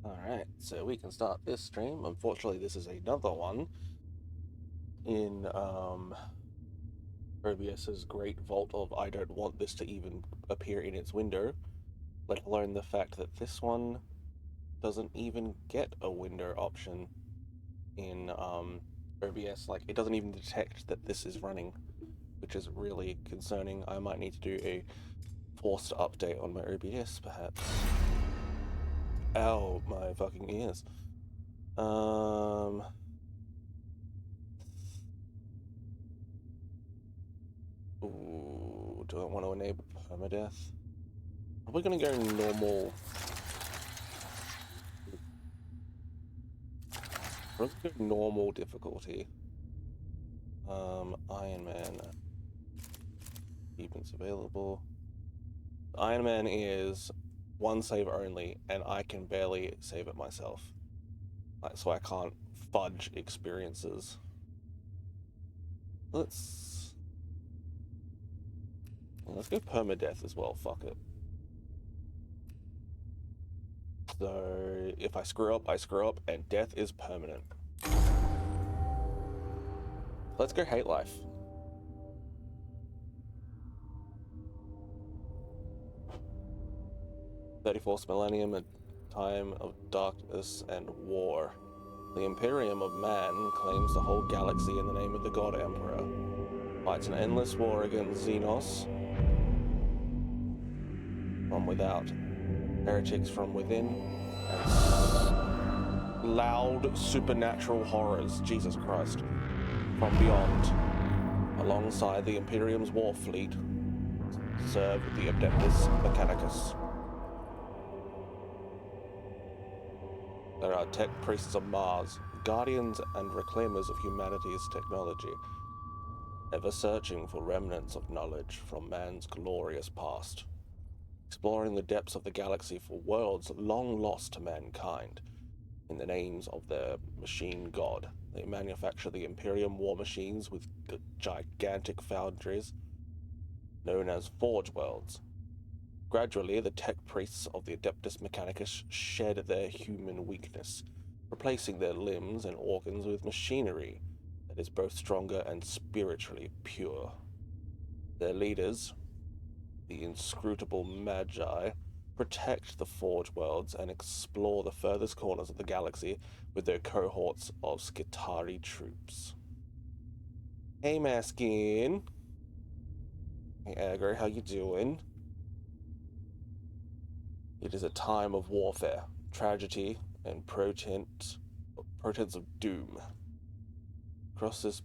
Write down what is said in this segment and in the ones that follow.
Alright, so we can start this stream. Unfortunately, this is another one in OBS's great vault of I don't want this to even appear in its window, let alone the fact that this one doesn't even get a window option in OBS. Like, it doesn't even detect that this is running, which is really concerning. I might need to do a forced update on my OBS, perhaps. Ow, my fucking ears. Ooh, do I want to enable permadeath? Probably gonna go normal. Probably go normal difficulty. Iron Man. Events available. Iron Man is one save only, and I can barely save it myself. So I can't fudge experiences. Let's go permadeath as well, fuck it. So if I screw up, I screw up, and death is permanent. Let's go hate life. '34th millennium, a time of darkness and war. The Imperium of man claims the whole galaxy in the name of the God Emperor. Fights an endless war against Xenos from without, heretics from within, and loud supernatural horrors, Jesus Christ, from beyond. Alongside the Imperium's war fleet serve the Adeptus Mechanicus. There are tech priests of Mars, guardians and reclaimers of humanity's technology, ever searching for remnants of knowledge from man's glorious past, exploring the depths of the galaxy for worlds long lost to mankind. In the names of their machine god, they manufacture the Imperium war machines with gigantic foundries known as Forge Worlds. Gradually, the tech priests of the Adeptus Mechanicus shed their human weakness, replacing their limbs and organs with machinery that is both stronger and spiritually pure. Their leaders, the inscrutable Magi, protect the Forge Worlds and explore the furthest corners of the galaxy with their cohorts of Skitari troops. Hey, Maskin. Hey, Aggro, how you doing? It is a time of warfare, tragedy, and portents of doom. Across this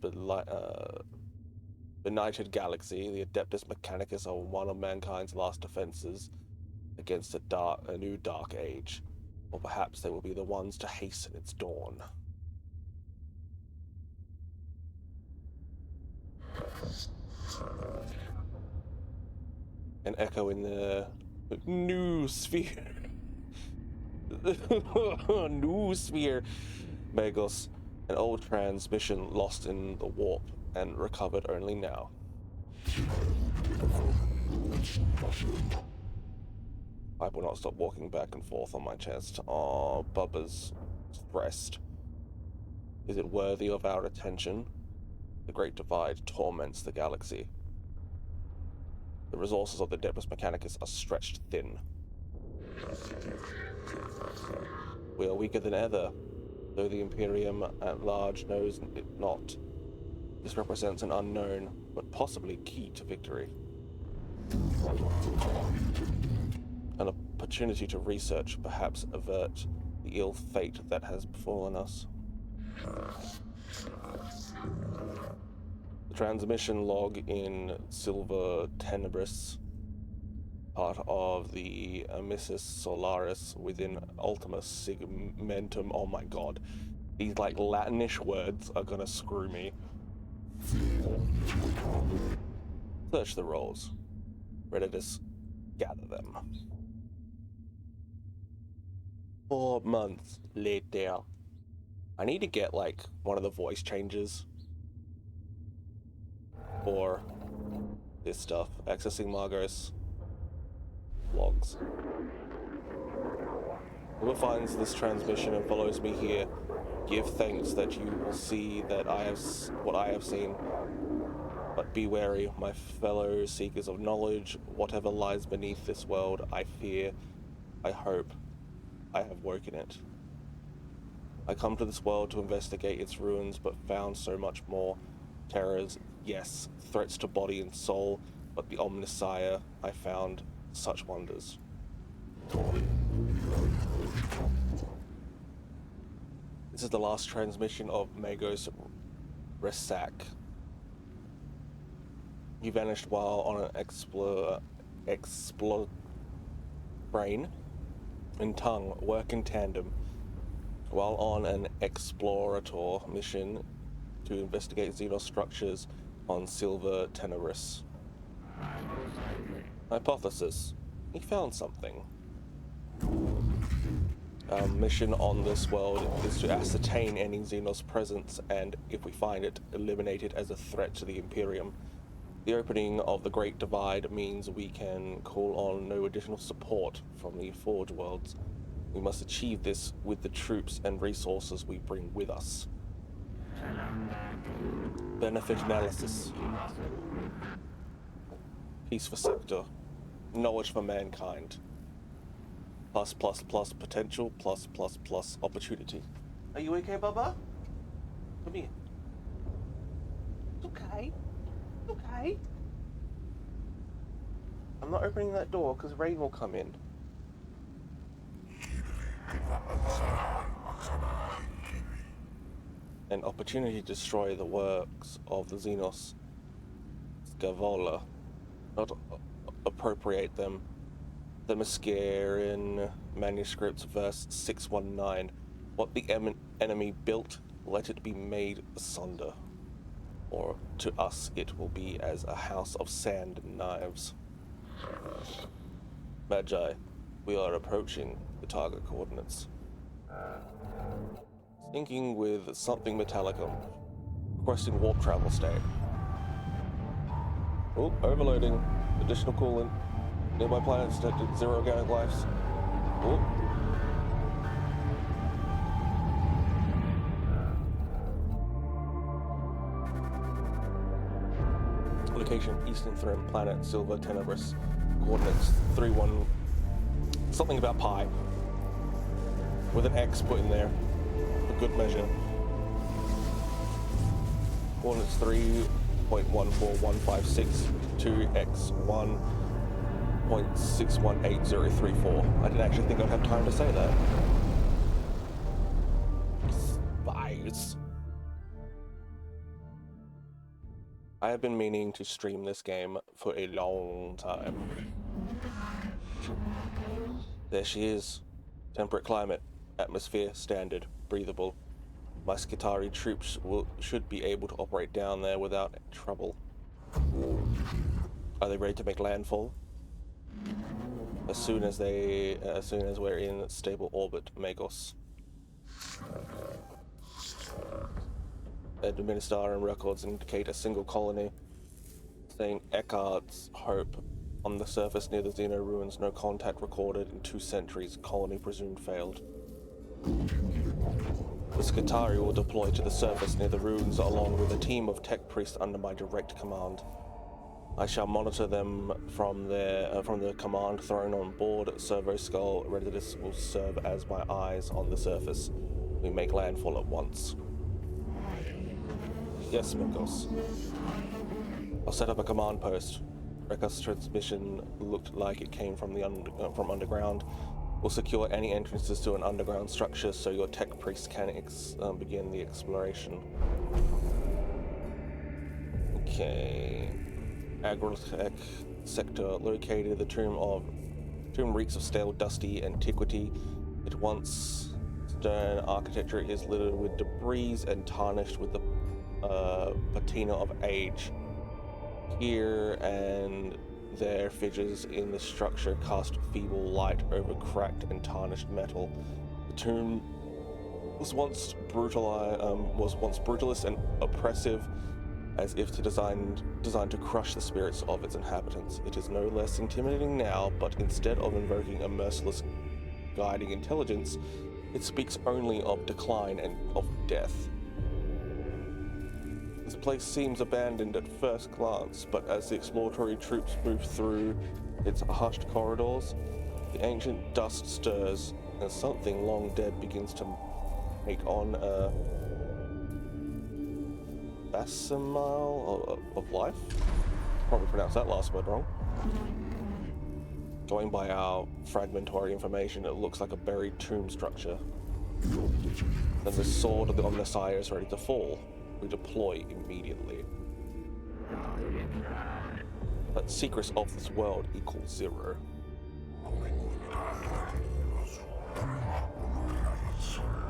benighted galaxy, the Adeptus Mechanicus are one of mankind's last defenses against a new dark age, or perhaps they will be the ones to hasten its dawn. An echo in the new sphere. New sphere. Magos, an old transmission lost in the warp and recovered only now. I will not stop walking back and forth on my chest. Oh, Bubba's stressed. Is it worthy of our attention? The Great Divide torments the galaxy. The resources of the Adeptus Mechanicus are stretched thin. We are weaker than ever, though the Imperium at large knows it not. This represents an unknown, but possibly key to victory. An opportunity to research, perhaps avert the ill fate that has befallen us. The transmission log in Silver Tenebris, part of the Amissus Solaris within Ultima Segmentum. Oh my god. These like Latinish words are gonna screw me. Search the rolls. Redditus, gather them. 4 months later. I need to get like one of the voice changes for this stuff. Accessing Margos logs. Whoever finds this transmission and follows me here, give thanks that you will see that what I have seen. But be wary, my fellow seekers of knowledge. Whatever lies beneath this world, I fear, I hope, I have woken it. I come to this world to investigate its ruins, but found so much more. Terrors, yes, threats to body and soul, but the Omnissiah, I found such wonders. This is the last transmission of Magos Resak. He vanished while on an explore brain and tongue work in tandem while on an explorator mission to investigate Xenos structures on Silver Teneris. Hypothesis: he found something. Our mission on this world is to ascertain any Xenos presence and, if we find it, eliminate it as a threat to the Imperium. The opening of the Great Divide means we can call on no additional support from the Forge Worlds. We must achieve this with the troops and resources we bring with us. Benefit analysis. Peace for sector. Knowledge for mankind. Plus potential, plus opportunity. Are you okay, Bubba? Come here. It's okay. It's okay. I'm not opening that door because rain will come in. An opportunity to destroy the works of the Xenos Scavola, not appropriate them. The Mascarian manuscripts, verse 619. What the enemy built, let it be made asunder. Or to us it will be as a house of sand and knives. Magi, we are approaching the target coordinates. Syncing with something Metallicum. Requesting warp travel state. Oh, overloading. Additional coolant. Nearby planets detected 0 organic lives. Oh. Location: Eastern Throne, planet Silver Teneris. Coordinates 31. Something about pi. With an X put in there. For good measure. Coordinates 3.14156 2x1. 0.618034. I didn't actually think I'd have time to say that. Spies. I have been meaning to stream this game for a long time. There she is. Temperate climate, atmosphere standard, breathable. My Skitarii troops should be able to operate down there without trouble. Are they ready to make landfall? As soon as we're in stable orbit, Magos. Administer and records indicate a single colony. Saying Eckhart's Hope. On the surface near the Xeno ruins, no contact recorded in 2 centuries. Colony presumed failed. The Skitarii will deploy to the surface near the ruins along with a team of tech priests under my direct command. I shall monitor them from the command throne on board. Servo Skull Residus will serve as my eyes on the surface. We make landfall at once. Yes, Mikos. I'll set up a command post. Rekka's transmission looked like it came from from underground. We'll secure any entrances to an underground structure so your tech priests can begin the exploration. Okay. Agrotech sector located. The tomb reeks of stale, dusty antiquity. It once stern architecture is littered with debris and tarnished with the patina of age. Here and there, fissures in the structure cast feeble light over cracked and tarnished metal. The tomb was once brutalist and oppressive, as if designed to crush the spirits of its inhabitants. It is no less intimidating now, but instead of invoking a merciless guiding intelligence, it speaks only of decline and of death. This place seems abandoned at first glance, but as the exploratory troops move through its hushed corridors, the ancient dust stirs, and something long dead begins to take on a facsimile of life. Probably pronounced that last word wrong. Going by our fragmentary information, it looks like a buried tomb structure. Then the sword of the Omnissiah is ready to fall. We deploy immediately. But secrets of this world equals 0.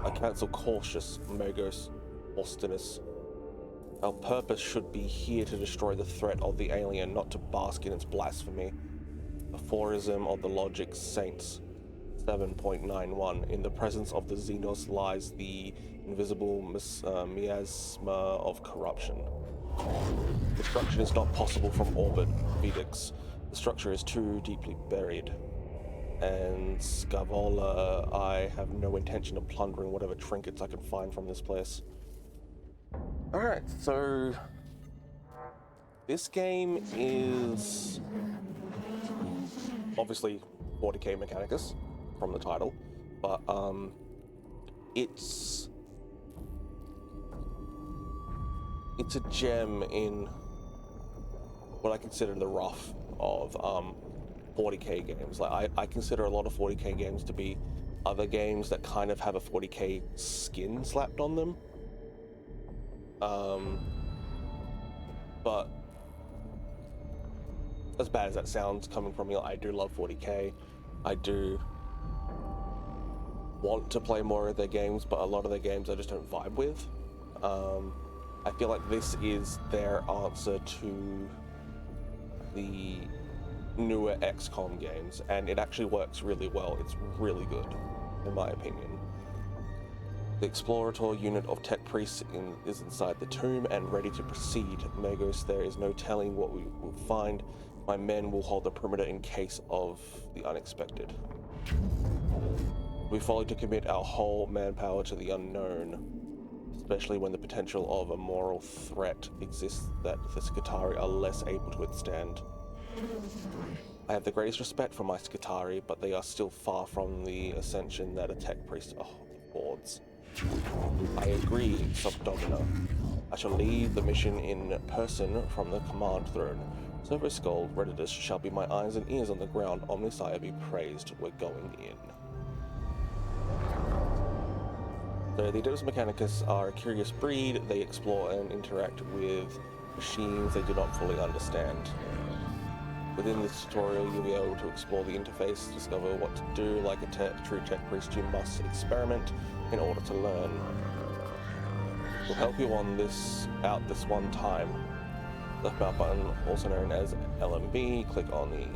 I cancel cautious, Magos Austinus. Our purpose should be here to destroy the threat of the alien, not to bask in its blasphemy. Aphorism of the Logic Saints 7.91. In the presence of the Xenos lies the invisible miasma of corruption. Destruction is not possible from orbit, Vedix. The structure is too deeply buried. And Scavola, I have no intention of plundering whatever trinkets I can find from this place. Alright, so this game is obviously 40k Mechanicus from the title, but it's a gem in what I consider the rough of 40k games. Like I consider a lot of 40k games to be other games that kind of have a 40k skin slapped on them. But as bad as that sounds coming from me, I do love 40k. I do want to play more of their games, but a lot of their games I just don't vibe with. I feel like this is their answer to the newer XCOM games, and it actually works really well. It's really good, in my opinion. The Explorator unit of tech priests is inside the tomb and ready to proceed. Magos, there is no telling what we will find. My men will hold the perimeter in case of the unexpected. We follow to commit our whole manpower to the unknown, especially when the potential of a moral threat exists that the Skitarii are less able to withstand. I have the greatest respect for my Skitarii, but they are still far from the ascension that a tech priest affords. I agree, Subdomina. I shall lead the mission in person from the command throne. Silver Skull, Redditus shall be my eyes and ears on the ground. Omnissiah be praised. We're going in. So the Adeptus Mechanicus are a curious breed. They explore and interact with machines they do not fully understand. Within this tutorial, you'll be able to explore the interface, discover what to do. Like a true tech priest, you must experiment in order to learn. We'll help you on this one time. Left mouse button, also known as LMB, click on the,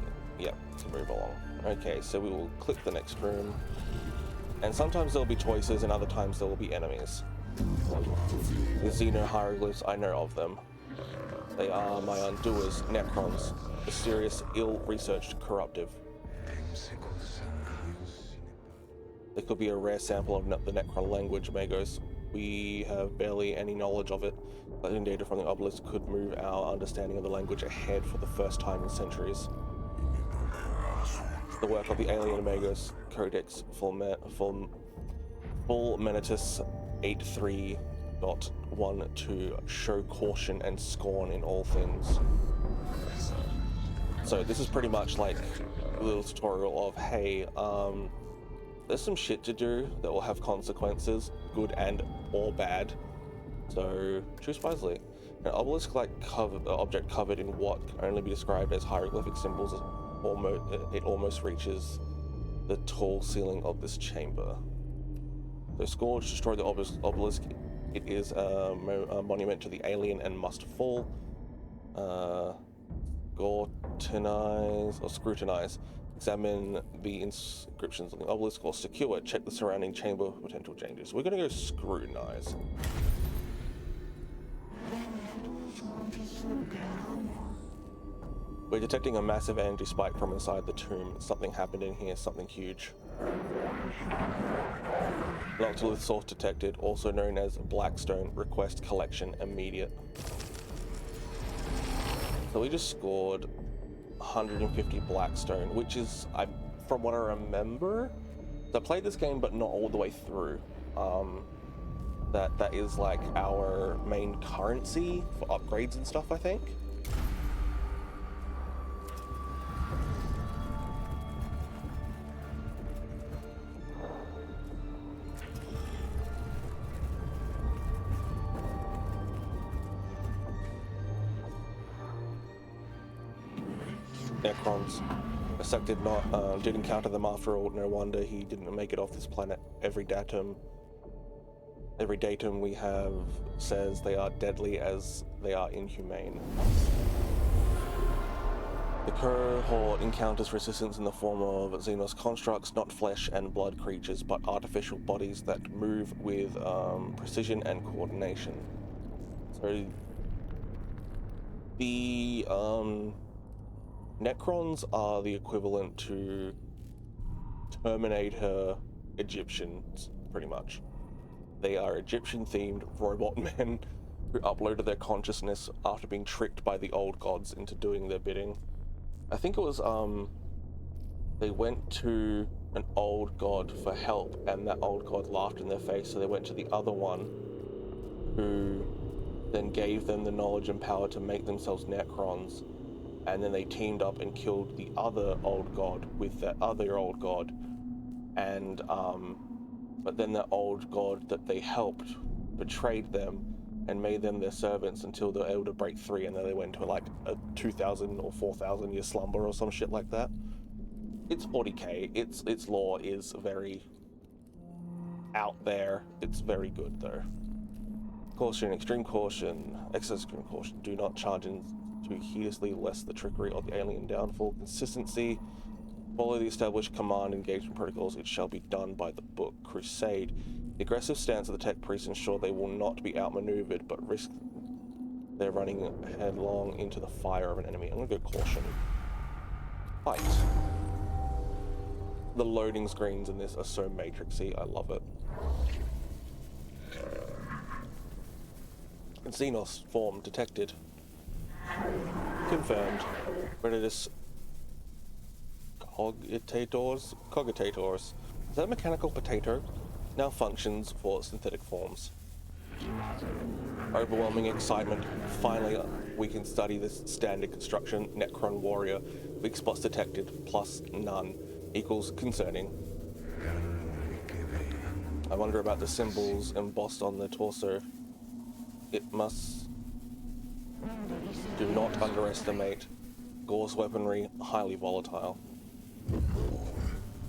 to move along. Okay, so we will click the next room. And sometimes there'll be choices, and other times there will be enemies. The Xeno hieroglyphs, I know of them. They are my undoers, Necrons, mysterious, ill-researched corruptive. There could be a rare sample of the Necron language, Magos. We have barely any knowledge of it. Collecting data from the obelisk could move our understanding of the language ahead for the first time in centuries. The work of the alien Magos, Codex Fulmenitus 83.12, show caution and scorn in all things. So this is pretty much like a little tutorial of, hey, there's some shit to do that will have consequences, good and or bad. So choose wisely. An obelisk-like object covered in what can only be described as hieroglyphic symbols, it almost reaches the tall ceiling of this chamber. The Scourge destroyed the obelisk. It is a monument to the alien and must fall. Scrutinize. Examine the inscriptions on the obelisk or secure. Check the surrounding chamber for potential changes. We're going to go scrutinize. We're detecting a massive energy spike from inside the tomb. Something happened in here, something huge. Noctilith source detected, also known as Blackstone. Request collection immediate. So we just scored 150 Blackstone, which is, from what I remember, so I played this game but not all the way through. That is like our main currency for upgrades and stuff, I think. Necrons. Asek did encounter them after all. No wonder he didn't make it off this planet. Every datum we have says they are deadly as they are inhumane. The cohort encounters resistance in the form of Xenos constructs, not flesh and blood creatures, but artificial bodies that move with precision and coordination. So the Necrons are the equivalent to Terminator Egyptians, pretty much. They are Egyptian-themed robot men who uploaded their consciousness after being tricked by the old gods into doing their bidding. I think it was, they went to an old god for help, and that old god laughed in their face, so they went to the other one, who then gave them the knowledge and power to make themselves Necrons, and then they teamed up and killed the other old god with that other old god, and, but then that old god that they helped betrayed them and made them their servants until they were able to break free, and then they went into like a 2,000 or 4,000 year slumber or some shit like that. It's 40k. Its lore is very out there. It's very good though. Caution, extreme caution, excess extreme caution. Do not charge in too heedlessly lest the trickery of the alien downfall. Consistency. Follow the established command engagement protocols. It shall be done by the book. Crusade. The aggressive stance of the tech priests ensure they will not be outmaneuvered, but risk their running headlong into the fire of an enemy. I'm gonna go caution. Fight. The loading screens in this are so matrixy. I love it. Xenos form detected. Confirmed. Predators. Cogitators. Is that a mechanical potato? Now functions for synthetic forms. Overwhelming excitement. Finally, we can study this standard construction. Necron warrior. Weak spots detected. Plus none. Equals concerning. I wonder about the symbols embossed on the torso. It must... Do not underestimate. Gauss weaponry. Highly volatile.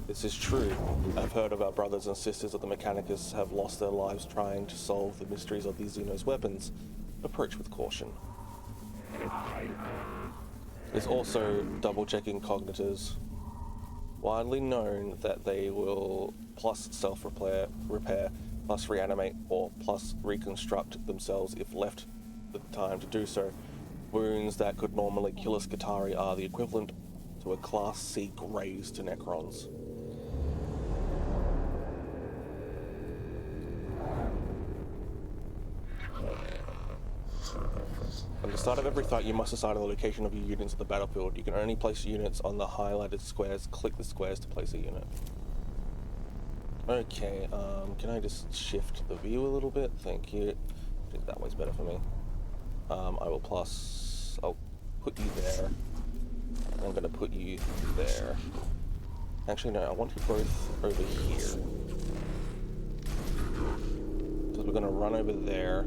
This is true. I've heard of our brothers and sisters of the Mechanicus have lost their lives trying to solve the mysteries of these Xenos weapons. Approach with caution. There's also double-checking cognitors. Widely known that they will plus self-repair, plus reanimate, or plus reconstruct themselves if left the time to do so. Wounds that could normally kill a Skitarii are the equivalent to a Class C graze to Necrons. At the start of every fight, you must decide on the location of your units on the battlefield. You can only place units on the highlighted squares. Click the squares to place a unit. Okay, can I just shift the view a little bit? Thank you. I think that way's better for me. I'll put you there. I'm gonna put you there. Actually, no, I want you both over here. Because we're gonna run over there,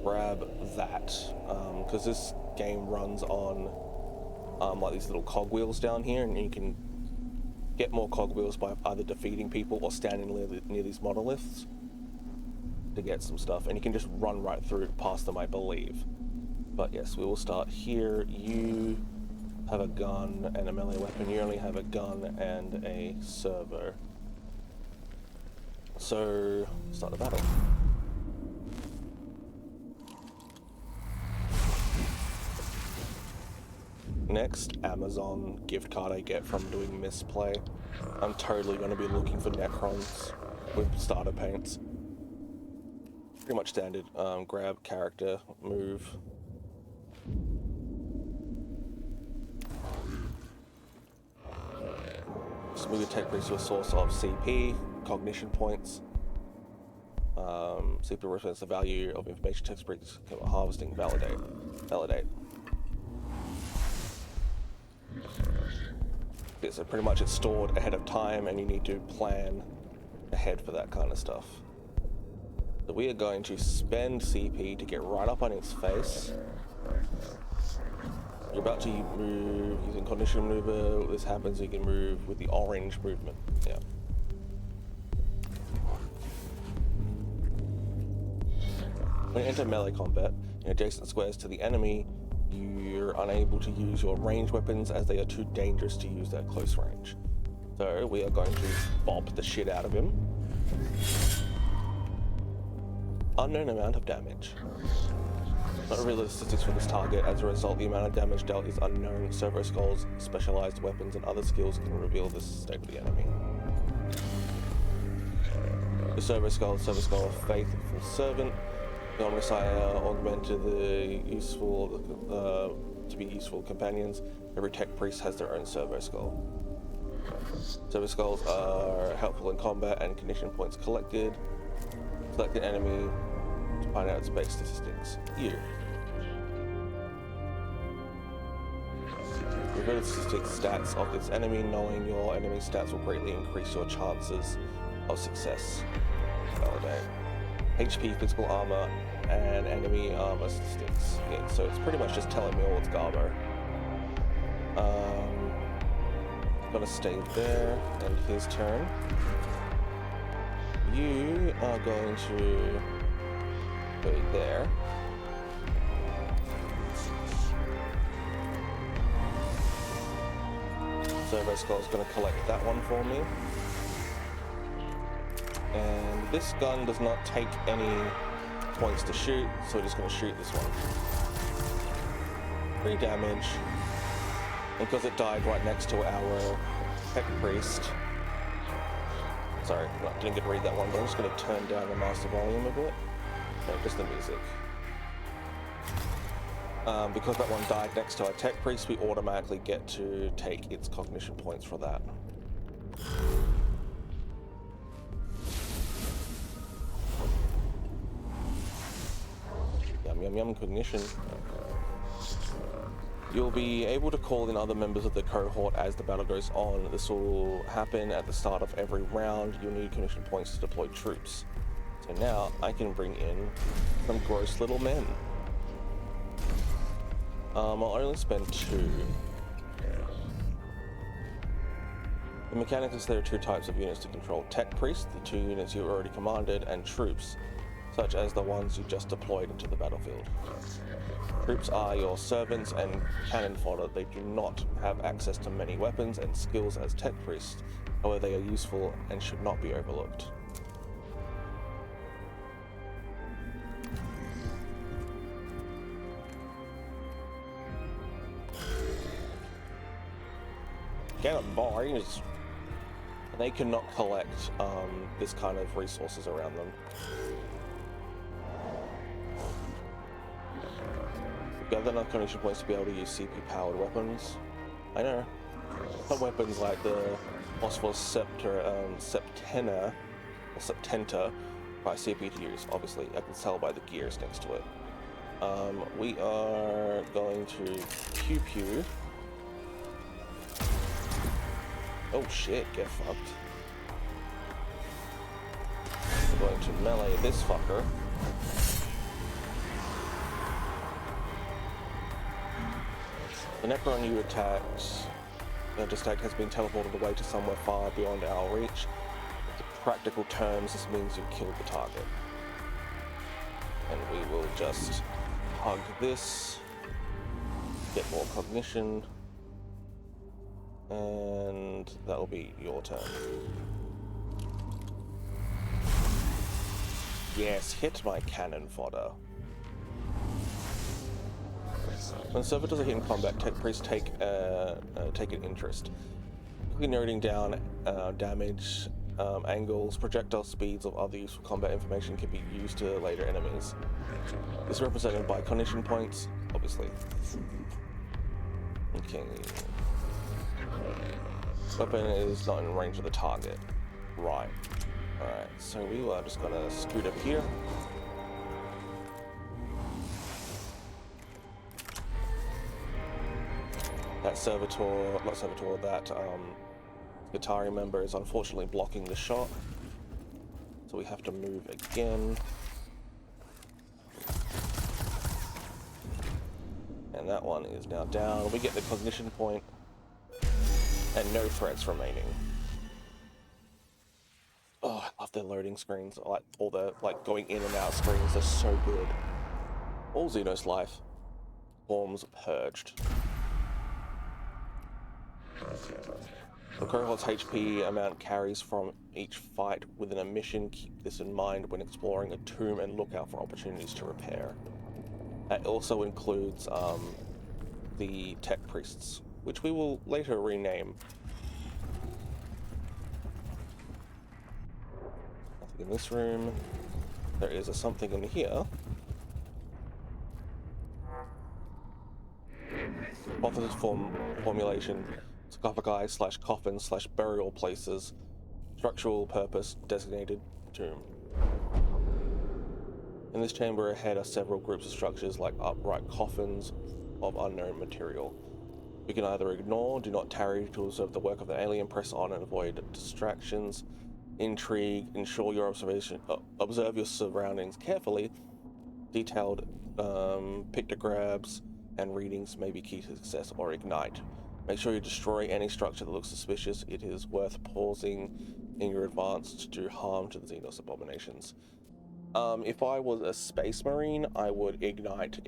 grab that, because this game runs on like these little cogwheels down here, and you can get more cogwheels by either defeating people or standing near these monoliths to get some stuff, and you can just run right through past them, I believe. But yes, we will start here. You have a gun and a melee weapon. You only have a gun and a servo. So, start the battle. next Amazon gift card I get from doing misplay, I'm totally going to be looking for Necrons with starter paints. Pretty much standard. Grab, character, move. So move your tech brings to a source of CP, cognition points. CP represents the value of information text brings, harvesting, validate. Yeah, so pretty much it's stored ahead of time and you need to plan ahead for that kind of stuff. So we are going to spend CP to get right up on its face. You're about to move using cognition maneuver. This happens, you can move with the orange movement. Yeah. When you enter melee combat in adjacent squares to the enemy, you're unable to use your ranged weapons as they are too dangerous to use at close range. So we are going to bob the shit out of him. Unknown amount of damage. Not reveal the statistics for this target. As a result, the amount of damage dealt is unknown. Servo skulls, specialized weapons, and other skills can reveal the state of the enemy. The servo skull of faithful servant. The Omnissiah augmented the to be useful companions. Every tech priest has their own servo skull. Servo skulls are helpful in combat and condition points collected. Select an enemy to find out its base statistics. You. Reveal the statistics stats of this enemy. Knowing your enemy's stats will greatly increase your chances of success. Validate. HP, physical armor, and enemy armor statistics. Yeah, so it's pretty much just telling me all its garbo. Gonna stay there, and his turn. You are going to go there. Servo Skull is going to collect that one for me. And this gun does not take any points to shoot, so we're just going to shoot this one. 3 damage. And because it died right next to our Tech Priest. Sorry, I didn't get to read that one, but I'm just going to turn down the master volume a bit. No, just the music. Because that one died next to our Tech Priest, we automatically get to take its cognition points for that. Yum cognition. You'll be able to call in other members of the cohort as the battle goes on. This will happen at the start of every round. You'll need cognition points to deploy troops. So now I can bring in some gross little men. I'll only spend 2. In Mechanicus, there are 2 types of units to control: Tech Priest, the 2 units you already commanded, and troops, such as the ones you just deployed into the battlefield. Troops are your servants and cannon fodder. They do not have access to many weapons and skills as Tech Priests, however they are useful and should not be overlooked. Cannon boys. They cannot collect this kind of resources around them. Gather enough cognition points to be able to use CP-powered weapons. I know. Some weapons like the Phosphorus Septenta by CP to use. Obviously, I can tell by the gears next to it. We are going to pew pew. Oh shit, get fucked. We're going to melee this fucker. The Necron you attacked, has been teleported away to somewhere far beyond our reach. In practical terms, this means you killed the target. And we will just hug this, get more cognition, and that will be your turn. Yes, hit my cannon fodder. When servitors are hit in combat, tech priests take an interest. Quickly noting down damage, angles, projectile speeds, or other useful combat information can be used to later enemies. This is represented by cognition points, obviously. Okay. Weapon is not in range of the target. Right. Alright, so we are just gonna scoot up here. That that Guitari member is unfortunately blocking the shot. So we have to move again. And that one is now down. We get the cognition point. And no threats remaining. Oh, I love their loading screens. I like all the going in and out screens. They're so good. All Xenos life forms purged. The cohort's HP amount carries from each fight within a mission. Keep this in mind when exploring a tomb and look out for opportunities to repair. That also includes the tech priests, which we will later rename. Nothing in this room. There is something in here. Hypothesis formulation. Sarcophagi / coffins / burial places. Structural purpose designated tomb. In this chamber ahead are several groups of structures like upright coffins of unknown material. You can either ignore, do not tarry to observe the work of an alien, press on and avoid distractions, intrigue, ensure your observe your surroundings carefully. Detailed pictographs and readings may be key to success, or ignite. Make sure you destroy any structure that looks suspicious. It is worth pausing in your advance to do harm to the Xenos abominations. If I was a space marine, I would ignite,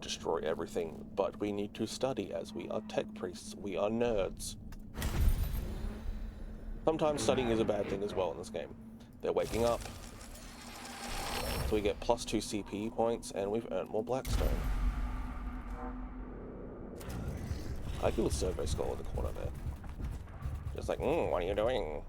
destroy everything. But we need to study as we are tech priests. We are nerds. Sometimes studying is a bad thing as well in this game. They're waking up. So we get +2 CP points and we've earned more Blackstone. I like a little servo skull in the corner there. Just like, what are you doing?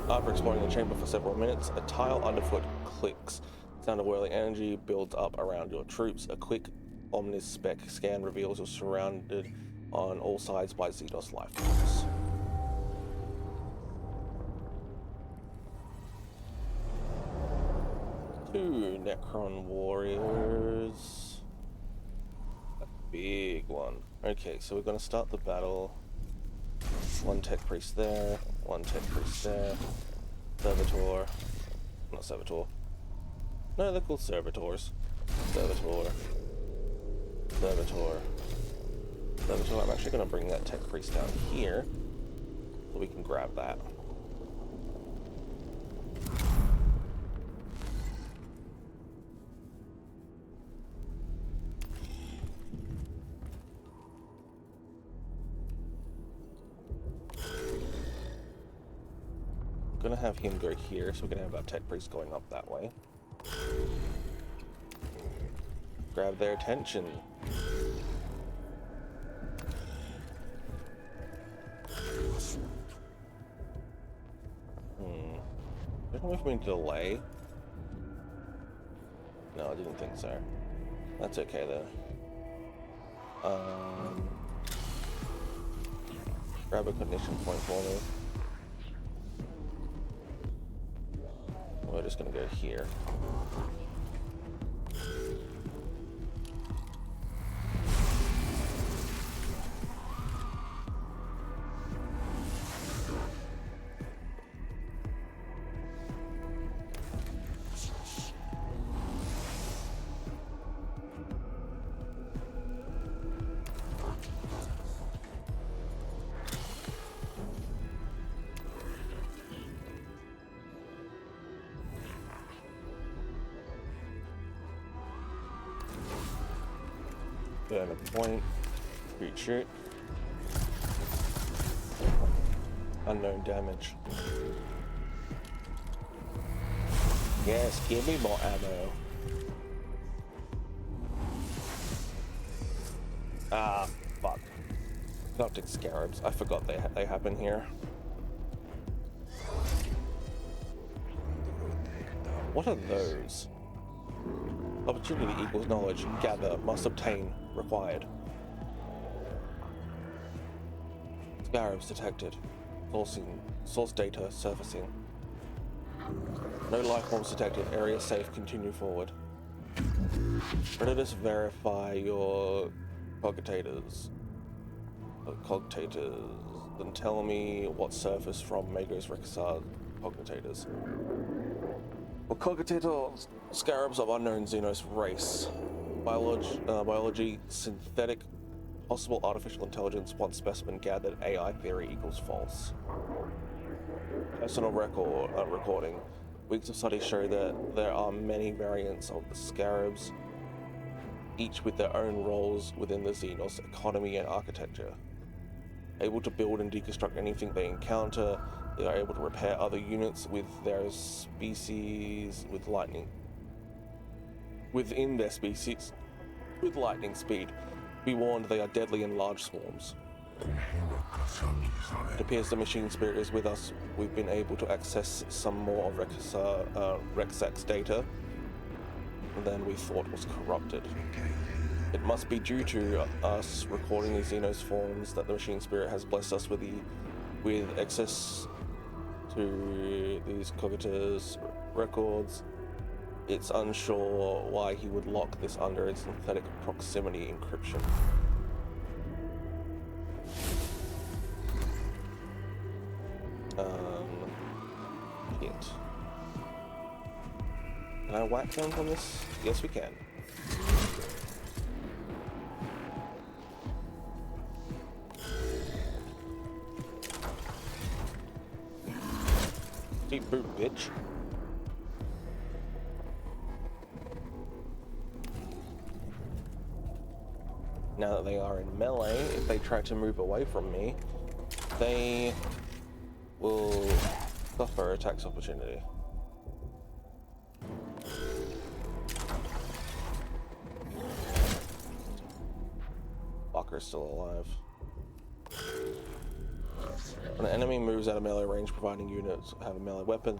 After exploring the chamber for several minutes, a tile underfoot clicks. Sound of whirling energy builds up around your troops. A quick Omnissiah scan reveals you're surrounded on all sides by Xenos life forms. Two Necron warriors. A big one. Okay, so we're going to start the battle. One tech priest there, one tech priest there. Servitor. Not Servitor. No, they're called Servitors. Servitor. Servitor. Servitor. I'm actually going to bring that tech priest down here so we can grab that. Gonna have him go here, so we're gonna have our tech priest going up that way. Grab their attention. There's no way for me to delay. No, I didn't think so. That's okay though. Grab a cognition point for me. We're just gonna go here. Burn a point, shoot. Unknown damage. Yes, give me more ammo. Ah, fuck. Optic scarabs. I forgot they happen here. What are those? Opportunity equals knowledge. Gather. Must obtain. Required. Scarabs detected. Source data surfacing. No life forms detected. Area safe. Continue forward. Predators verify your cogitators. Then tell me what surface from Mago's Rexar cogitators. Well, cogitators, scarabs of unknown Xenos race. Biology, synthetic, possible artificial intelligence, one specimen gathered, AI theory equals false. Personal recording. Weeks of study show that there are many variants of the scarabs, each with their own roles within the Xenos economy and architecture. Able to build and deconstruct anything they encounter, they are able to repair other units with their species with lightning. Within their species, with lightning speed. Be warned, they are deadly in large swarms. It appears the machine spirit is with us. We've been able to access some more of Rexac's data than we thought was corrupted. It must be due to us recording these Xenos forms that the machine spirit has blessed us with access to these cogitators' records. It's unsure why he would lock this under its synthetic proximity encryption. Hit. Can I whack them from this? Yes, we can. Deep boot, bitch. Now that they are in melee, if they try to move away from me, they will suffer attacks opportunity. Fucker's still alive. When an enemy moves out of melee range, providing units have a melee weapon,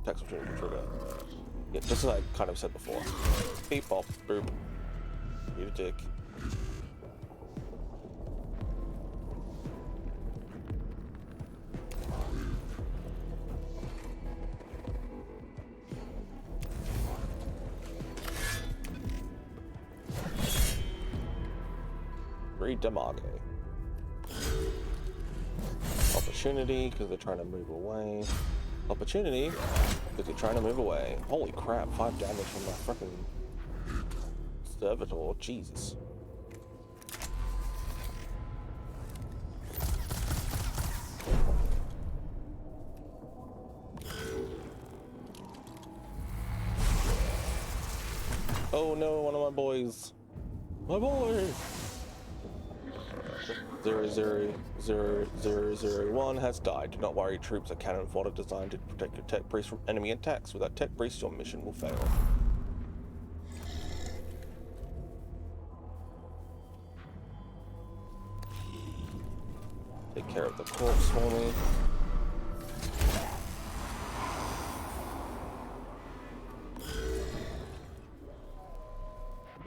attacks opportunity trigger. Yeah, just as I kind of said before. Beep bop, boop. Eat a dick. Damage. Opportunity because they're trying to move away. Opportunity because they're trying to move away. Holy crap, 5 damage from my fucking servitor. Jesus. Oh no, one of my boys. My boy! 00001 has died. Do not worry, troops. A cannon fodder designed to protect your tech priest from enemy attacks. Without tech priest, your mission will fail. Take care of the corpse for me.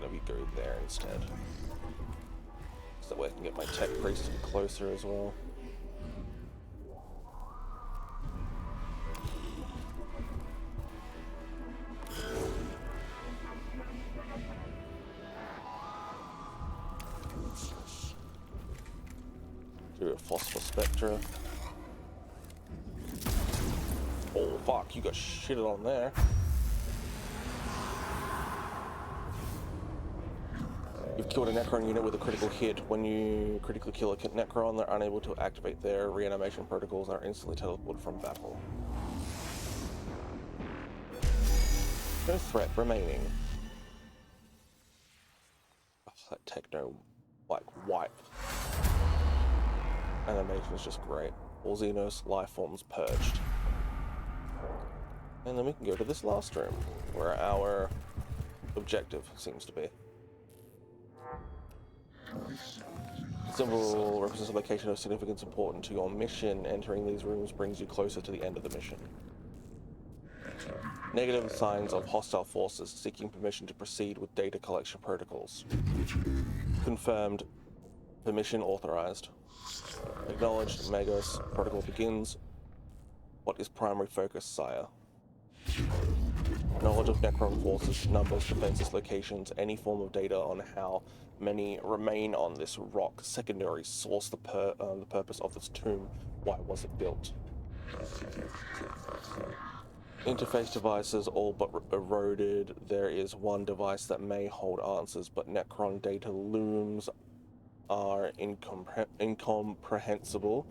Let me go there instead. So that way I can get my tech priest closer as well. Do a phosphor spectra. Oh fuck, you got shitted on there. You've killed a Necron unit with a critical hit. When you critically kill a Necron, they're unable to activate their reanimation protocols and are instantly teleported from battle. No threat remaining. Oh, that techno wipe animation is just great. All Xenos life forms purged. And then we can go to this last room, where our objective seems to be. Symbol represents a location of significance important to your mission. Entering these rooms brings you closer to the end of the mission. Negative signs of hostile forces seeking permission to proceed with data collection protocols. Confirmed. Permission authorized. Acknowledged. Magos. Protocol begins. What is primary focus, sire? Knowledge of Necron forces, numbers, defenses, locations, any form of data on how many remain on this rock. Secondary source, the purpose of this tomb. Why was it built? Interface devices all but eroded. There is one device that may hold answers, but Necron data looms are incomprehensible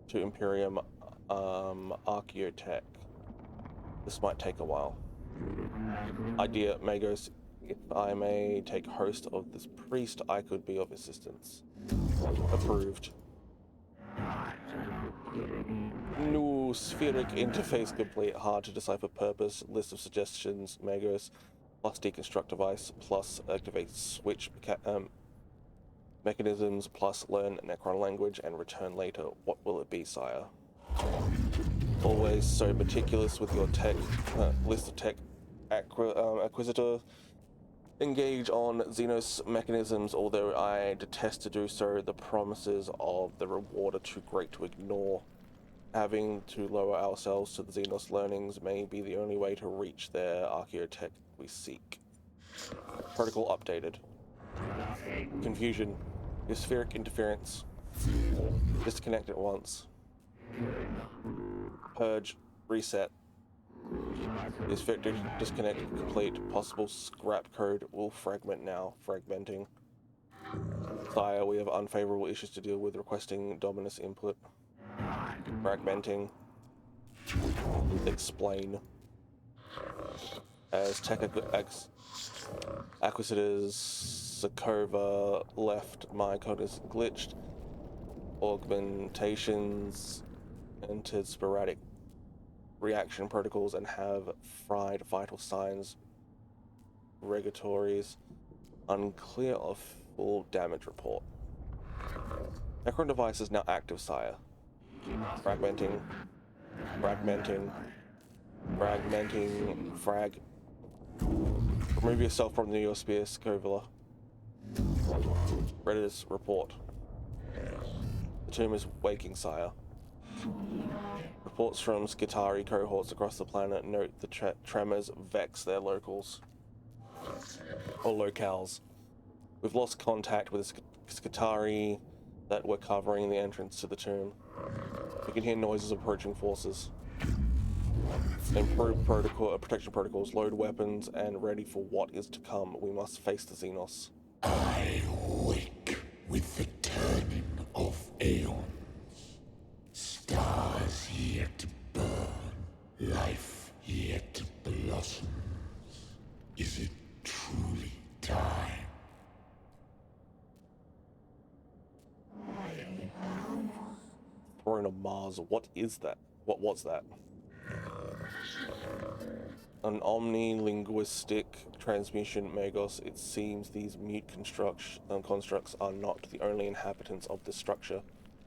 to Imperium archaeotech. This might take a while. Idea, Magos. If I may take host of this priest, I could be of assistance. Approved. New spheric interface complete. Hard to decipher purpose. List of suggestions. Magos plus deconstruct device plus activate switch mechanisms plus learn Necron language and return later. What will it be, sire? Always so meticulous with your tech list of tech acquisitor. Engage on Xenos mechanisms, although I detest to do so. The promises of the reward are too great to ignore. Having to lower ourselves to the Xenos learnings may be the only way to reach their archaeotech we seek. Protocol updated. Confusion. Spheric interference. Disconnect at once. Purge. Reset. Spheric disconnect complete. Possible scrap code will fragment now. Fragmenting. Sire, we have unfavorable issues to deal with requesting Dominus input. Fragmenting. Explain. As tech acquisitors Sakova left, my code is glitched. Augmentations entered sporadic reaction protocols and have fried vital signs. Regulatories unclear of full damage report. Necron device is now active, sire. Fragmenting. Frag. Remove yourself from the Neosphere, Scovilla. Redditors report. The tomb is waking, sire. Reports from Skitari cohorts across the planet note the tremors vex their locals. Or locales. We've lost contact with the Skitari that were covering the entrance to the tomb. We can hear noises of approaching forces. Improve protection protocols, load weapons, and ready for what is to come. We must face the Xenos. I wake with the turning of aeons. Stars yet to burn, life yet blossoms. Is it truly time? Throne of Mars, what is that? What was that? An omni-linguistic transmission, Magos. It seems these mute constructs are not the only inhabitants of this structure.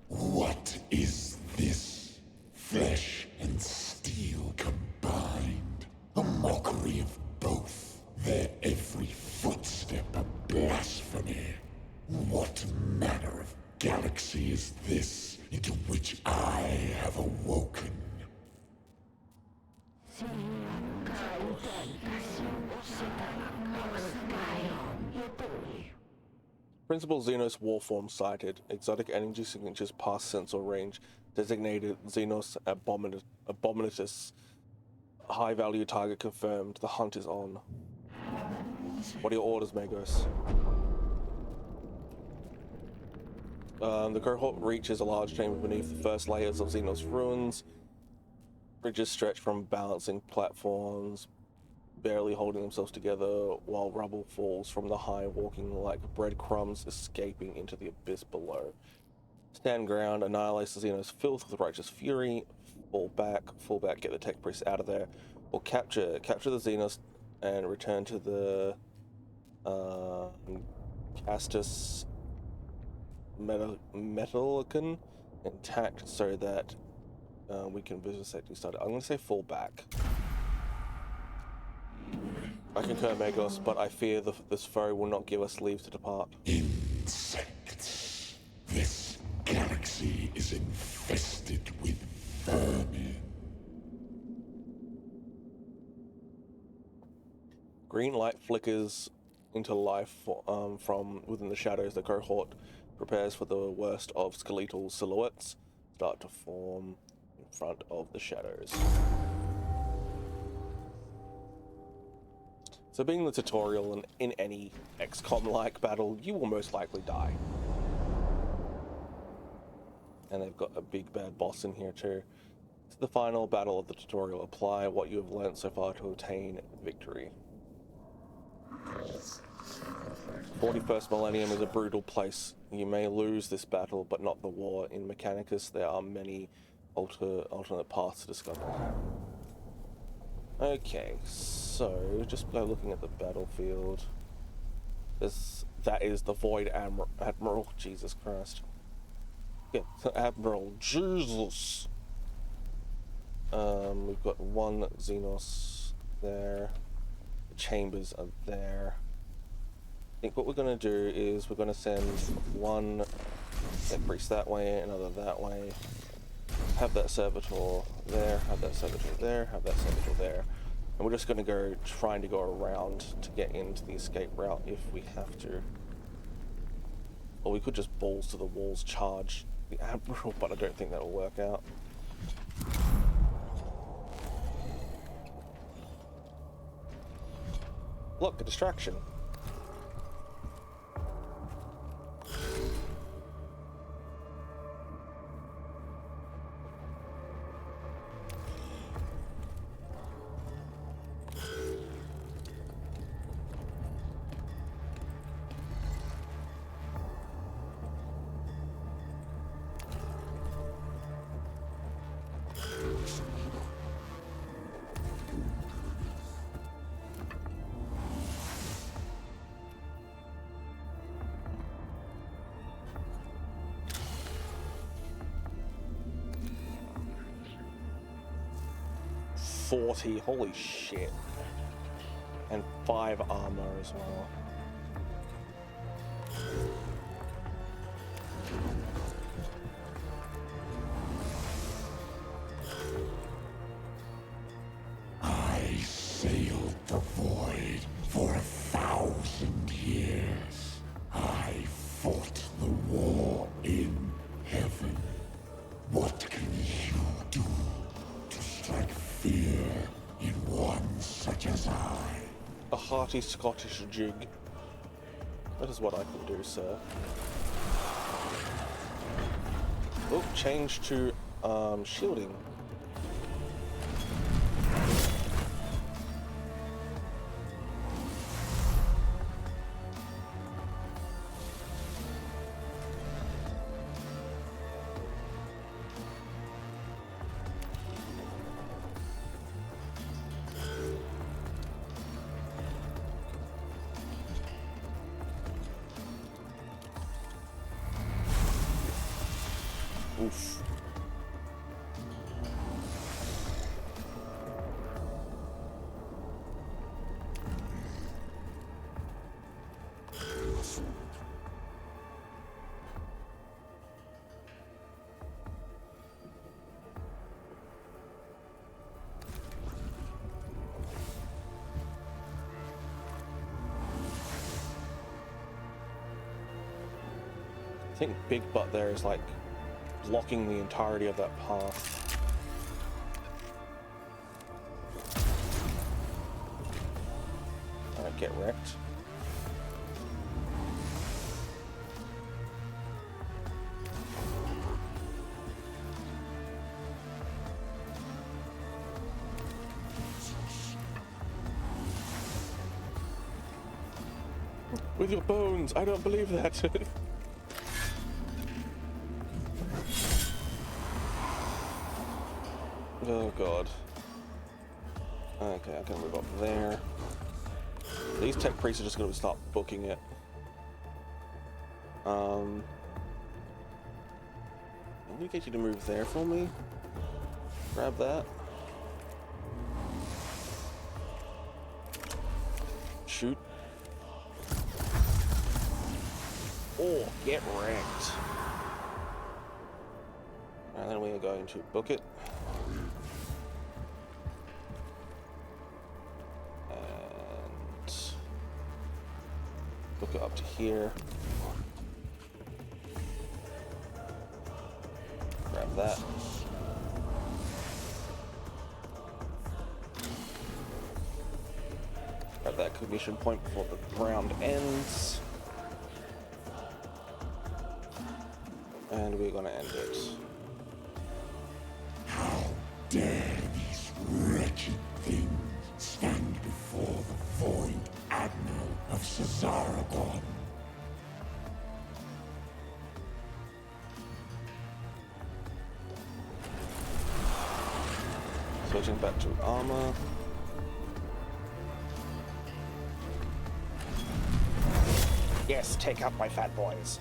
What is this? Flesh and steel combined. A mockery of both. Their every footstep a blasphemy. What manner of galaxy is this into which I have awoken? Principal Xenos warform sighted. Exotic energy signatures past sensor range. Designated Xenos Abominatus. High value target confirmed. The hunt is on. What are your orders, Magos? The cohort reaches a large chamber beneath the first layers of Xenos ruins. Bridges stretch from balancing platforms, barely holding themselves together, while rubble falls from the high, walking like breadcrumbs escaping into the abyss below. Stand ground, annihilate the Xenos filth with righteous fury. Fall back, get the tech priests out of there, or capture the Xenos and return to the Castus Metallicon intact so that we can visual safety started. I'm going to say fall back. I concur, Megos, but I fear this foe will not give us leave to depart. Insects. This galaxy is infested with vermin. Green light flickers into life from within the shadows. The cohort prepares for the worst of skeletal silhouettes start to form in front of the shadows. So being the tutorial and in any XCOM-like battle, you will most likely die. And they've got a big bad boss in here too. To the final battle of the tutorial, apply what you have learnt so far to obtain victory. 41st Millennium is a brutal place. You may lose this battle, but not the war. In Mechanicus, there are many alternate paths to discover. Okay, so just by looking at the battlefield, that is the Void Admiral. Jesus Christ. Yeah, Admiral Jesus. We've got one Xenos there. The chambers are there. I think what we're going to do is we're going to send one tech priest that way, another that way. Have that servitor there, have that servitor there, have that servitor there. And we're just going to go trying to go around to get into the escape route if we have to. Or we could just balls to the walls charge the Admiral, but I don't think that'll work out. Look, a distraction. Holy shit. And 5 armor as well. I sailed the void for 1,000 years. I fought the war in heaven. What can you do to strike fear in one such as I? A hearty Scottish jig. That is what I can do, sir. Oh, change to shielding. Oof. I think Big Butt there is like blocking the entirety of that path. Alright, get wrecked. With your bones, I don't believe that. Oh god. Okay, I can move up there. These tech priests are just going to start booking it. Let me get you to move there for me. Grab that. Shoot. Oh, get wrecked. And then we are going to book it. And book it up to here. Grab that. Grab that cognition point before the round ends. And we're gonna end it. How dare these wretched things stand before the Void Admiral of Cesaragon? Switching back to armor. Yes, take out my fat boys.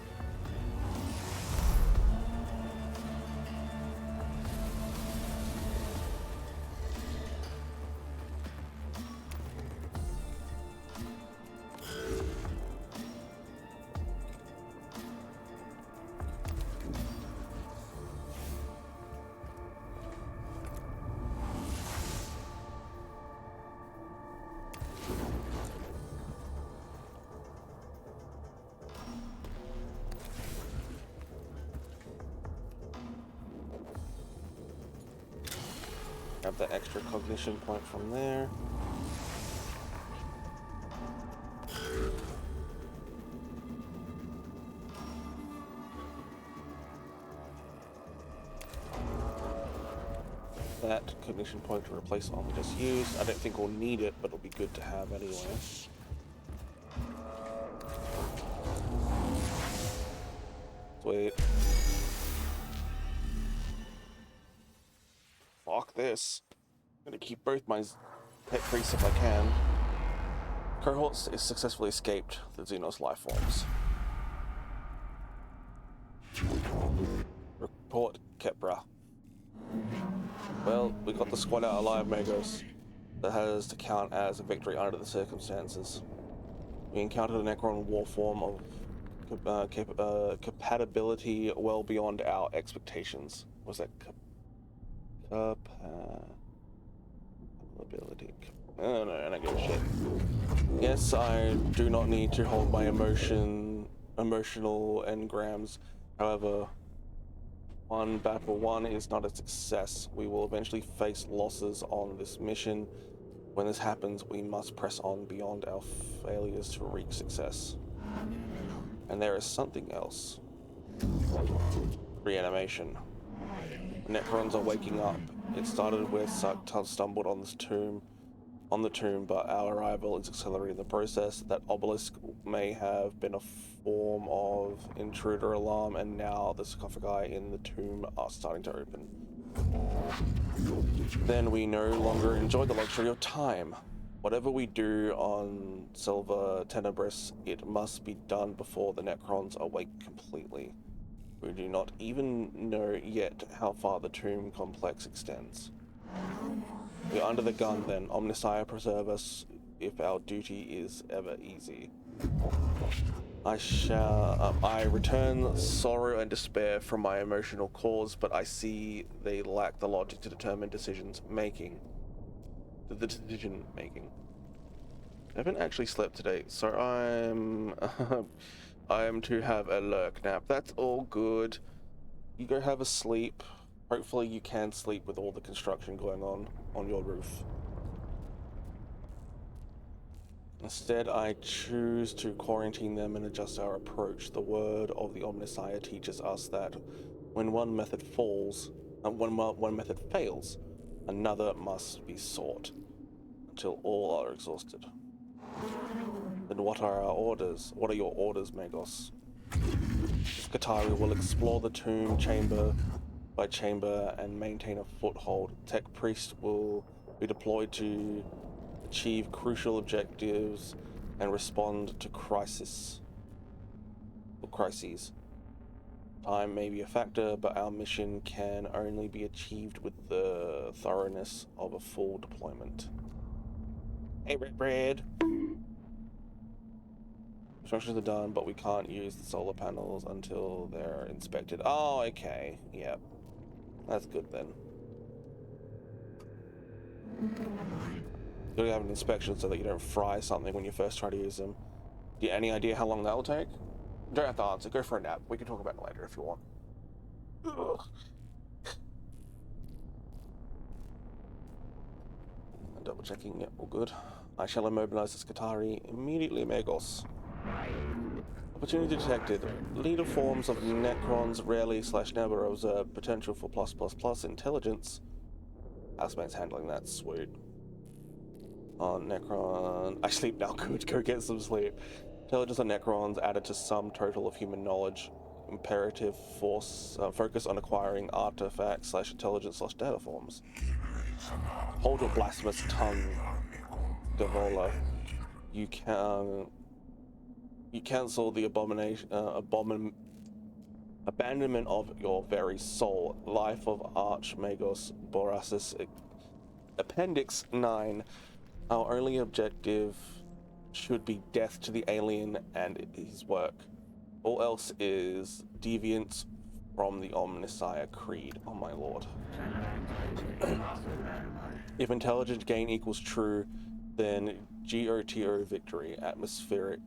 Grab that extra cognition point from there. That cognition point to replace the one we just used. I don't think we'll need it, but it'll be good to have anyway. Sweet. Fuck this. I'm gonna keep both my pet priests if I can. Cohorts is successfully escaped the Xenos life forms. Report Kepra. Well, we got the squad out alive, Magos. That has to count as a victory under the circumstances. We encountered a Necron war form of compatibility well beyond our expectations. Was that compatibility? No, I don't give a shit. Yes, I do not need to hold my emotional engrams. However, battle one is not a success. We will eventually face losses on this mission. When this happens, we must press on beyond our failures to reach success. And there is something else. Reanimation. Necrons are waking up. It started where Suck stumbled on the tomb, but our arrival is accelerating the process. That obelisk may have been a form of intruder alarm, and now the sarcophagi in the tomb are starting to open. Then we no longer enjoy the luxury of time. Whatever we do on Silver Tenebris, it must be done before the Necrons awake completely. We do not even know yet how far the tomb complex extends. We're under the gun then. Omnissiah preserve us if our duty is ever easy. I return sorrow and despair from my emotional cause, but I see they lack the logic to determine decision making. I haven't actually slept today, so I am to have a lurk nap. That's all good. You go have a sleep. Hopefully you can sleep with all the construction going on your roof. Instead, I choose to quarantine them and adjust our approach. The word of the Omnissiah teaches us that when one method fails, another must be sought until all are exhausted. Then what are our orders? What are your orders, Magos? Skatari will explore the tomb chamber by chamber and maintain a foothold. Tech Priest will be deployed to achieve crucial objectives and respond to crises. Time may be a factor, but our mission can only be achieved with the thoroughness of a full deployment. Hey, Red Bread! Constructions are done, but we can't use the solar panels until they're inspected. Oh, okay. Yep. That's good then. You gotta have an inspection so that you don't fry something when you first try to use them. Do you have any idea how long that will take? Don't have to answer. Go for a nap. We can talk about it later if you want. Ugh. Double checking. Yep, all good. I shall immobilize the Skitarii immediately, Magos. Opportunity detected. Leader forms of Necrons rarely / never observed. Potential for +++ intelligence. Houseman's handling that. Sweet. On Necron. I sleep now. Good. Go get some sleep. Intelligence on Necrons added to sum total of human knowledge. Imperative force. Focus on acquiring artifacts / intelligence / data forms. Hold your blasphemous tongue, Gavola. You cancel the abandonment of your very soul. Life of Archmagos Borasis, Appendix 9. Our only objective should be death to the alien and his work. All else is deviance from the Omnissiah creed. Oh my lord. If intelligence gain equals true, then GOTO victory. Atmospheric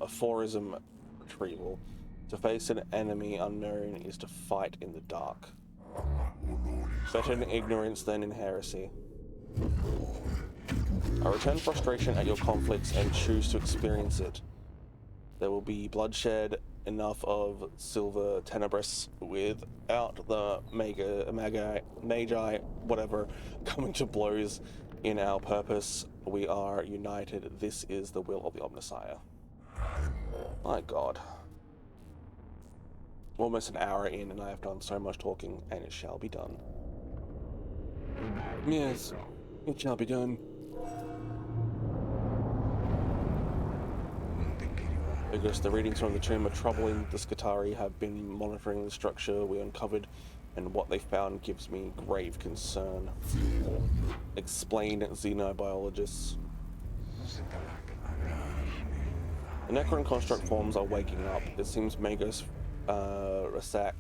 aphorism retrieval. To face an enemy unknown is to fight in the dark. Better in ignorance than in heresy. I return frustration at your conflicts and choose to experience it. There will be bloodshed, enough of silver tenebris without the magi, whatever, coming to blows in our purpose. We are united. This is the will of the Omnissiah. My god. Almost an hour in and I have done so much talking, and it shall be done. Yes, it shall be done. Because the readings from the tomb are troubling. The Skitarii have been monitoring the structure we uncovered, and what they found gives me grave concern. Explain, xenobiologists. The Necron construct forms are waking up. It seems Magos Rasak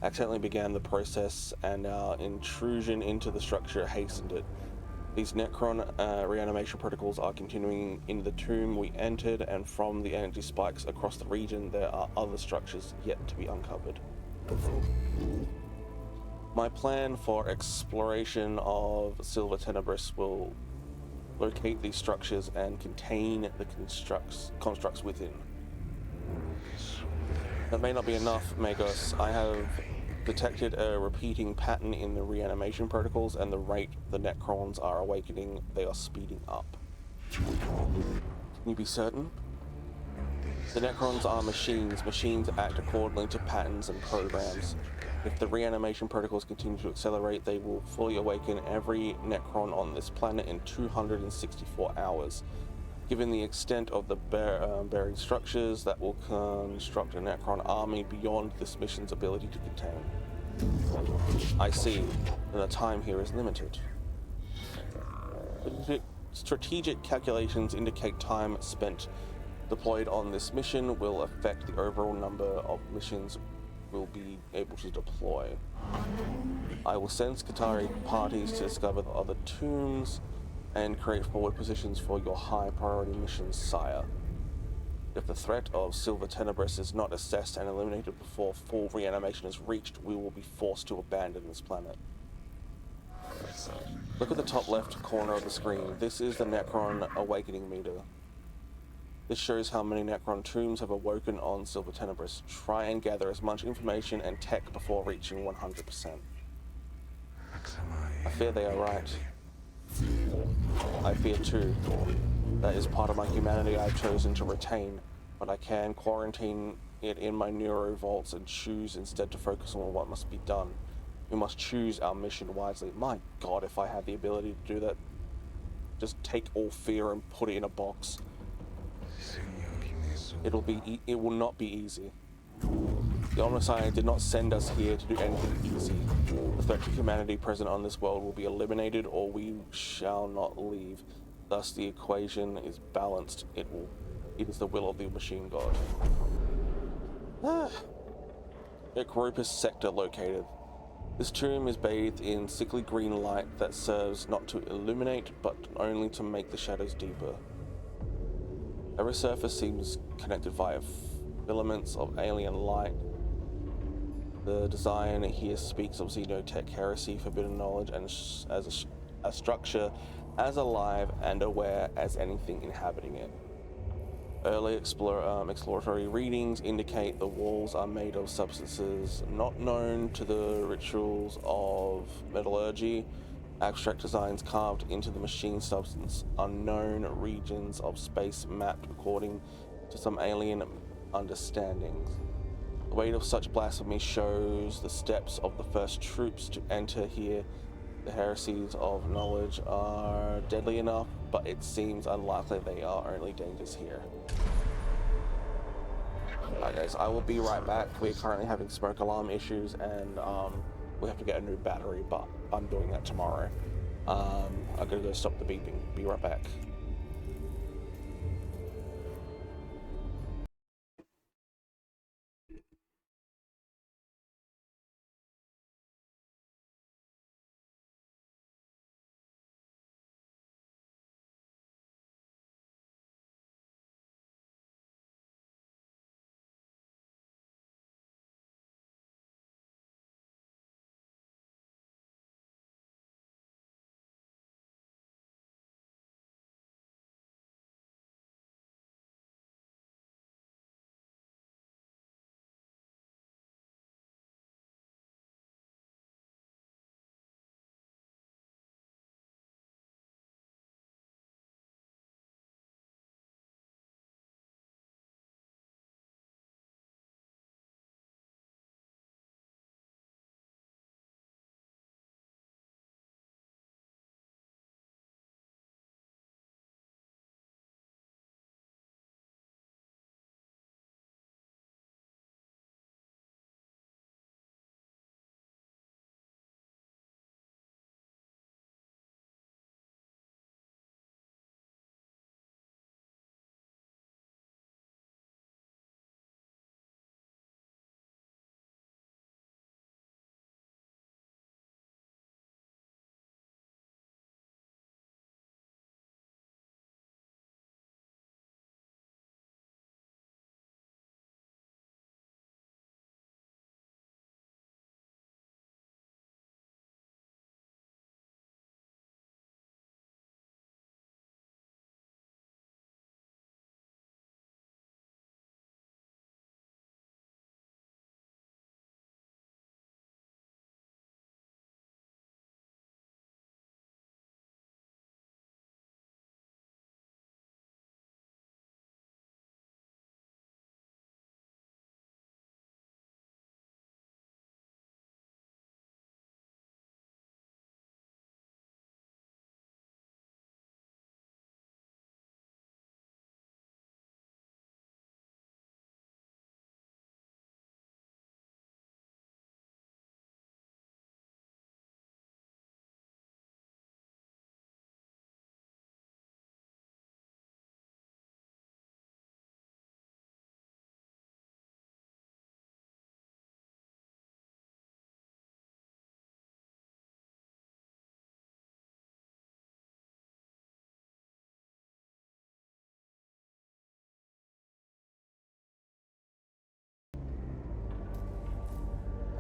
accidentally began the process, and our intrusion into the structure hastened it. These Necron reanimation protocols are continuing in the tomb we entered, and from the energy spikes across the region, there are other structures yet to be uncovered. My plan for exploration of Silver Tenebris will locate these structures and contain the constructs within. That may not be enough, Magos. I have detected a repeating pattern in the reanimation protocols, and the rate the Necrons are awakening, they are speeding up. Can you be certain? The Necrons are machines. Machines act accordingly to patterns and programs. If the reanimation protocols continue to accelerate, they will fully awaken every Necron on this planet in 264 hours. Given the extent of the buried structures, that will construct a Necron army beyond this mission's ability to contain. I see, and the time here is limited. Strategic calculations indicate time spent deployed on this mission will affect the overall number of missions we'll be able to deploy. I will send Skitarii parties to discover the other tombs and create forward positions for your high priority missions, sire. If the threat of Silver Tenebris is not assessed and eliminated before full reanimation is reached, we will be forced to abandon this planet. Look at the top left corner of the screen. This is the Necron awakening meter. This shows how many Necron tombs have awoken on Silver Tenebris. Try and gather as much information and tech before reaching 100%. I fear they are right. I fear too. That is part of my humanity I've chosen to retain, but I can quarantine it in my neuro vaults and choose instead to focus on what must be done. We must choose our mission wisely. My god, if I had the ability to do that. Just take all fear and put it in a box. It will not be easy. The Omnissiah did not send us here to do anything easy. The threat to humanity present on this world will be eliminated, or we shall not leave. Thus, the equation is balanced. It is the will of the machine god. Necropus sector located. This tomb is bathed in sickly green light that serves not to illuminate, but only to make the shadows deeper. Every surface seems connected via filaments of alien light. The design here speaks of xenotech heresy, forbidden knowledge, and as a structure as alive and aware as anything inhabiting it. Early exploratory readings indicate the walls are made of substances not known to the rituals of metallurgy, abstract designs carved into the machine substance, unknown regions of space mapped according to some alien understandings. The weight of such blasphemy shows the steps of the first troops to enter here. The heresies of knowledge are deadly enough, but it seems unlikely they are only dangers here. Alright guys, I will be right back. We're currently having smoke alarm issues and we have to get a new battery, but I'm doing that tomorrow. I'm gonna go stop the beeping. Be right back.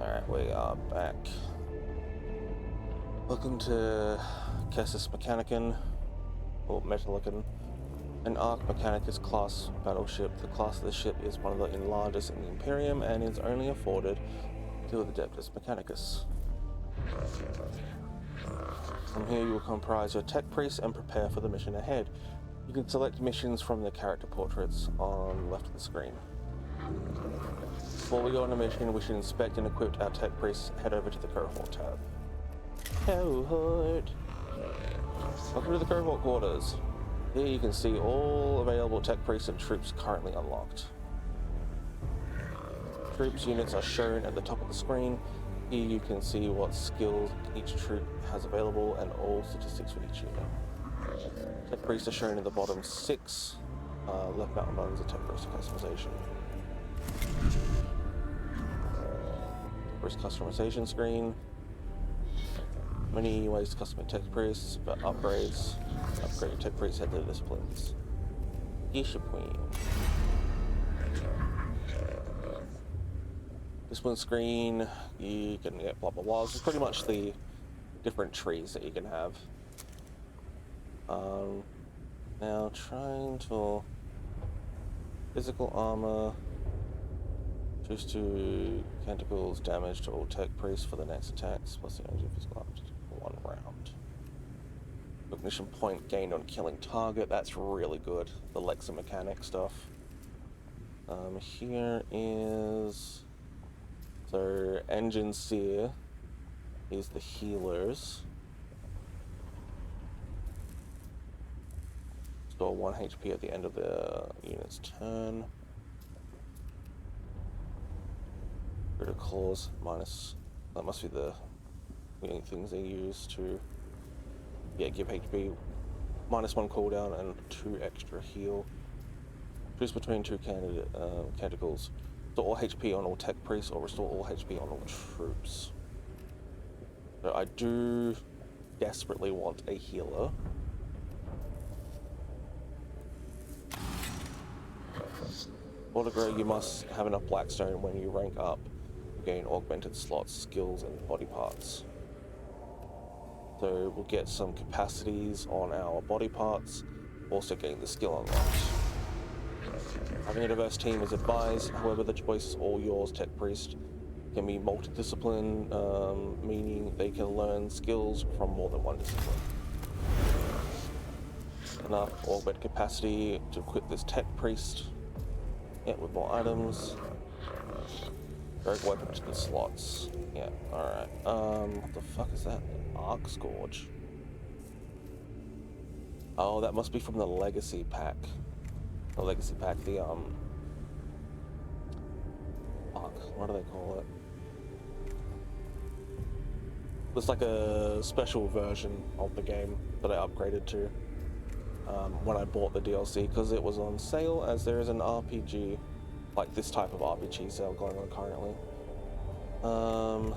Alright, we are back. Welcome to Adeptus Mechanicus, or Mechanicus, an Mechanicus class battleship. The class of the ship is one of the largest in the Imperium and is only afforded to the Adeptus Mechanicus. From here you will comprise your tech priest and prepare for the mission ahead. You can select missions from the character portraits on the left of the screen. Before we go on a mission, we should inspect and equip our tech priests. Head over to the cohort tab. Cohort! Welcome to the cohort quarters. Here you can see all available tech priests and troops currently unlocked. troops units are shown at the top of the screen. Here you can see what skills each troop has available and all statistics for each unit. Tech priests are shown in the bottom 6. Left mountain buttons are tech priest customization. Priest customization screen. Many ways to customize tech priests, but upgrades. Upgrade tech priests, head to the disciplines. Discipline. Discipline screen, you can get blah blah blah. This is pretty much the different trees that you can have. Now trying to physical armor. Choose to canticles damage to all tech priests for the next attacks, plus the energy of physical armor for 1 round. Recognition point gained on killing target, that's really good. The Lexamechanic stuff. Here is... So, Engine Seer is the healers. Store 1 HP at the end of the unit's turn. Criticals minus... That must be the things they use to... Yeah, give HP. -1 cooldown and 2 extra heal. Choose between 2 canticles. Restore all HP on all tech priests or restore all HP on all troops. So I do desperately want a healer. For to grow, you must have enough Blackstone when you rank up to gain augmented slots, skills, and body parts. So we'll get some capacities on our body parts, also getting the skill unlocked. Having a diverse team is advised, however the choice is all yours. Tech Priest can be multidiscipline, meaning they can learn skills from more than one discipline. Enough augment capacity to equip this Tech Priest. Yeah, with more items. Direct weapon to the slots. Yeah, alright. What the fuck is that? Arc Scourge. Oh, that must be from the Legacy Pack. The Legacy Pack, the, Fuck, what do they call it? It's like a special version of the game that I upgraded to when I bought the DLC, because it was on sale, as there is an RPG, like this type of RPG sale going on currently. So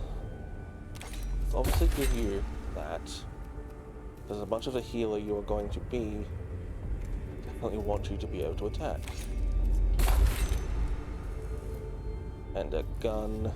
obviously give you that. There's a bunch of a healer you are going to be. Definitely want you to be able to attack. And a gun.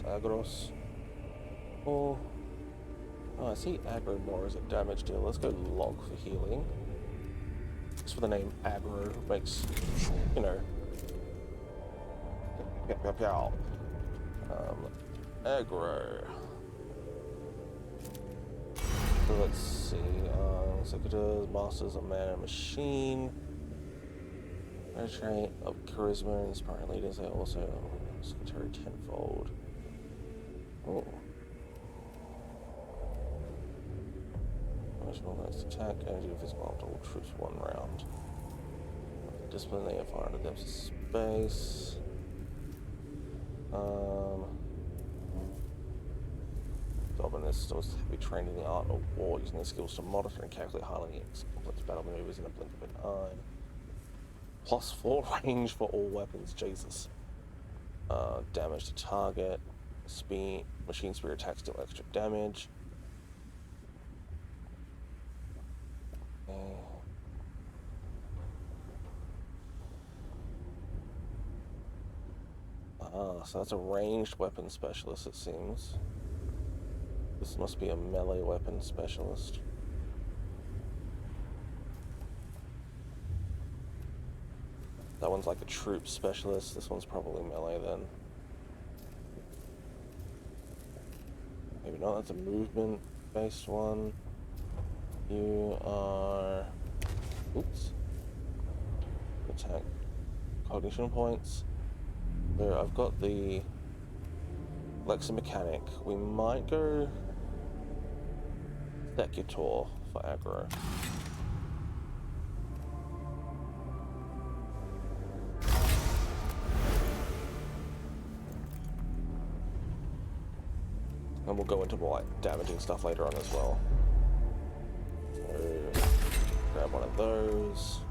Agros. Oh, I see aggro more as a damage deal. Let's go log for healing. Just for the name aggro makes, you know. Aggro. So let's see. Secretors, masters of man and machine. A trait of charisma and inspiring leaders. They also secretary tenfold. Oh. Next attack, energy of physical to all troops 1 round. Discipline, they have fire at the depths of space. Dominus was to be trained in the art of war, using their skills to monitor and calculate highly complex battle maneuvers in a blink of an eye. +4 range for all weapons, Jesus. Damage to target. Speed, machine spear attacks deal extra damage. So that's a ranged weapon specialist, it seems. This must be a melee weapon specialist. That one's like a troop specialist. This one's probably melee then. maybe not. That's a movement-based one. You are... Oops. Attack. Cognition points. So I've got the Mechanic. We might go Secutor for aggro. And we'll go into more like damaging stuff later on as well. So grab one of those.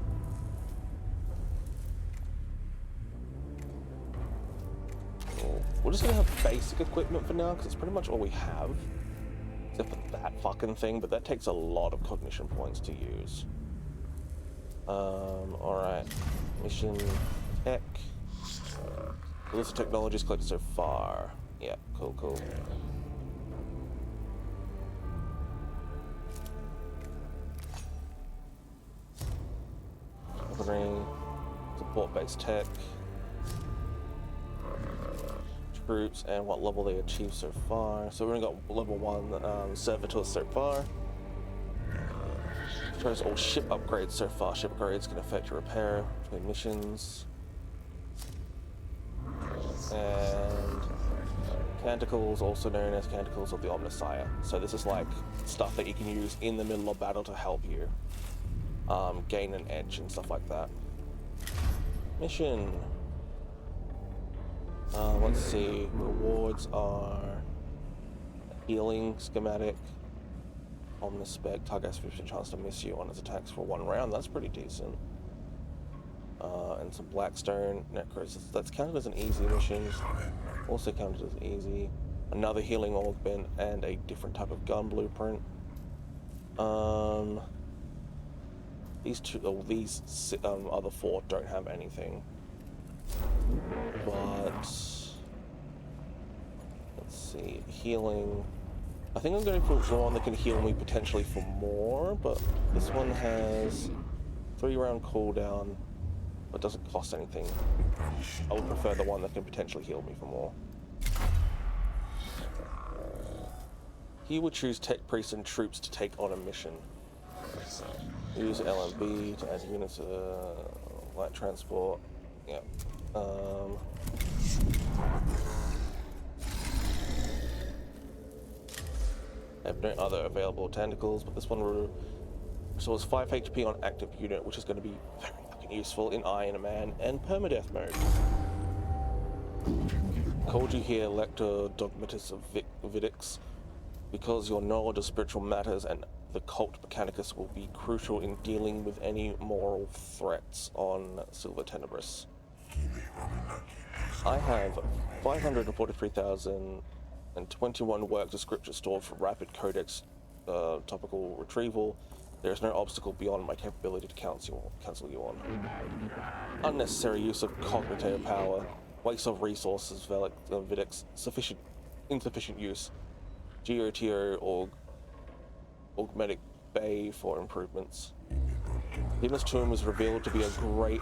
Cool. We're just gonna have basic equipment for now because it's pretty much all we have. Except for that fucking thing, but that takes a lot of cognition points to use. Alright. Mission tech. List of technologies collected so far. Yeah, cool, cool. Support-based tech. Troops and what level they achieved so far. So we've only got level 1 servitors so far. Shows all ship upgrades so far. Ship upgrades can affect your repair between missions. And Canticles, also known as Canticles of the Omnissiah. So this is like stuff that you can use in the middle of battle to help you gain an edge and stuff like that. Mission. Let's see. Rewards are healing schematic. Omnispec. Target has 50% chance to miss you on its attacks for 1 round. That's pretty decent. And some Blackstone Necrons. That's counted as an easy mission. Also counted as easy. Another healing augment and a different type of gun blueprint. These other 4 don't have anything. But let's see, healing. I think I'm going for one that can heal me potentially for more, but this one has 3-round cooldown, but doesn't cost anything. I would prefer the one that can potentially heal me for more. He would choose tech priests and troops to take on a mission. Use LMB to add units to light transport. Yeah. I have no other available tentacles, but this one restores 5 HP on active unit, which is going to be very fucking useful in Iron Man and permadeath mode. Called you here, Lector Dogmatus of Vidix, because your knowledge of spiritual matters and the cult Mechanicus will be crucial in dealing with any moral threats on Silver Tenebris. I have 543,021 works of scripture stored for rapid codex topical retrieval. There is no obstacle beyond my capability to cancel you on. Unnecessary use of cognitive power, waste of resources, Vidix, insufficient use. GOTO or Augmetic Bay for improvements. Demons Tomb was revealed to be a great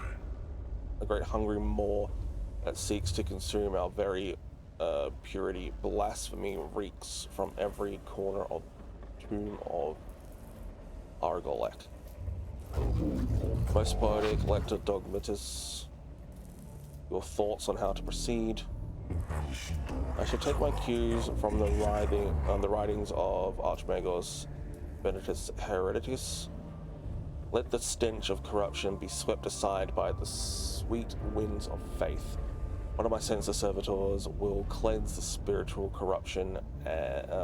hungry maw that seeks to consume our very purity. Blasphemy reeks from every corner of the tomb of Argolek. Most poetic, Lector Dogmatus. Your thoughts on how to proceed. I should take my cues from the writings of Archmagos Benedictus Hereticus. Let the stench of corruption be swept aside by the sweet winds of faith. One of my sensor servitors will cleanse the spiritual corruption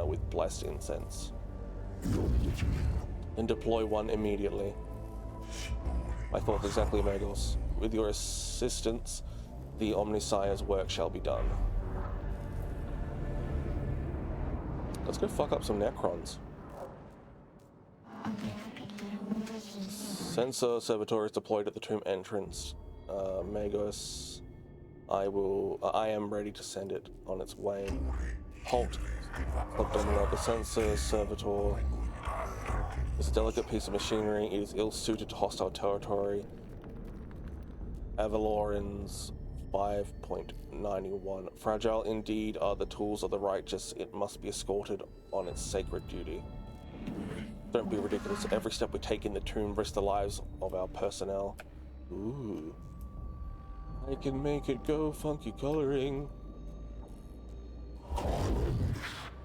with blessed incense. And deploy one immediately. My thoughts exactly, Magos. With your assistance, the Omnissiah's work shall be done. Let's go fuck up some Necrons. Sensor servitor is deployed at the tomb entrance. Magos, I am ready to send it on its way. Halt. Subdominate the sensor servitor. It's a delicate piece of machinery. It is ill-suited to hostile territory. Avalorans 5.91. Fragile indeed are the tools of the righteous. It must be escorted on its sacred duty. Don't be ridiculous. Every step we take in the tomb risks the lives of our personnel. Ooh. I can make it go funky coloring.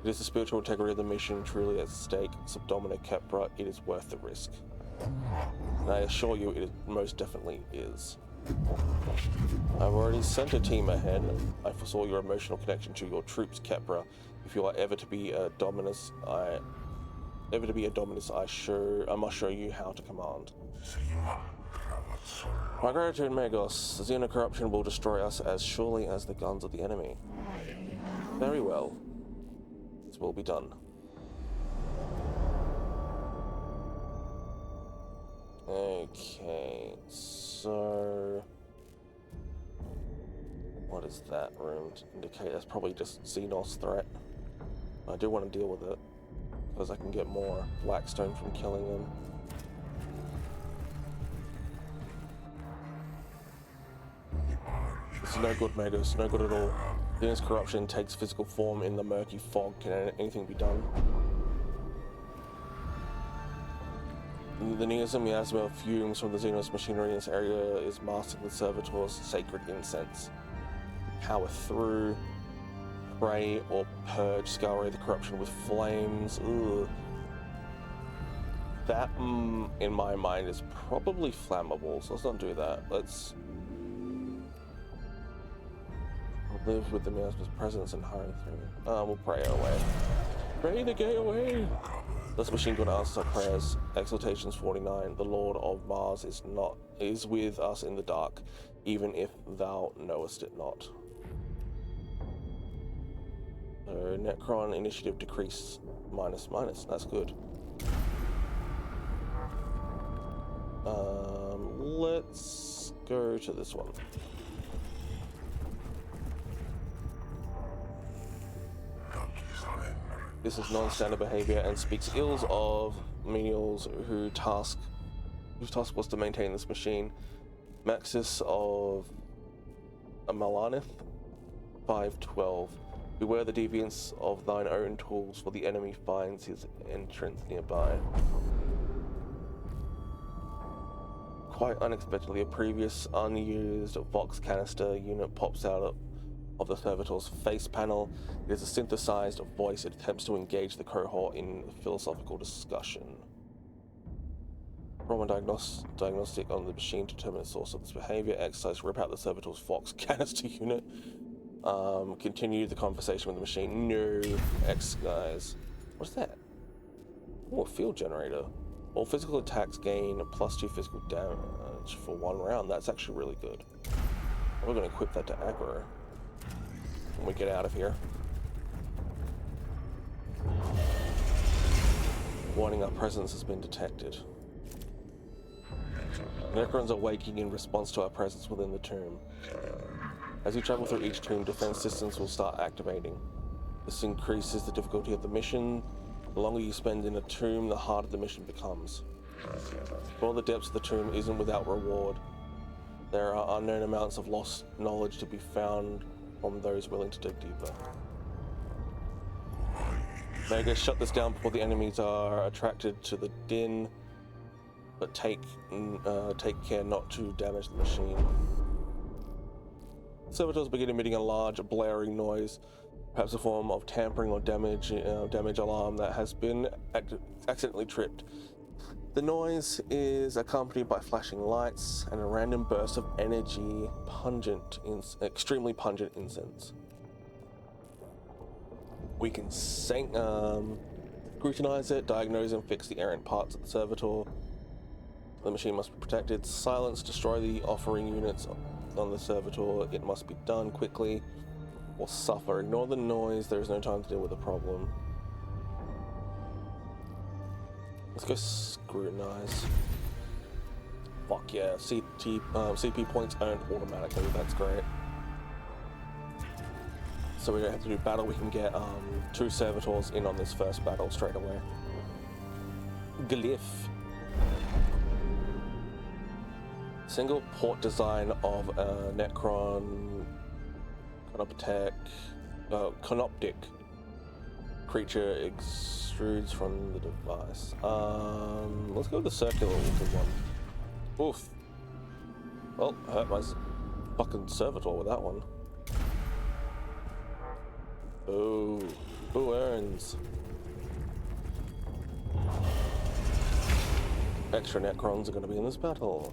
It is the spiritual integrity of the mission truly at stake. Subdomina Kepra, it is worth the risk. And I assure you it most definitely is. I've already sent a team ahead. I foresaw your emotional connection to your troops, Kepra. If you are ever to be a Dominus, I must show you how to command. My gratitude, Magos. Xeno corruption will destroy us as surely as the guns of the enemy. Very well. This will be done. Okay, so... what is that room to indicate? That's probably just Xenos threat. I do want to deal with it, because I can get more Blackstone from killing them. This is no good, Magos. No good at all. Xenos corruption takes physical form in the murky fog. Can anything be done? The neosum miasma fumes from the Xenos machinery in this area is masking the servitor's sacred incense. Power through, pray or purge, scour away the corruption with flames. Ugh. That, in my mind, is probably flammable, so let's not do that. Let's live with the miasma's presence and hurry through. We'll pray our way. Pray the gate away! This machine gun answers our prayers. Exaltations 49. The Lord of Mars is with us in the dark, even if thou knowest it not. So Necron initiative decrease minus. That's good. Let's go to this one. This is non-standard behavior and speaks ills of menials whose task was to maintain this machine. Maxis of Malanith 512. Beware the deviance of thine own tools, for the enemy finds his entrance nearby. Quite unexpectedly, a previous unused Vox canister unit pops out of the servitor's face panel. It is a synthesized voice. It attempts to engage the cohort in philosophical discussion. Roman diagnostic on the machine to determine the source of this behavior. Exercise, rip out the servitor's Vox canister unit. Continue the conversation with the machine. No, guys. What's that? Oh, a field generator. All physical attacks gain +2 physical damage for 1 round. That's actually really good. We're going to equip that to aggro when we get out of here. Warning, our presence has been detected. Necrons are waking in response to our presence within the tomb. As you travel through each tomb, defense systems will start activating. This increases the difficulty of the mission. The longer you spend in a tomb, the harder the mission becomes. All the depths of the tomb isn't without reward. There are unknown amounts of lost knowledge to be found from those willing to dig deeper. Mega, shut this down before the enemies are attracted to the din, but take care not to damage the machine. Servitors begin emitting a large blaring noise, perhaps a form of tampering or damage alarm that has been accidentally tripped. The noise is accompanied by flashing lights and a random burst of energy, extremely pungent incense. We can scrutinize it, diagnose and fix the errant parts of the servitor. The machine must be protected. Silence, destroy the offering units on the servitor. It must be done quickly or suffer. Ignore the noise. There is no time to deal with the problem. Let's go scrutinize. Fuck yeah. CP points earned automatically. That's great. So we don't have to do battle. We can get 2 servitors in on this first battle straight away. Glyph. Single port design of Necron Canoptic Creature extrudes from the device. Let's go with the circular looking one. Oof. Well, I hurt my fucking servitor with that one. Oh, who earns? Extra Necrons are going to be in this battle.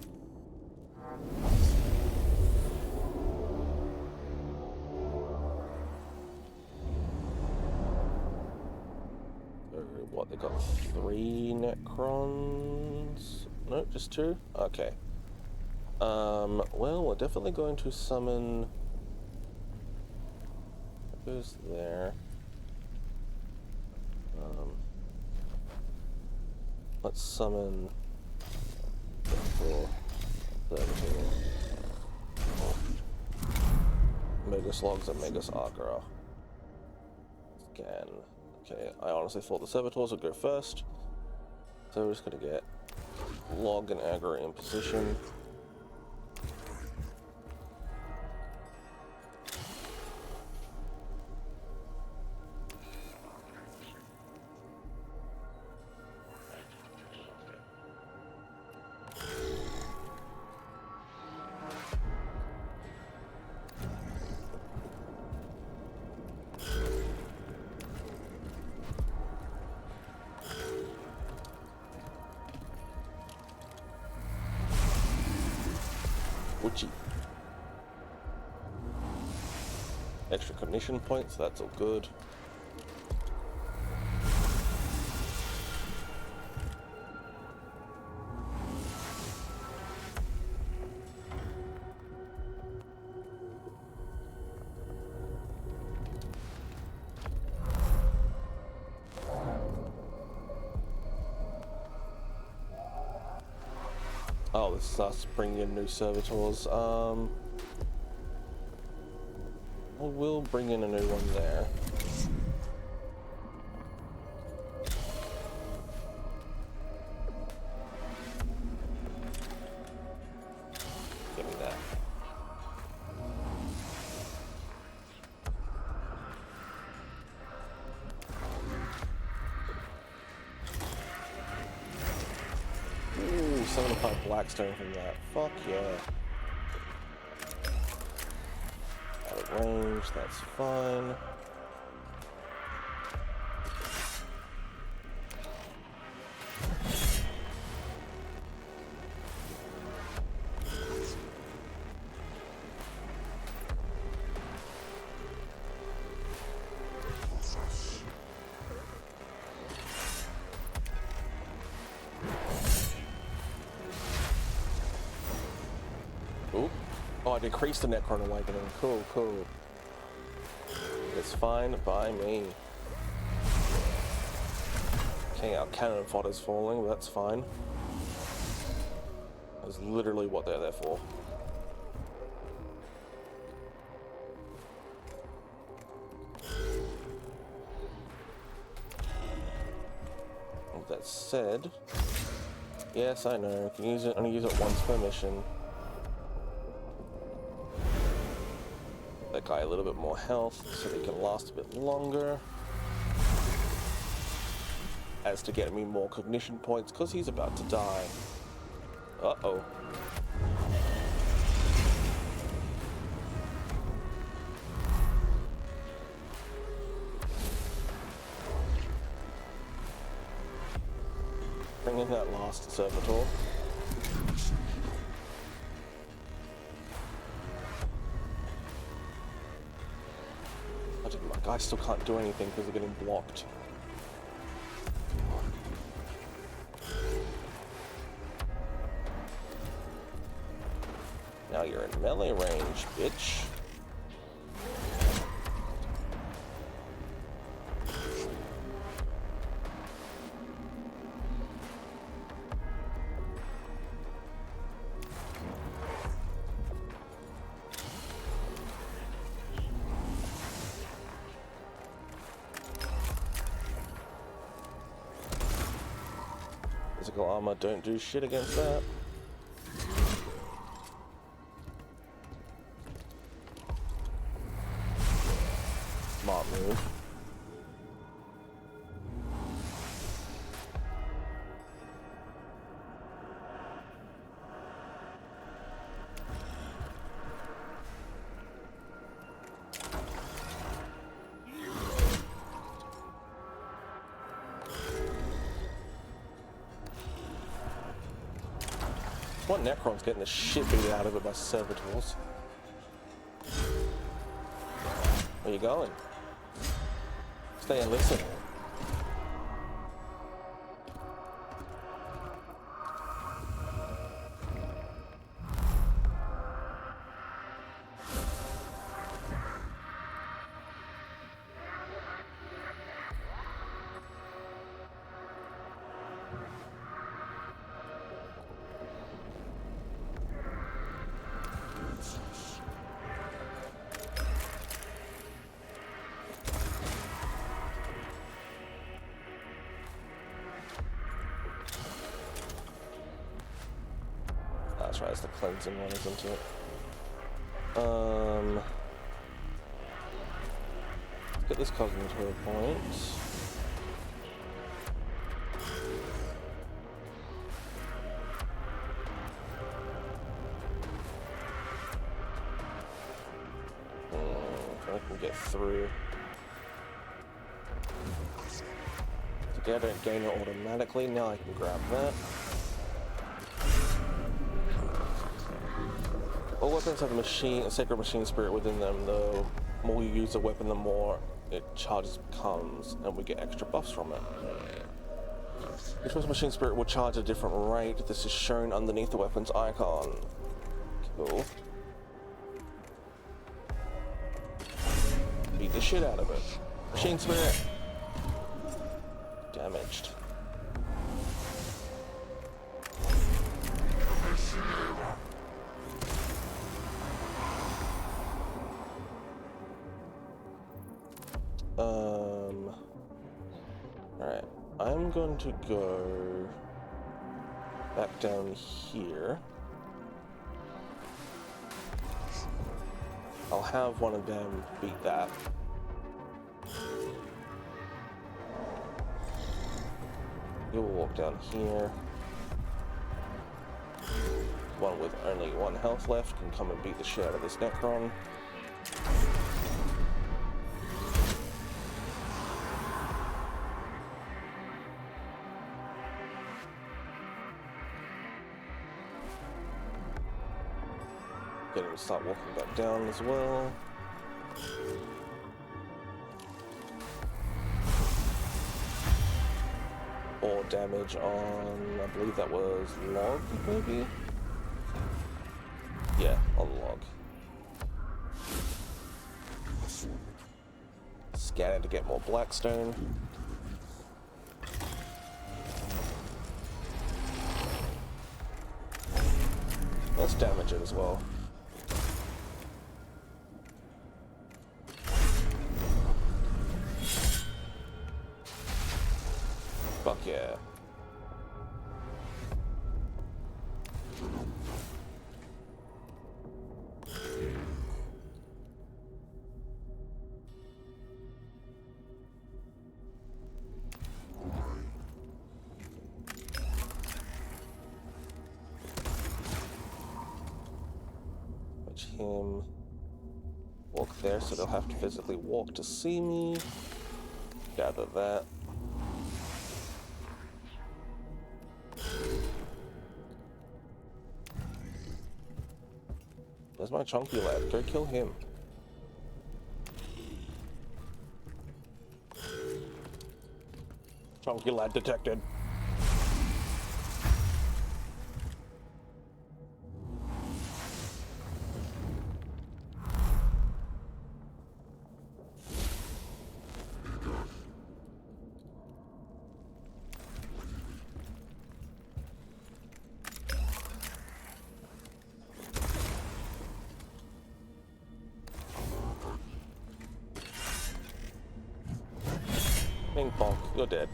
So what, they got 3 Necrons? No, just 2? Okay. Well, we're definitely going to summon... Who's there? Let's summon... Megas Logs and Megas Agra. Scan. Okay, I honestly thought the Servitors would go first. So we're just gonna get Log and Agra in position. Witchy. Extra cognition points, that's all good. Oh, this is us bringing in new servitors. We'll bring in a new one there. Give me that. Ooh, 75 Blackstone from that. Fuck yeah. Out of range, that's fine. Oh, I decreased the Necron Awakening. Cool, cool. It's fine by me. Okay, our cannon fodder's falling, but that's fine. That's literally what they're there for. With that said, yes, I know, you can use it, only use it once per mission. That guy a little bit more health so they can last a bit longer. As to get me more cognition points because he's about to die. Uh-oh. Bring in that last servitor. I still can't do anything because they're getting blocked. Now you're in melee range, bitch. Physical armor, don't do shit against that. Smart move. One Necron's getting the shit beat out of it by servitors. Where you going? Stay and listen. That's right, it's the cleansing one, isn't it? Let's get this cognitive point. I can get through. So I don't gain it automatically, now I can grab that. All weapons have a sacred machine spirit within them. The more you use a weapon, the more it charges becomes, and we get extra buffs from it. Each weapon's machine spirit will charge at a different rate. This is shown underneath the weapon's icon. Cool. Beat the shit out of it. Machine spirit. Damaged. Alright, I'm going to go back down here. I'll have one of them beat that. You'll walk down here. One with only 1 health left can come and beat the shit out of this Necron. Get him to start walking back down as well. Or damage on, I believe that was log, maybe? Yeah, on log. Scan it to get more blackstone. Let's damage it as well. Fuck yeah. Watch him walk there, so they'll have to physically walk to see me. Gather that. There's my chunky lad. Go kill him. Chunky lad detected. Ping pong, you're dead.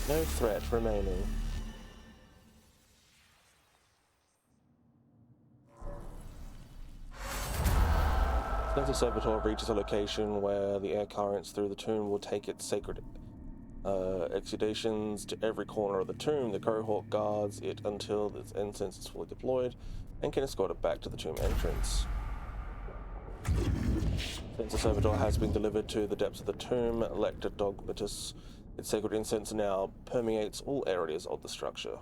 No threat remaining. As the servitor reaches a location where the air currents through the tomb will take its sacred exudations to every corner of the tomb, the cohort guards it until its incense is fully deployed and can escort it back to the tomb entrance. Since the servitor has been delivered to the depths of the tomb, Lector Dogmatus Its sacred incense now permeates all areas of the structure.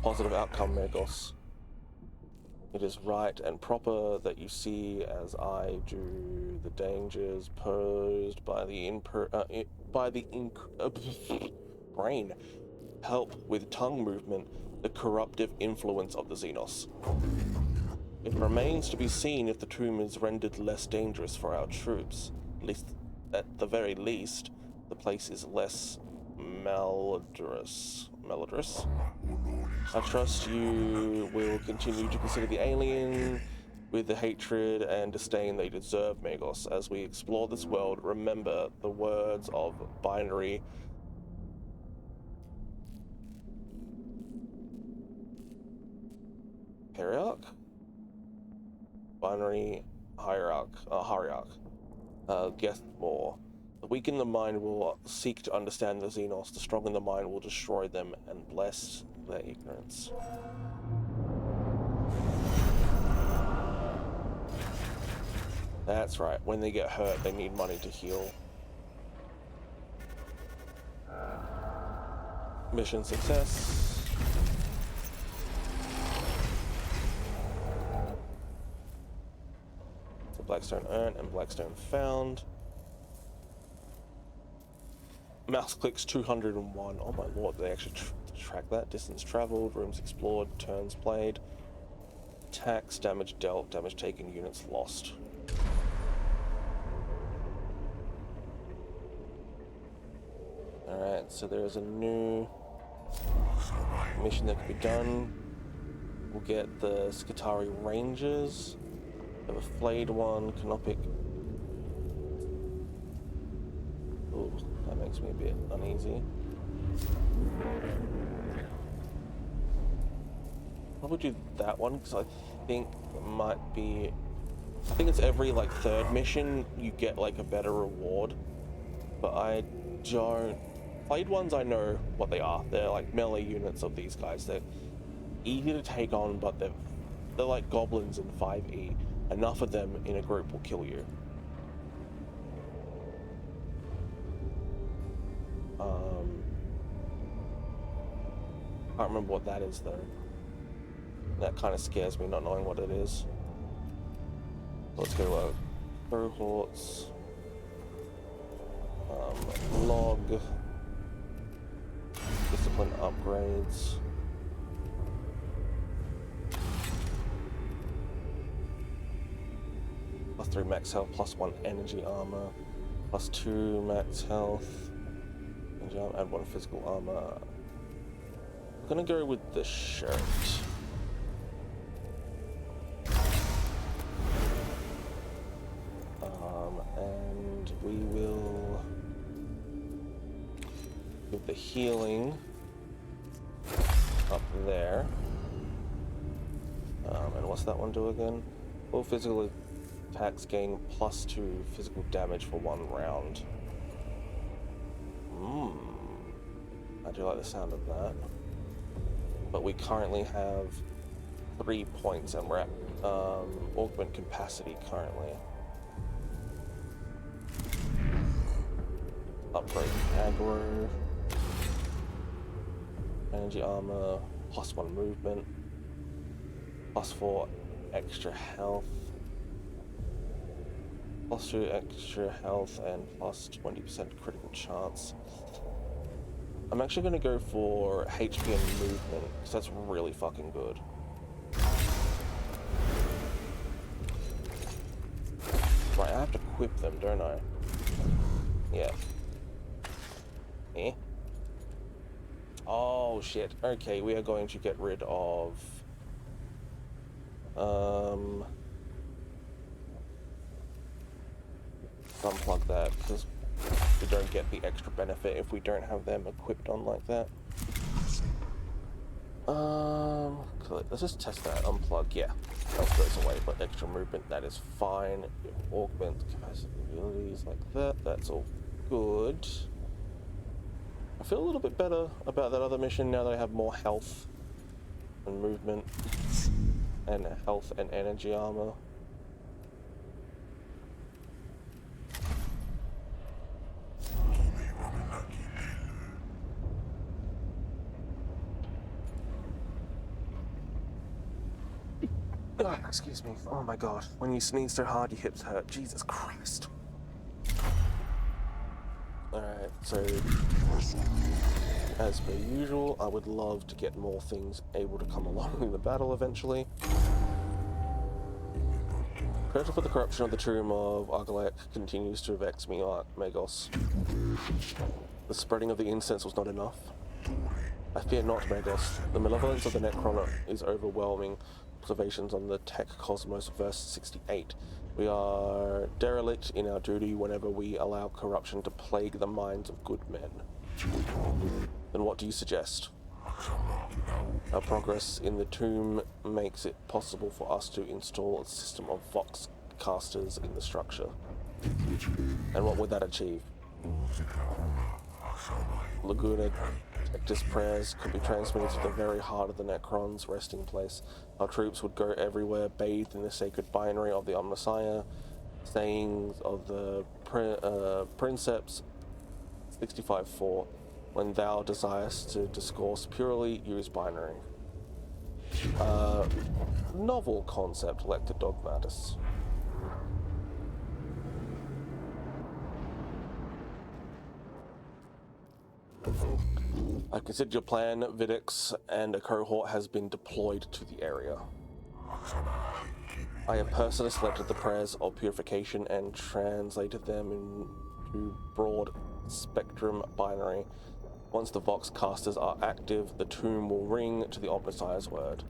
Positive outcome, Magos. It is right and proper that you see, as I do, the dangers posed by the brain. Help with tongue movement, the corruptive influence of the Xenos. It remains to be seen if the tomb is rendered less dangerous for our troops. At the very least, the place is less malodorous. I trust you will continue to consider the alien with the hatred and disdain they deserve, Magos. As we explore this world, remember the words of binary hierarch? Binary hierarch. Guess more. The weak in the mind will seek to understand the Xenos. The strong in the mind will destroy them and bless their ignorance. That's right. When they get hurt, they need money to heal. Mission success. So Blackstone earned and Blackstone found. Mouse clicks 201. Oh my lord, they actually track that. Distance traveled, rooms explored, turns played, attacks, damage dealt, damage taken, units lost. Alright, so there's a new mission that can be done. We'll get the Skitarii Rangers. We have a flayed one, Canopic. Ooh, that makes me a bit uneasy. Probably do that one because I think it might be. I think it's every like third mission you get like a better reward, but I don't. Flayed ones, I know what they are. They're like melee units of these guys. They're easy to take on, but they're like goblins in 5e. Enough of them in a group will kill you. I can't remember what that is though. That kind of scares me, not knowing what it is. Let's go cohorts. Log. Discipline upgrades. +3 max health, +1 energy armor, +2 max health, energy armor, and 1 physical armor. I'm gonna go with the shirt. And we will give the healing up there. And what's that one do again? All physical attacks gain +2 physical damage for 1 round. I do like the sound of that. But we currently have 3 points and we're at augment capacity currently. Upgrade aggro. Energy armor, +1 movement, +4 extra health, +2 extra health, and +20% critical chance. I'm actually going to go for HP and movement, because that's really fucking good. Right, I have to equip them, don't I? Yeah. Eh? Oh shit. Okay, we are going to get rid of unplug that because we don't get the extra benefit if we don't have them equipped on like that. Let's just test that. Unplug, yeah. Health goes away, but extra movement, that is fine. Augment capacity abilities like that, that's all good. I feel a little bit better about that other mission now that I have more health and movement and health and energy armor. Excuse me. Oh my god. When you sneeze so hard, your hips hurt. Jesus Christ. Alright, so as per usual, I would love to get more things able to come along in the battle eventually. Pressure for the corruption of the tomb of Argalek continues to vex me, Magos. The spreading of the incense was not enough. I fear not, Magos. The malevolence of the Necron is overwhelming. Observations on the Tech Cosmos, verse 68. We are derelict in our duty whenever we allow corruption to plague the minds of good men. Then what do you suggest? Our progress in the tomb makes it possible for us to install a system of Vox casters in the structure. And what would that achieve? Laguna Tectis prayers could be transmitted to the very heart of the Necrons' resting place. Our troops would go everywhere, bathed in the sacred binary of the Omnissiah, sayings of the Princeps 65-4. When thou desirest to discourse purely, use binary. Novel concept, Lector Dogmatis. I considered your plan, Vidix, and a cohort has been deployed to the area. I have personally selected the prayers of purification and translated them into broad spectrum binary. Once the Vox casters are active, the tomb will ring to the Omnissiah's word.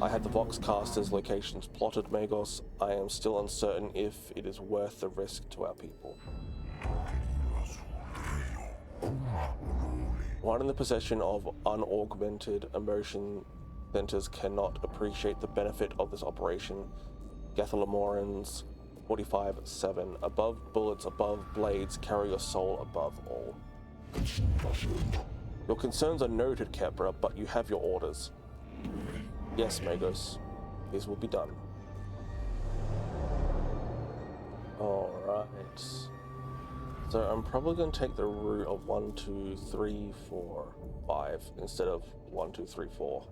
I had the Vox casters' locations plotted, Magos. I am still uncertain if it is worth the risk to our people. One in the possession of unaugmented emotion centers cannot appreciate the benefit of this operation. Gathalamorans 45-7. Above bullets, above blades, carry your soul above all. Your concerns are noted, Kepra, but you have your orders. Yes, Magos. This will be done. Alright. So I'm probably going to take the route of 1, 2, 3, 4, 5 instead of 1, 2, 3, 4.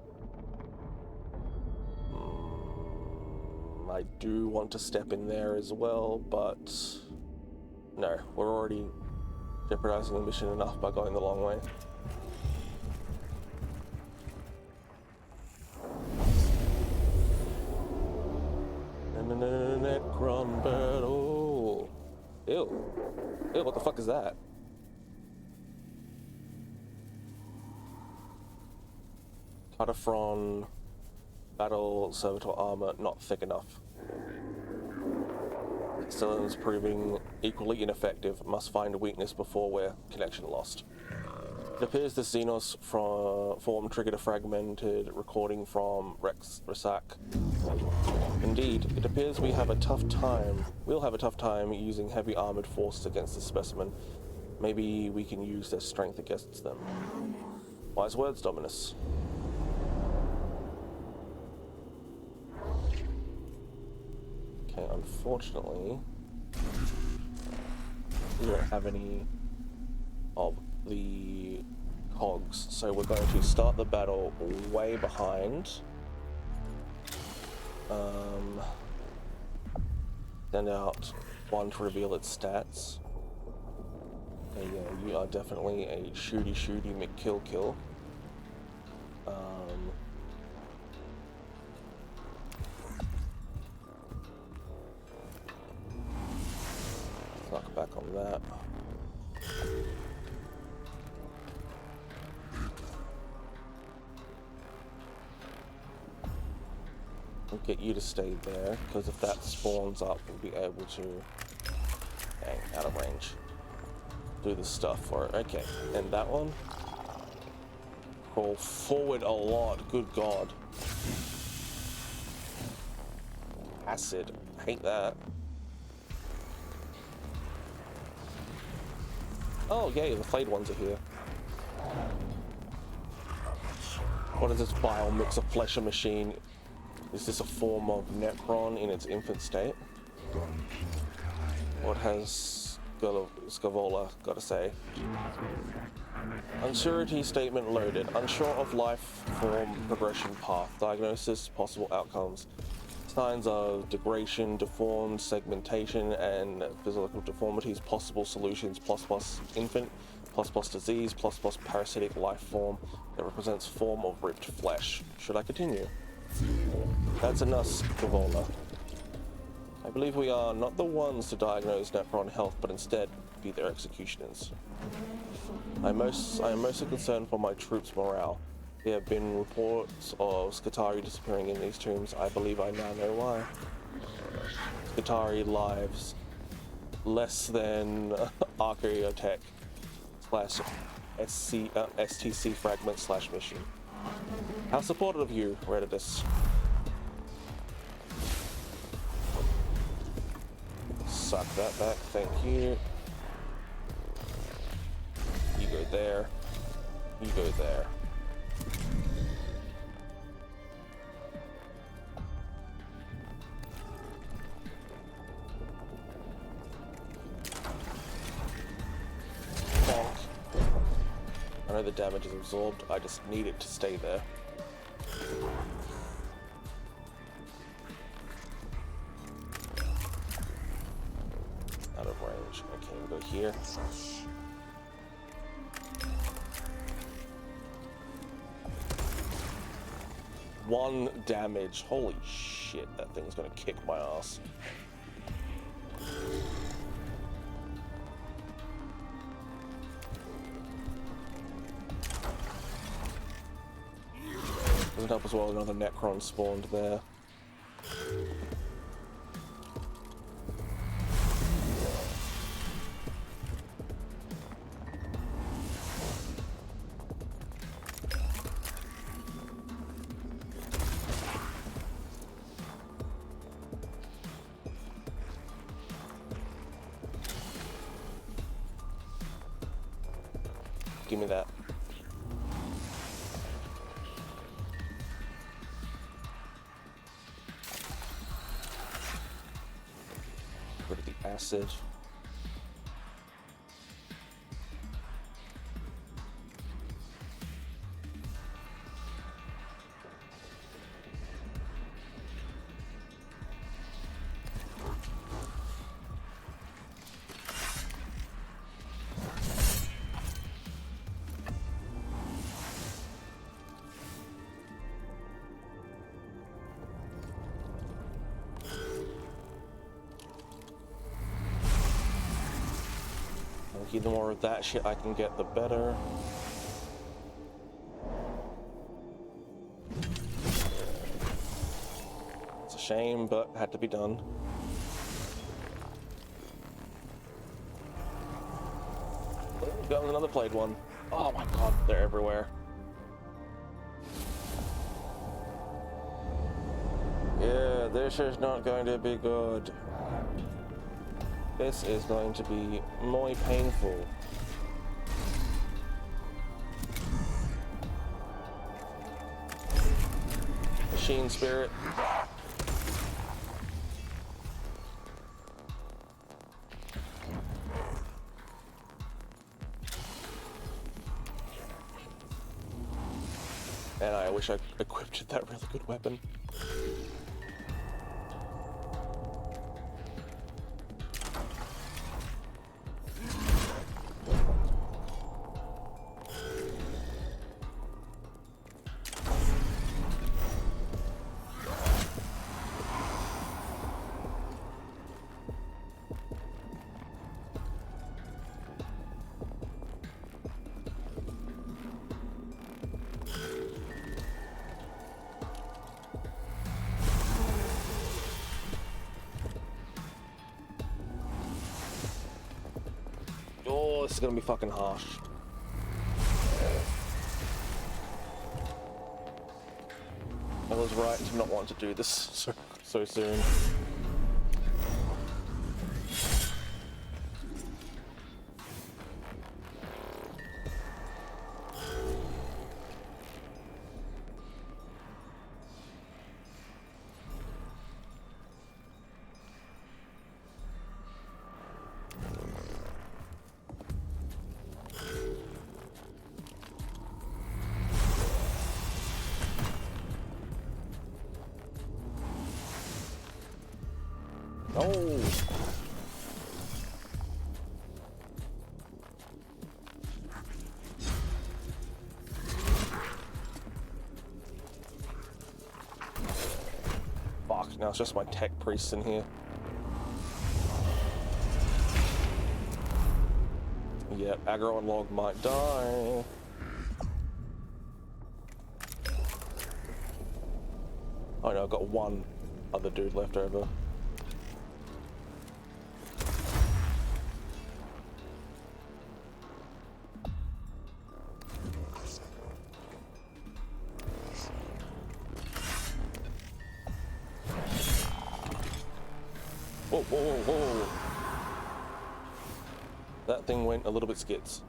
I do want to step in there as well, but no, we're already jeopardizing the mission enough by going the long way. Necron battle. Ew. Ew, what the fuck is that? Cataphren battle servitor armor not thick enough. Cylinders proving equally ineffective. Must find a weakness before we're connection lost. It appears the Xenos form triggered a fragmented recording from Resak. Indeed, it appears we'll have a tough time using heavy armored forces against this specimen. Maybe we can use their strength against them. Wise words, Dominus. Okay, unfortunately, we don't have any of the cogs, so we're going to start the battle way behind. Send out one to reveal its stats. Okay, yeah, you are definitely a shooty McKill. Knock back on that. We'll get you to stay there, because if that spawns up, we'll be able to, dang, out of range, do the stuff for it. Okay, and that one, crawl forward a lot, good god. Acid, hate that. Oh yay, the flayed ones are here. What is this vile mix of flesh and machine? Is this a form of Necron in its infant state? What has Scavola got to say? Uncertainty statement loaded. Unsure of life form progression path. Diagnosis, possible outcomes. Signs of degradation, deformed segmentation, and physical deformities. Possible solutions. ++ infant. ++ disease. ++ parasitic life form that represents form of ripped flesh. Should I continue? That's enough, Cavola. I believe we are not the ones to diagnose Necron health, but instead be their executioners. I am mostly concerned for my troops' morale. There have been reports of Skitarii disappearing in these tombs. I believe I now know why. Skitarii lives less than Archaeotech / STC fragment / mission. How supportive of you, Redditus. Suck that back, thank you. You go there. You go there. Bonk. I know the damage is absorbed, I just need it to stay there. Out of range. Okay, we'll go here. One damage. Holy shit, that thing's gonna kick my ass. Doesn't help as well, another Necron spawned there. Give me that. Rid of the acid. The more of that shit I can get, the better. It's a shame, but had to be done. Got another played one. Oh my god, they're everywhere. Yeah, this is not going to be good. This is going to be more painful. Machine spirit. And I wish I equipped that really good weapon. Oh, this is gonna be fucking harsh. I was right to not want to do this so soon. Oh! Fuck, now it's just my tech priests in here. Yep, aggro and log might die. Oh no, I've got one other dude left over. Whoa, whoa, whoa, whoa. That thing went a little bit skits.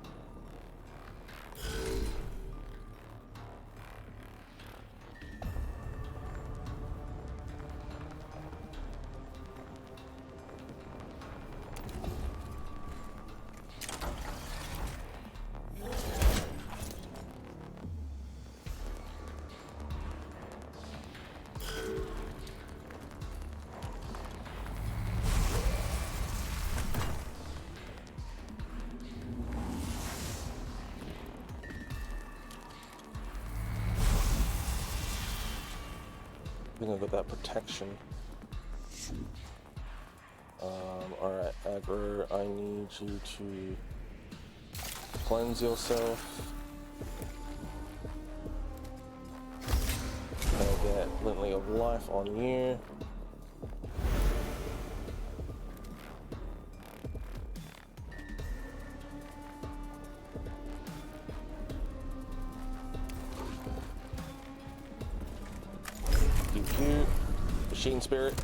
I think I've got that protection. Alright, aggro, I need you to cleanse yourself. I'll get Lintly of Life on you. Machine Spirit.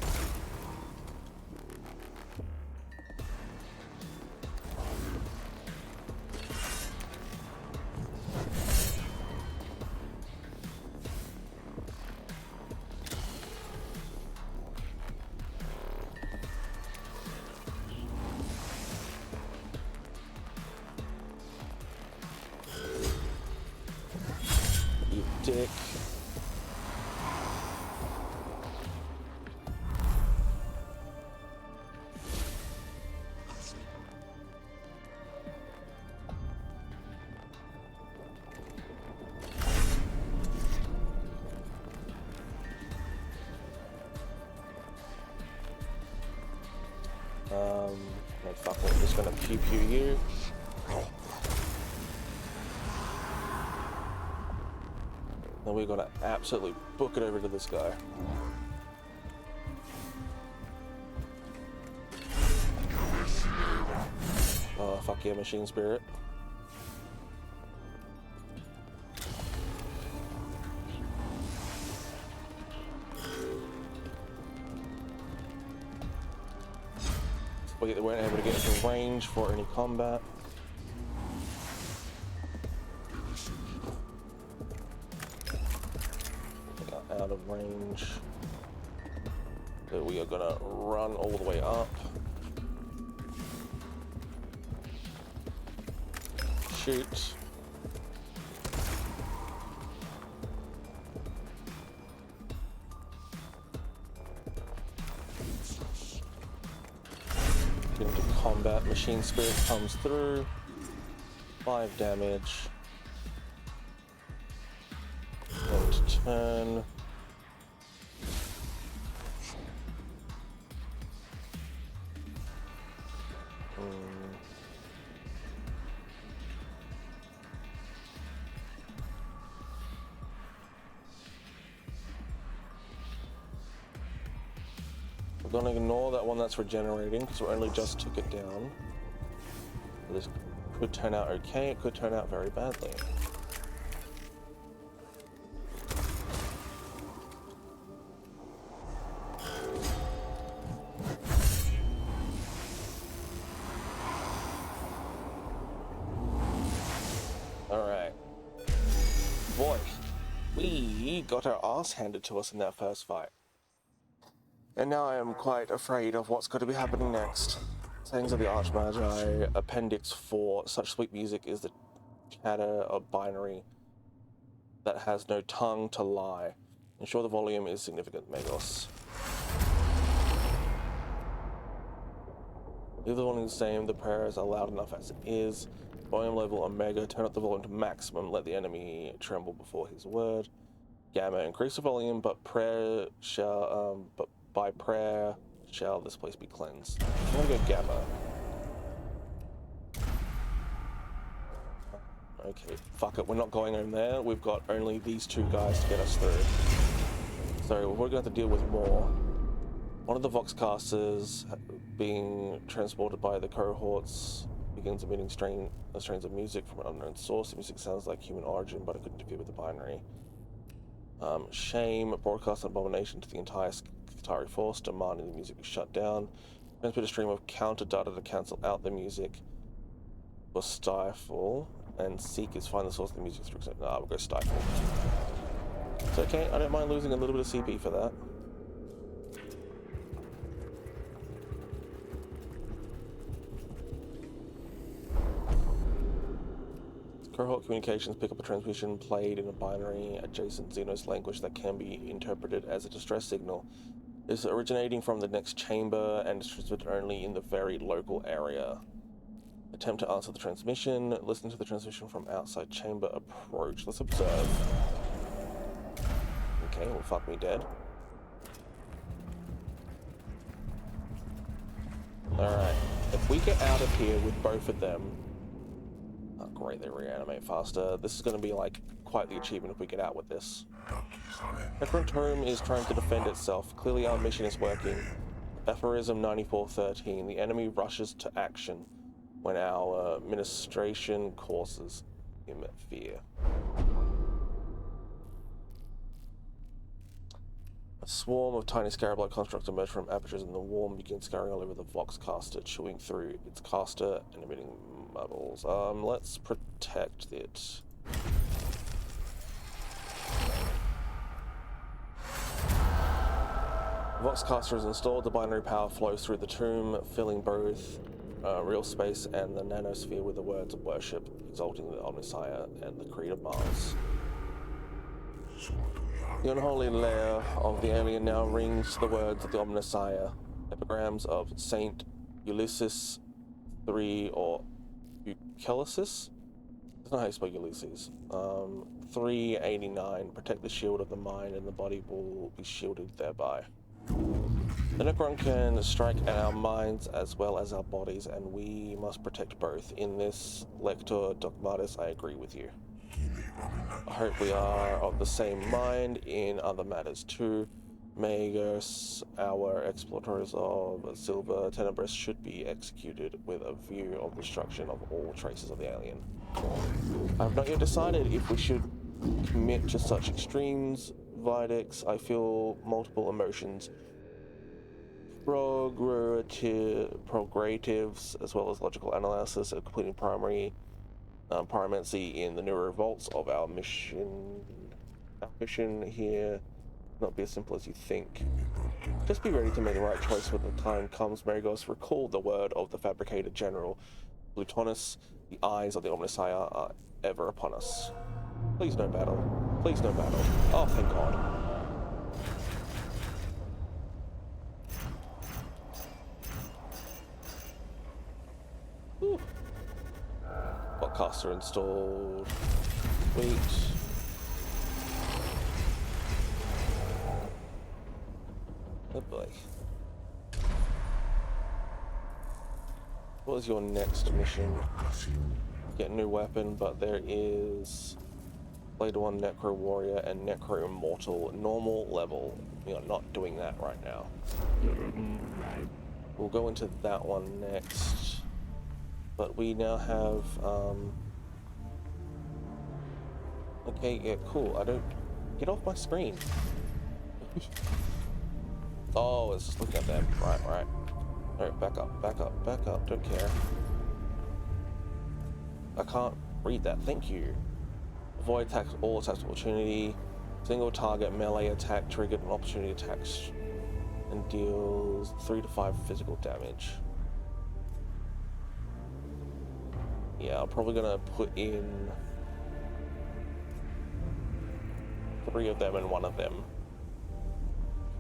You dick. No, fuck it, I'm just gonna pew pew you. Then we're gonna absolutely book it over to this guy. Oh, fuck yeah, Machine Spirit. They weren't able to get into range for any combat. They got out of range. So we are gonna run all the way up. Shoot. Into combat, Machine Spirit comes through. 5 damage. End turn. We're gonna ignore that one that's regenerating because we only just took it down. This could turn out okay, it could turn out very badly. Alright. Boy, we got our ass handed to us in that first fight. And now I am quite afraid of what's going to be happening next. Sayings of the Archmagi, Appendix 4. Such sweet music is the chatter of binary that has no tongue to lie. Ensure the volume is significant, Magos. Leave the volume the same, the prayers are loud enough as it is. Volume level Omega, turn up the volume to maximum, let the enemy tremble before his word. Gamma, increase the volume, but by prayer shall this place be cleansed. I'm gonna go Gamma. Okay, fuck it, we're not going in there. We've got only these two guys to get us through. So we're going to have to deal with more. One of the Voxcasters being transported by the cohorts begins emitting strains of music from an unknown source. The music sounds like human origin, but it could interfere with the binary. Shame broadcasts an abomination to the entire Skitari force, demanding the music be shut down. Transmit a stream of counter data to cancel out the music. Or stifle, and seek is find the source of the music through. Nah, we'll go stifle. It's okay, I don't mind losing a little bit of CP for that. Cohort communications pick up a transmission played in a binary adjacent Xenos language that can be interpreted as a distress signal. It's originating from the next chamber and is transmitted only in the very local area. Attempt to answer the transmission. Listen to the transmission from outside chamber. Approach. Let's observe. Okay, well, fuck me dead. Alright. If we get out of here with both of them... Oh, great, they reanimate faster. This is going to be, like, quite the achievement if we get out with this. Necron is trying to defend itself. Clearly our mission is working. Aphorism 9413. The enemy rushes to action when our administration causes him fear. A swarm of tiny scarab-like constructs emerge from apertures in the wall and begin scurrying all over the Voxcaster, chewing through its caster and emitting bubbles. Let's protect it. Voxcaster is installed. The binary power flows through the tomb, filling both real space and the nanosphere with the words of worship, exalting the Omnissiah and the Creed of Mars. The unholy lair of the alien now rings the words of the Omnissiah, epigrams of Saint Ulysses III or Eucelisis? That's not how you spell Ulysses. 389. Protect the shield of the mind and the body will be shielded thereby. The Necron can strike at our minds as well as our bodies, and we must protect both. In this, Lector Dogmatis, I agree with you. I hope we are of the same mind in other matters too. Magos, our exploiters of Silver Tenebris, should be executed with a view of destruction of all traces of the alien. I have not yet decided if we should commit to such extremes. Videx, I feel multiple emotions. Progratives, as well as logical analysis of completing primacy in the neuro vaults of our mission. Our mission here not be as simple as you think. Just be ready to make the right choice when the time comes. Marigos, recall the word of the fabricated general Plutonus. The eyes of the Omnissiah are ever upon us. Please no battle. Please no battle. Oh, thank God. Whew. Caster installed. Wait. Oh boy. What is your next mission? Get a new weapon, but there is Blade 1 Necro Warrior and Necro Immortal normal level. We are not doing that right now. We'll go into that one next. But we now have, okay, yeah, cool. I don't... Get off my screen. Oh, it's just looking at them. Right. Alright, back up. Don't care. I can't read that. Thank you. Avoid attacks, all attacks of opportunity. Single target melee attack triggered an opportunity attacks and deals 3 to 5 physical damage. Yeah, I'm probably gonna put in 3 of them and 1 of them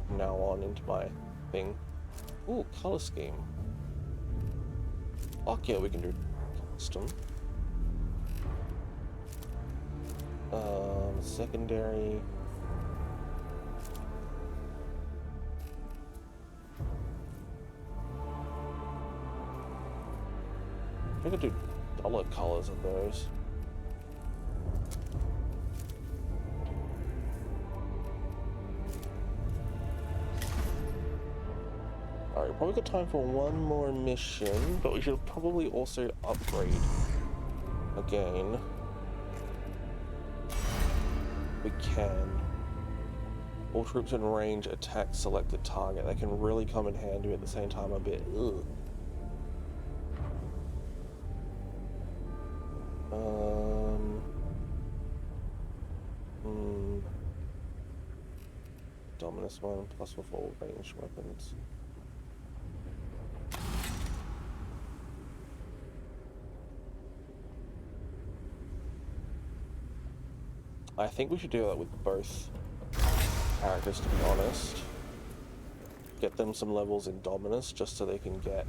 from now on into my thing. Ooh, color scheme. Fuck yeah, we can do custom. Secondary. I could do dollar colors of those. Alright, probably got time for one more mission, but we should probably also upgrade again. We can. All troops in range attack selected target. They can really come in handy at the same time a bit. Ugh. Dominus 1 plus for all ranged weapons. I think we should do that with both characters, to be honest. Get them some levels in Dominus just so they can get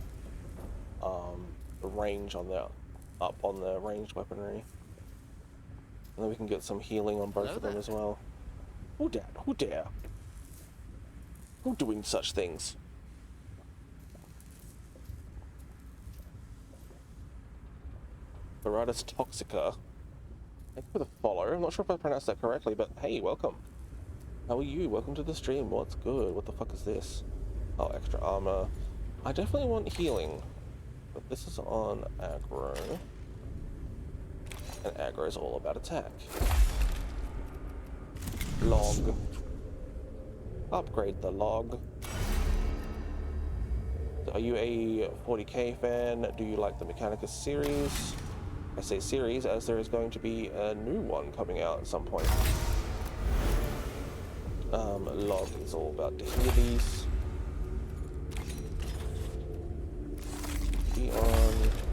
range on their up on their ranged weaponry. And then we can get some healing on both of them as well. Who dare? Who dare? Who doing such things? Veratus Toxica. Thank you for the follow. I'm not sure if I pronounced that correctly, but hey, welcome. How are you? Welcome to the stream. What's good? What the fuck is this? Oh, extra armor. I definitely want healing. But this is on aggro. And aggro is all about attack. Log. Upgrade the log. Are you a 40k fan? Do you like the Mechanicus series? I say series as there is going to be a new one coming out at some point. Log is all about the healies.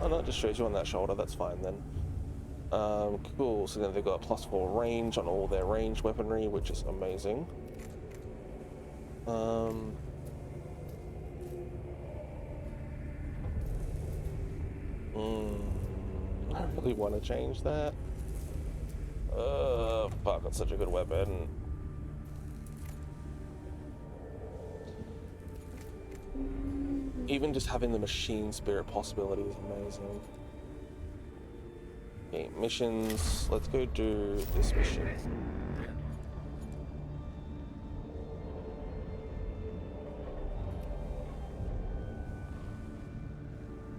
Oh no, it just shows you on that shoulder, that's fine then. Cool, so then they've got +4 range on all their ranged weaponry, which is amazing. I really want to change that. Fuck, that's such a good weapon. Even just having the machine spirit possibility is amazing. Okay, missions. Let's go do this mission.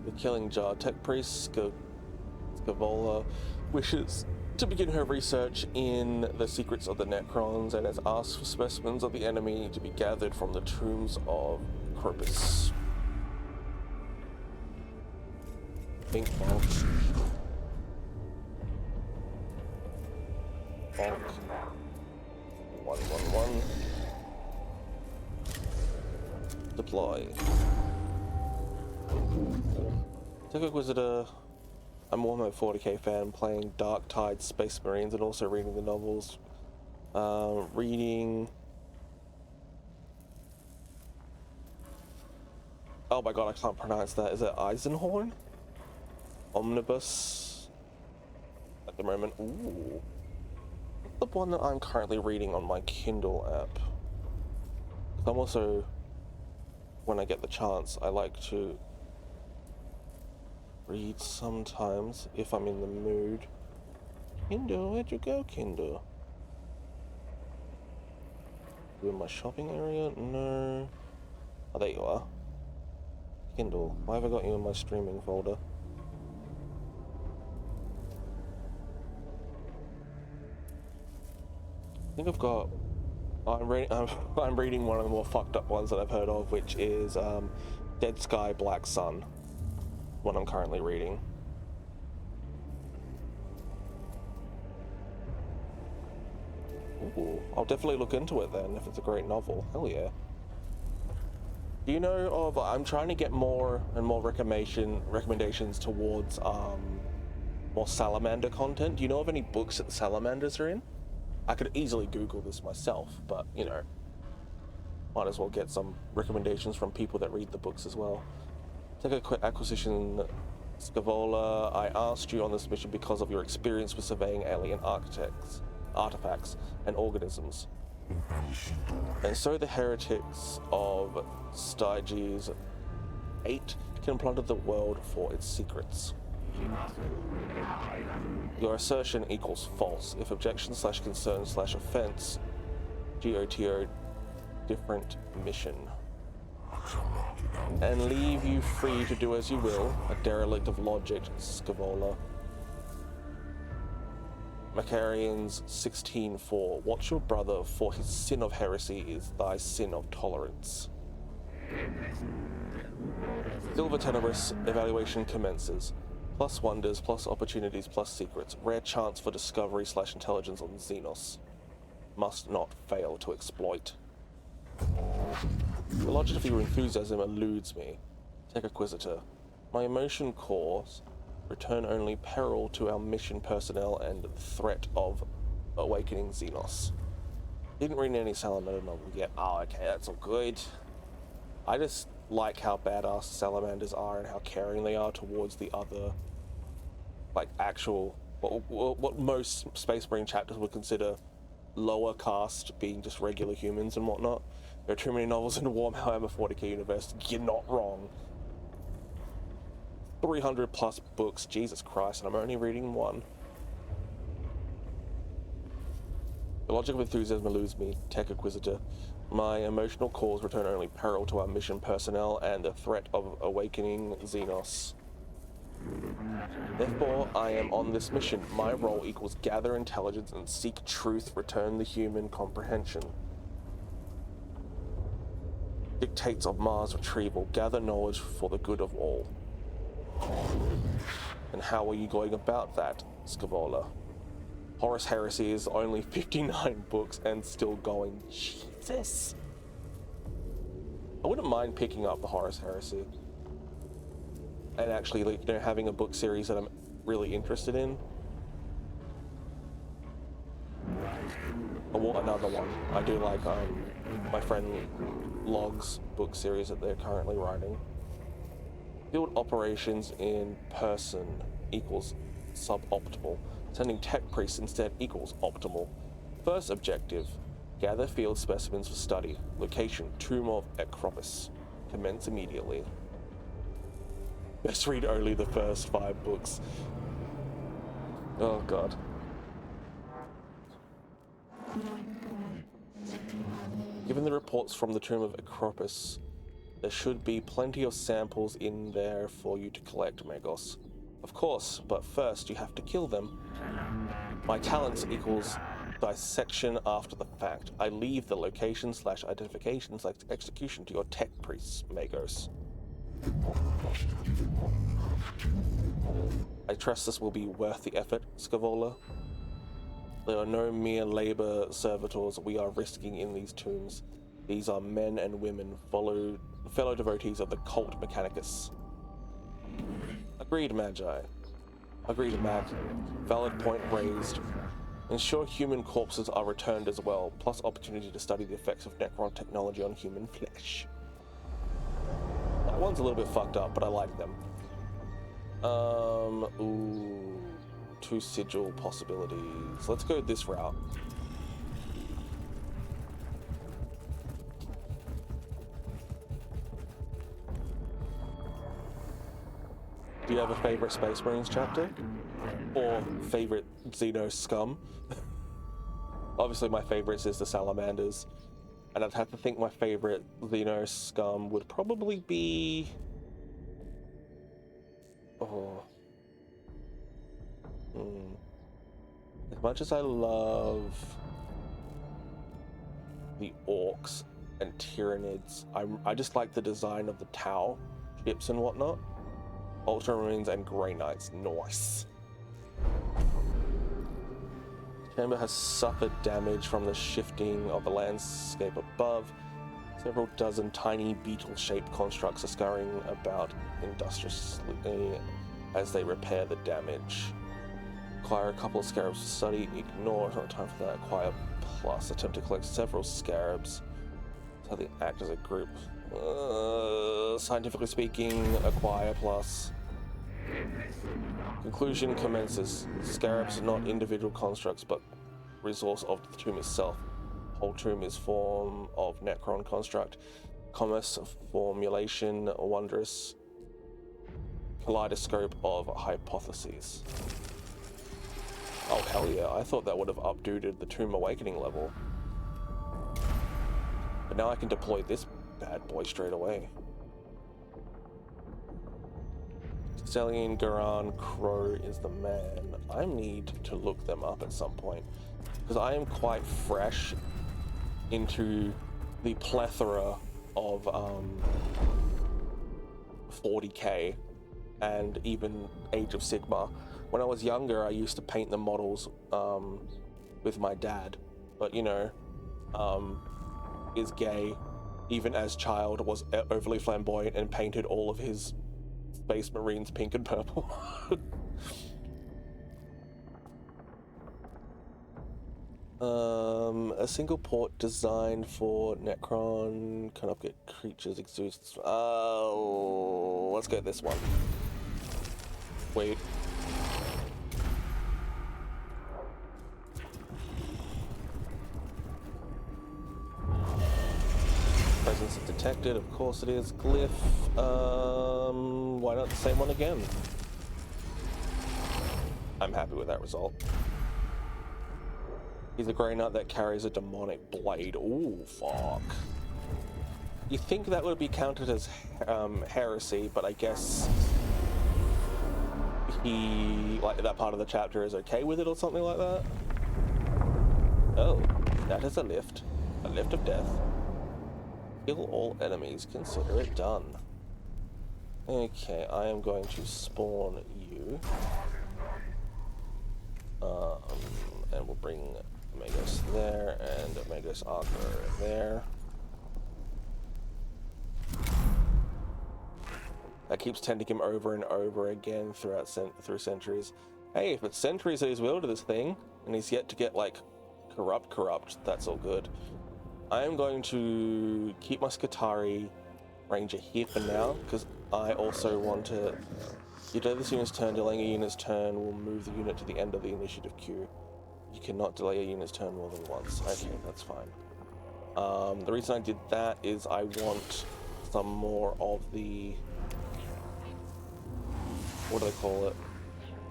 The Killing Jar. Tech Priest Scavola wishes to begin her research in the secrets of the Necrons and has asked for specimens of the enemy to be gathered from the tombs of Corpus. Think bonk. Bonk. 111. Deploy. Tech Inquisitor. I'm a Warhammer 40k fan, playing Dark Tide Space Marines and also reading the novels. Reading... Oh my god, I can't pronounce that. Is it Eisenhorn? Omnibus? At the moment. Ooh. What's the one that I'm currently reading on my Kindle app? I'm also, when I get the chance, I like to read sometimes if I'm in the mood. Kindle, where'd you go, Kindle? You in my shopping area? No. Oh, there you are. Kindle, why have I got you in my streaming folder? I think I've got... I'm reading one of the more fucked up ones that I've heard of, which is Dead Sky, Black Sun. What I'm currently reading. Ooh, I'll definitely look into it then if it's a great novel. Hell yeah. Do you know of... I'm trying to get more and more recommendations towards more Salamander content. Do you know of any books that the Salamanders are in? I could easily Google this myself, but you know, might as well get some recommendations from people that read the books as well. Take a quick acquisition Scavola, I asked you on this mission because of your experience with surveying alien artifacts, and organisms. And so the heretics of Styges 8 can plunder the world for its secrets. Your assertion equals false. If objection/concern/offense, GOTO, different mission. And leave you free to do as you will, a derelict of logic, Scavola. Macarians 16:4. Watch your brother, for his sin of heresy is thy sin of tolerance. Silver Tenebrous evaluation commences. Plus wonders, plus opportunities, plus secrets. Rare chance for discovery/intelligence on Xenos. Must not fail to exploit. The logic of your enthusiasm eludes me. Tech Inquisitor. My emotion cores return only peril to our mission personnel and threat of awakening Xenos. Didn't read any Salamander novel yet. Oh, okay, that's all good. I just like how badass salamanders are and how caring they are towards the other, like, actual, what most Space Marine chapters would consider lower caste, being just regular humans and whatnot. There are too many novels in the Warhammer 40k universe. You're not wrong. 300 plus books, Jesus Christ, and I'm only reading one. The logic of enthusiasm eludes me, Tech Inquisitor. My emotional cores return only peril to our mission personnel and the threat of awakening Xenos. Therefore, I am on this mission. My role equals gather intelligence and seek truth, return the human comprehension. Dictates of Mars retrieval, gather knowledge for the good of all. And how are you going about that, Scavola? Horus Heresy is only 59 books and still going. Jesus! I wouldn't mind picking up the Horus Heresy. And actually, like, you know, having a book series that I'm really interested in. Or another one. I do like my friend Log's book series that they're currently writing. Field operations in person equals suboptimal. Sending tech priests instead equals optimal. First objective, gather field specimens for study. Location, Tomb of Acropis. Commence immediately. Best read only the first 5 books. Oh god. Given the reports from the Tomb of Acropis, there should be plenty of samples in there for you to collect, Magos. Of course, but first you have to kill them. My talents equals dissection after the fact. I leave the location/identification/execution to your tech priests, Magos. I trust this will be worth the effort, Scavola. There are no mere labor servitors we are risking in these tombs. These are men and women, fellow devotees of the cult Mechanicus. Agreed, Magi. Agreed, Mag. Valid point raised. Ensure human corpses are returned as well, plus opportunity to study the effects of Necron technology on human flesh. That one's a little bit fucked up, but I like them. Ooh, 2 sigil possibilities. Let's go this route. Do you have a favorite Space Marines chapter? Or favorite Xenos scum? Obviously my favorites is the Salamanders. And I'd have to think my favorite Xenos scum would probably be... As much as I love the Orcs and Tyranids, I just like the design of the Tau ships and whatnot. Ultramarines and Grey Knights, nice. Chamber has suffered damage from the shifting of the landscape above. Several dozen tiny beetle-shaped constructs are scurrying about industriously as they repair the damage. Acquire a couple of scarabs to study. Ignore, it's not time for that. Acquire plus. Attempt to collect several scarabs. That's how they act as a group. Scientifically speaking, acquire plus. Conclusion commences. Scarabs are not individual constructs, but resource of the tomb itself. Whole tomb is form of Necron construct. Commerce formulation, a wondrous kaleidoscope of hypotheses. Oh hell yeah, I thought that would have updated the Tomb Awakening level. But now I can deploy this bad boy straight away. Stellian Garan Crow is the man. I need to look them up at some point, because I am quite fresh into the plethora of 40k and even Age of Sigmar. When I was younger, I used to paint the models with my dad, but you know, is gay, even as child, was overly flamboyant and painted all of his Space Marines pink and purple. A single port designed for Necron can upgrade creatures exudes. Oh, let's get this one. Wait. Presence is detected, of course it is. Glyph. Why not the same one again? I'm happy with that result. He's a Grey Knight that carries a demonic blade. Ooh, fuck. You think that would be counted as heresy, but I guess he, like, that part of the chapter is okay with it or something like that. Oh, that is a lift of death. Kill all enemies, consider it done. Okay, I am going to spawn you. And we'll bring Omegos there and Omegos Archer there. That keeps tending him over and over again through centuries. Hey, if it's centuries that he's wielded this thing, and he's yet to get, like, corrupt, that's all good. I am going to keep my Skitarii Ranger here for now, because I also want to... You delay this unit's turn, delaying a unit's turn will move the unit to the end of the initiative queue. You cannot delay a unit's turn more than once. Okay, that's fine. The reason I did that is I want some more of the... What do they call it?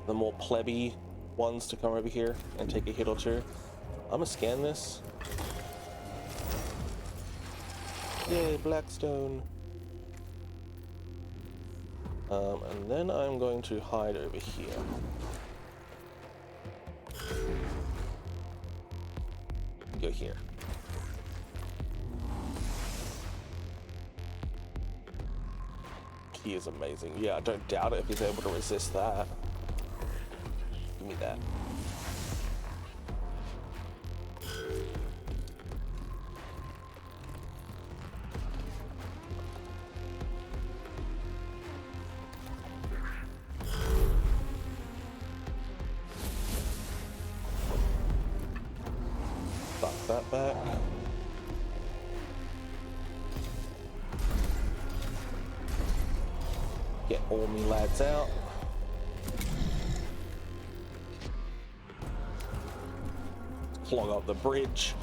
The more plebby ones to come over here and take a hit or two. I'm gonna scan this. Yay, Blackstone. And then I'm going to hide over here. Go here. He is amazing. Yeah, I don't doubt it if he's able to resist that. Give me that. That back. Get all me lads out. Clog up the bridge.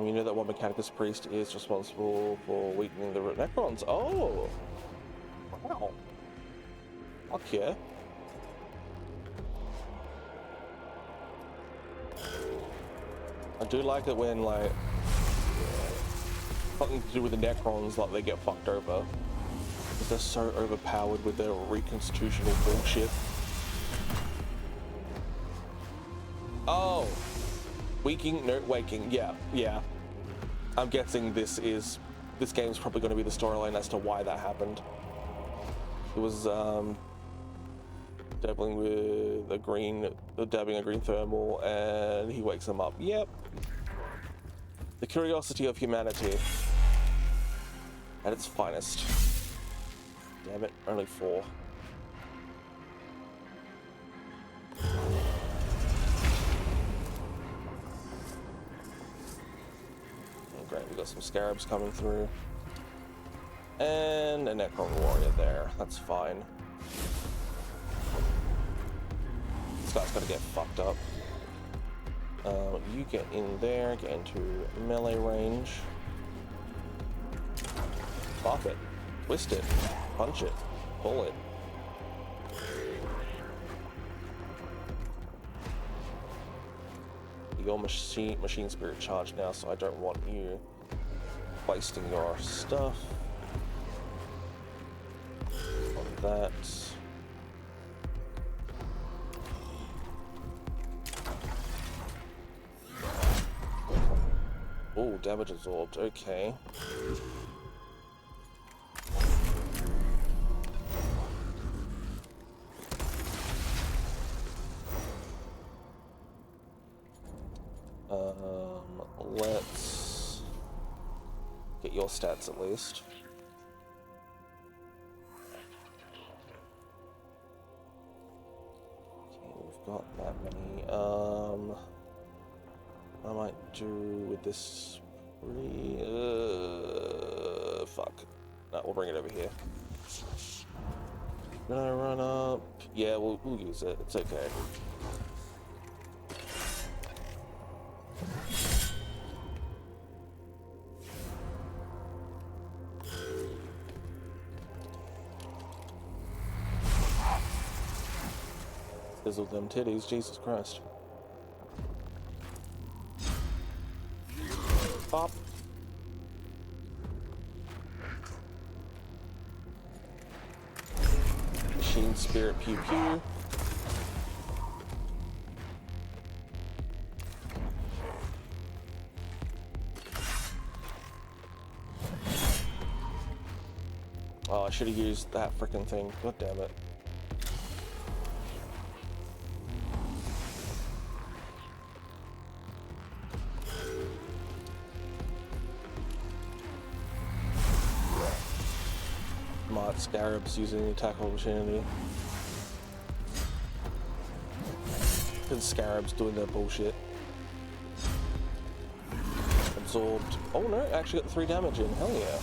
You know that one Mechanicus priest is responsible for weakening the Necrons. Oh! Wow. Fuck yeah. I do like it when, like, something to do with the Necrons, like, they get fucked over. They're so overpowered with their reconstitutional bullshit. Oh! Waking? No, waking. Yeah. I'm guessing this game's probably going to be the storyline as to why that happened. It was, dabbing a green thermal, and he wakes him up. Yep. The curiosity of humanity at its finest. Damn it, only 4. Oh, great, we got some scarabs coming through. And a Necron warrior there, that's fine. This guy's gotta get fucked up. You get in there, get into melee range. Pop it, twist it, punch it, pull it. Your machine spirit charged now, so I don't want you wasting your stuff on that. Oh, damage absorbed, okay. Let's get your stats at least. Okay, we've got that many. I might do with this fuck. No, we'll bring it over here. Gonna run up. Yeah, we'll use it. It's okay. Sizzle them titties, Jesus Christ. Pop. Machine spirit pew pew. Oh, I should have used that frickin' thing. God damn it. Scarabs using the attack opportunity. And scarabs doing their bullshit. Absorbed. Oh no, actually got 3 damage in. Hell yeah.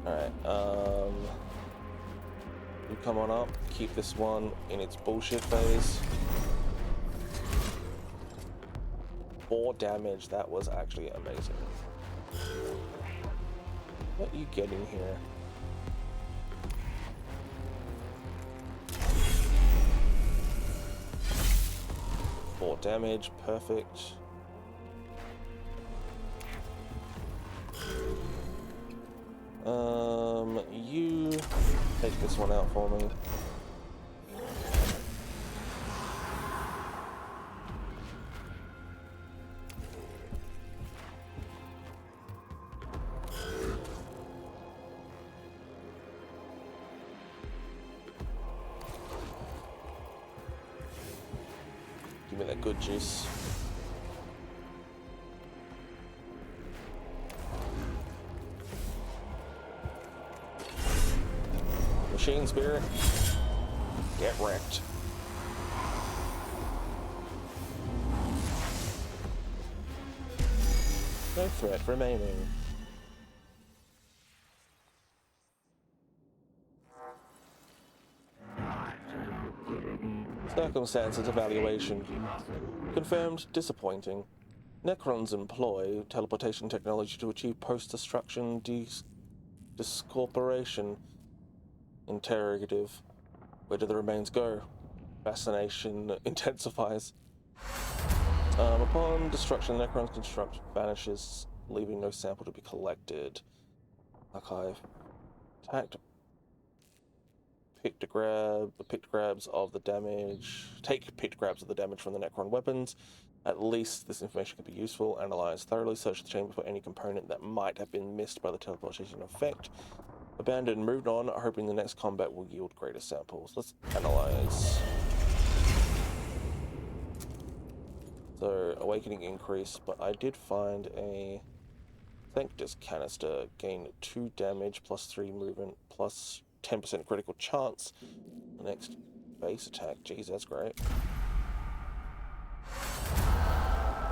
Alright, you come on up, keep this one in its bullshit phase. 4 damage, that was actually amazing. What are you getting here? Four damage, perfect. You take this one out for me. Give me that good juice. Machine spirit, get wrecked. No threat remaining. Circumstances evaluation. Confirmed disappointing. Necrons employ teleportation technology to achieve post-destruction discorporation. Interrogative. Where do the remains go? Fascination intensifies. Upon destruction, Necrons construct vanishes, leaving no sample to be collected. Archive. Attacked. Pictograms of the damage. Take pictograms of the damage from the Necron weapons. At least this information can be useful. Analyze thoroughly. Search the chamber for any component that might have been missed by the teleportation effect. Abandon. Moved on, hoping the next combat will yield greater samples. Let's analyze. So, awakening increase, but I did find a Adeptus canister. Gain 2 damage, plus 3 movement, plus 10% critical chance. The next base attack. Jeez, that's great.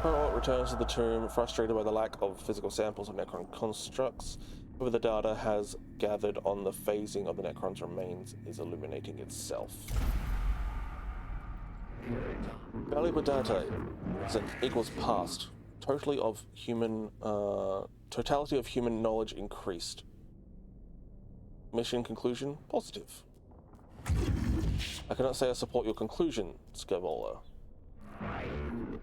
Cohort returns to the tomb, frustrated by the lack of physical samples of Necron constructs. However, the data has gathered on the phasing of the Necron's remains is illuminating itself. Valuable data equals past. Totality of human knowledge increased. Mission conclusion, positive. I cannot say I support your conclusion, Scavola.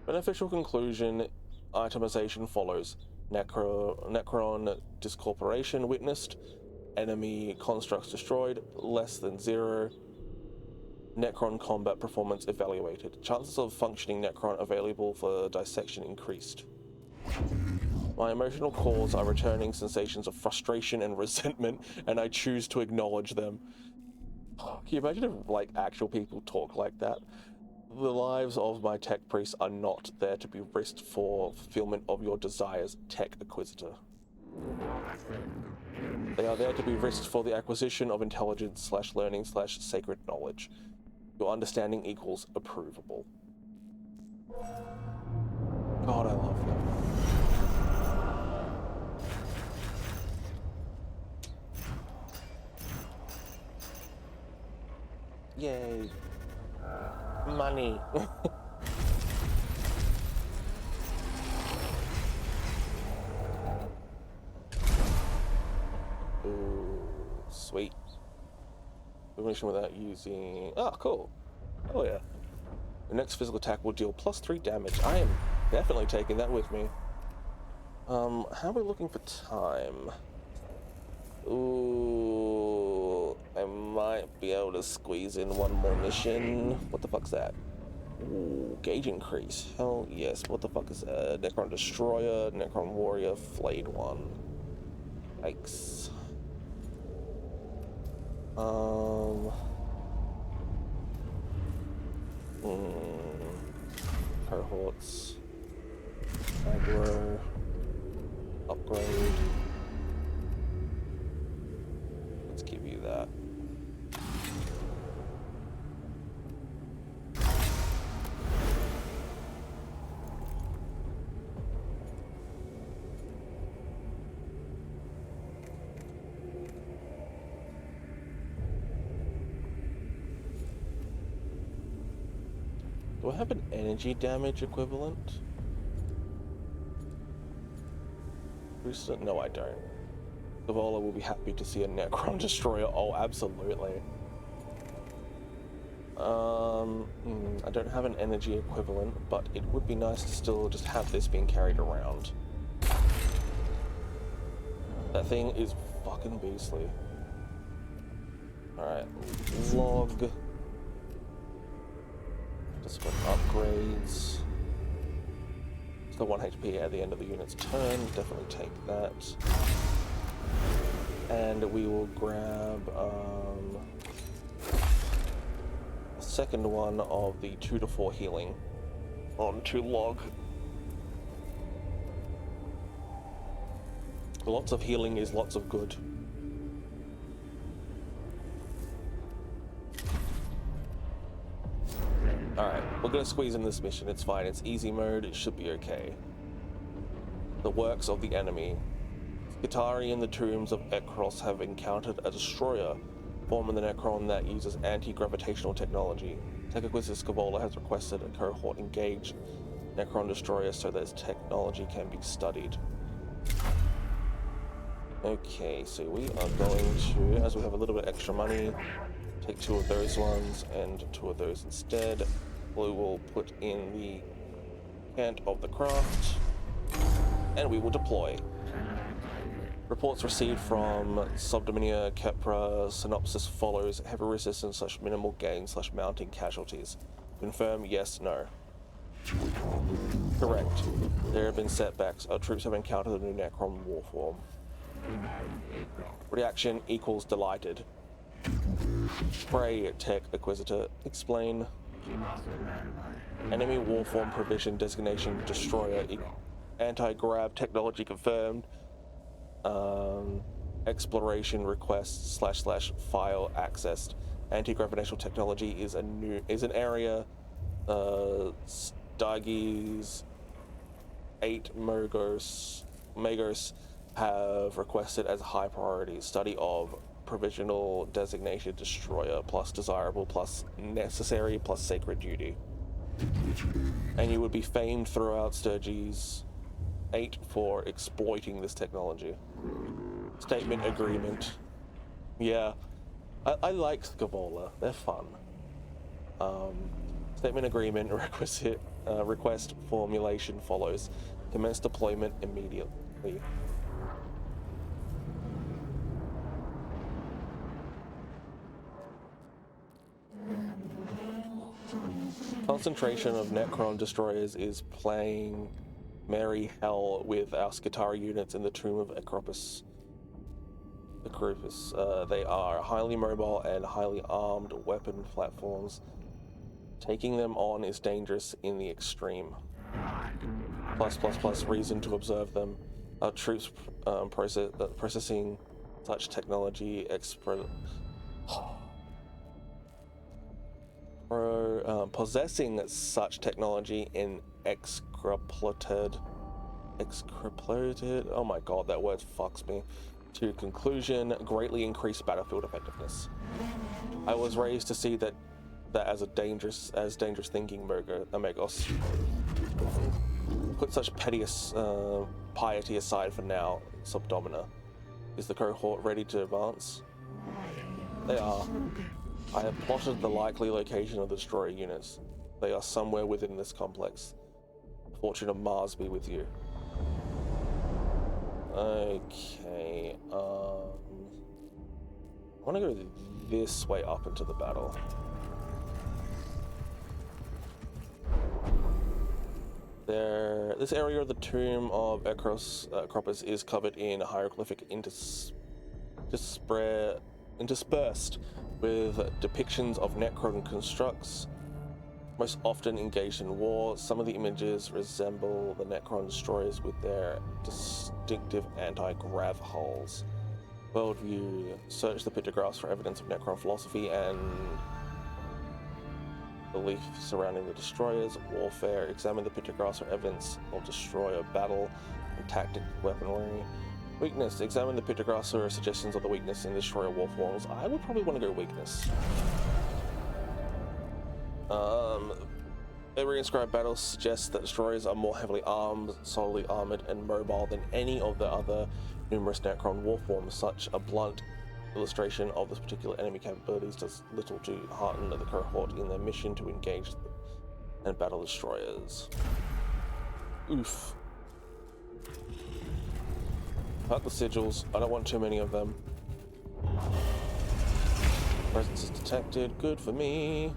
Beneficial conclusion, itemization follows. Necron discorporation witnessed. Enemy constructs destroyed, less than 0. Necron combat performance evaluated. Chances of functioning Necron available for dissection increased. My emotional cores are returning sensations of frustration and resentment, and I choose to acknowledge them. Can you imagine if, like, actual people talk like that? The lives of my tech priests are not there to be risked for fulfillment of your desires, Tech Acquisitor. They are there to be risked for the acquisition of intelligence/learning/sacred knowledge. Your understanding equals approvable. God, I love them. Yay. Money. Ooh, sweet. Mission without using... Oh, cool. Oh, yeah. The next physical attack will deal plus 3 damage. I am definitely taking that with me. How are we looking for time? Ooh, I might be able to squeeze in one more mission. What the fuck's that? Ooh, gauge increase. Hell yes. What the fuck is that? Necron Destroyer, Necron Warrior, Flayed One. Yikes. Cohorts. Aggro. Upgrade. Let's give you that. Do I have an energy damage equivalent? No, I don't. Scavola will be happy to see a Necron Destroyer. Oh, absolutely. I don't have an energy equivalent, but it would be nice to still just have this being carried around. That thing is fucking beastly. Alright, log. Just got upgrades. Still 1 HP at the end of the unit's turn. Definitely take that. And we will grab the second one of the 2 to 4 healing onto log. Lots of healing is lots of good. Alright, we're gonna squeeze in this mission. It's fine. It's easy mode. It should be okay. The works of the enemy. Skitarii in the tombs of Ekros have encountered a destroyer, form of the Necron that uses anti-gravitational technology. Tech Acquisitor Scavola has requested a cohort engage Necron destroyer so that its technology can be studied. Okay, so we are going to, as we have a little bit extra money, take 2 of those ones and 2 of those instead. We will put in the cant of the craft, and we will deploy. Reports received from Subdominia Kepra. Synopsis follows: heavy resistance / minimal gain / mounting casualties. Confirm yes, no. Correct. There have been setbacks. Our troops have encountered a new Necron warform. Reaction equals delighted. Prey Tech Acquisitor. Explain. Enemy warform provision designation destroyer. Anti-grav technology confirmed. Exploration request / file accessed. Anti-gravitational technology is an area. Stagis 8 Megos have requested as a high priority study of provisional designated destroyer plus desirable plus necessary plus sacred duty. And you would be famed throughout Sturgis 8 for exploiting this technology. Statement agreement. Yeah, I like Skavola. They're fun. Statement agreement request formulation follows. Commence deployment immediately. Concentration of Necron destroyers is playing merry hell with our Skitarii units in the tomb of Acropus. They are highly mobile and highly armed weapon platforms. Taking them on is dangerous in the extreme. Plus reason to observe them. Our troops processing such technology possessing such technology in excripted, oh my god, that word fucks me, to conclusion, greatly increased battlefield effectiveness. I was raised to see that as dangerous thinking, Megos. Put such piety aside for now, Subdomina. Is the cohort ready to advance? They are. I have plotted the likely location of the destroyer units. They are somewhere within this complex. Fortune of Mars be with you. Okay, I want to go this way up into the battle. This area of the tomb of Acropus is covered in hieroglyphic interspersed with depictions of Necron constructs, most often engaged in war. Some of the images resemble the Necron destroyers with their distinctive anti-grav hulls. Worldview: search the pictographs for evidence of Necron philosophy and belief surrounding the destroyers. Warfare: examine the pictographs for evidence of destroyer battle and tactic weaponry. Weakness: examine the pictographs for suggestions of the weakness in destroyer warforms. I would probably want to go weakness. Every inscribed battle suggests that destroyers are more heavily armed, solidly armored, and mobile than any of the other numerous Necron warforms. Such a blunt illustration of this particular enemy capabilities does little to hearten the cohort in their mission to engage and battle destroyers. Oof. Cut the sigils. I don't want too many of them. Presence is detected. Good for me.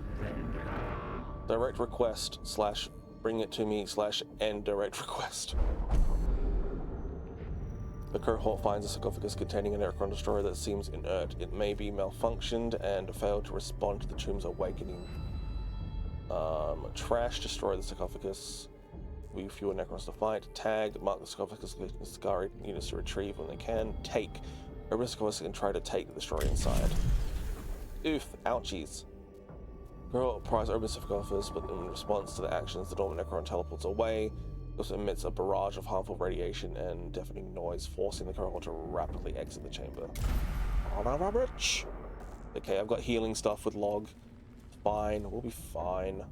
Direct request / bring it to me / end direct request. The cohort finds a sarcophagus containing a Necron destroyer that seems inert. It may be malfunctioned and failed to respond to the tomb's awakening. Trash, destroy the sarcophagus. We have fewer Necrons to fight. Tag, mark the sarcophagus, Skitarii units to retrieve when they can. Take, open the sarcophagus and try to take the destroyer inside. Oof, ouchies. Girl pries open the sarcophagus, but in response to the actions, the dormant Necron teleports away. It also emits a barrage of harmful radiation and deafening noise, forcing the cohort to rapidly exit the chamber. Okay, I've got healing stuff with log. Fine, we'll be fine.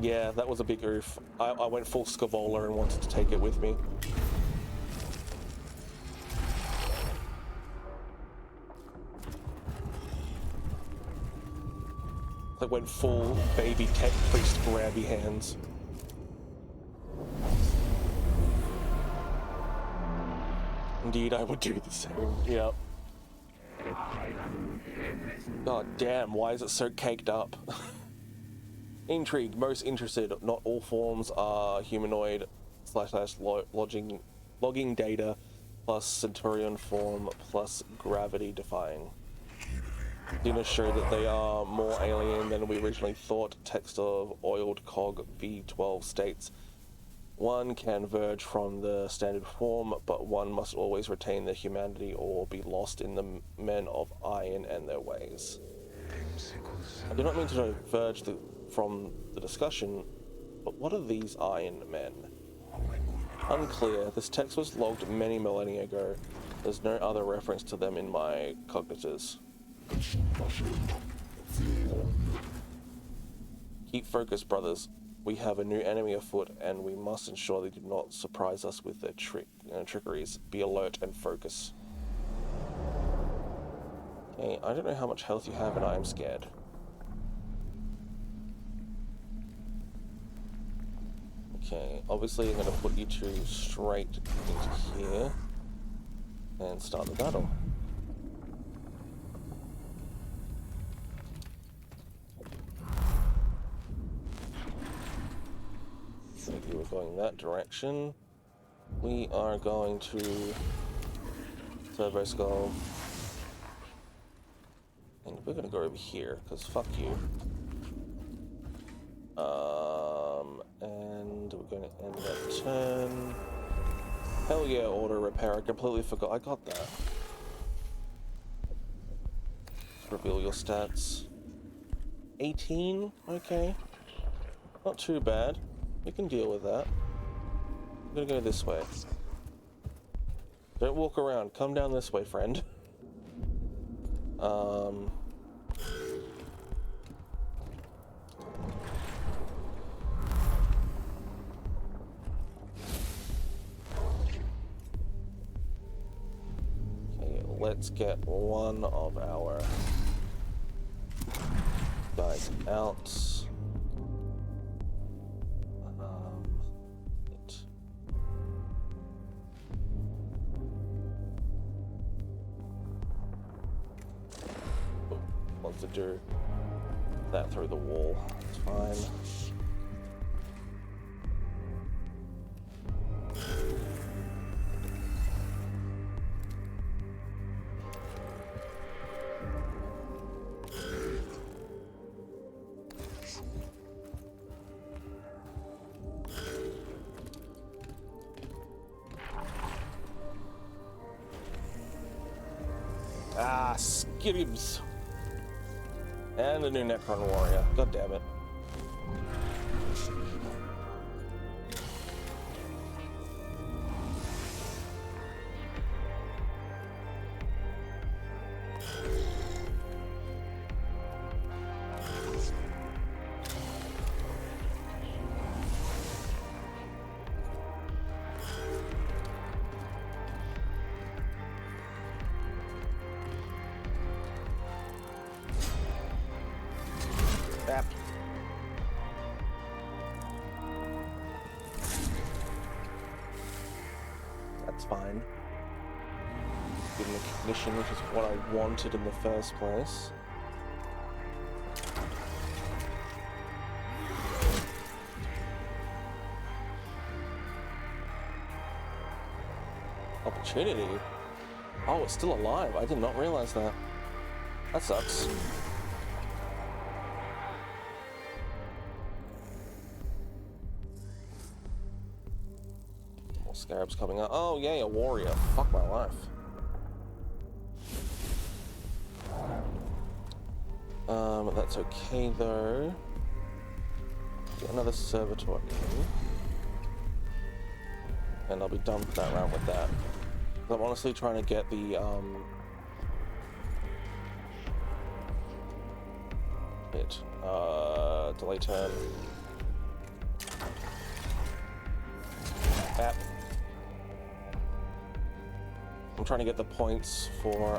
Yeah, that was a big oof. I went full Skavola and wanted to take it with me. That went full baby tech priest grabby hands. Indeed, I would do the same. Yep. God damn, why is it so caked up? Intrigued, most interested. Not all forms are humanoid / logging data plus Centurion form plus gravity defying. Xenos show that they are more alien than we originally thought. Text of oiled cog V12 states, one can verge from the standard form, but one must always retain their humanity or be lost in the men of iron and their ways. I do not mean to diverge from the discussion, but what are these iron men? Unclear. This text was logged many millennia ago. There's no other reference to them in my cognitors. Keep focused, brothers. We have a new enemy afoot, and we must ensure they do not surprise us with their trickeries. Be alert and focus. Okay, I don't know how much health you have, and I am scared. Okay, obviously I'm going to put you two straight into here and start the battle. So you were going that direction. We are going to Turbo Skull. And we're going to go over here, because fuck you. And we're going to end that turn. Hell yeah, auto repair. I completely forgot. I got that. Reveal your stats. 18? Okay. Not too bad. We can deal with that. I'm gonna go this way. Don't walk around. Come down this way, friend. Okay, let's get one of our guys out. To do that through the wall. It's fine. Ah, skibbs. And a new Necron warrior. God damn it. That's fine. Give him a cognition, which is what I wanted in the first place. Opportunity? Oh, it's still alive. I did not realize that. That sucks. More scarabs coming up. Oh, yay, a warrior. Fuck my life. That's okay though. Get another servitor in. And I'll be done for that round with that. I'm honestly trying to get the delay turn. App. I'm trying to get the points for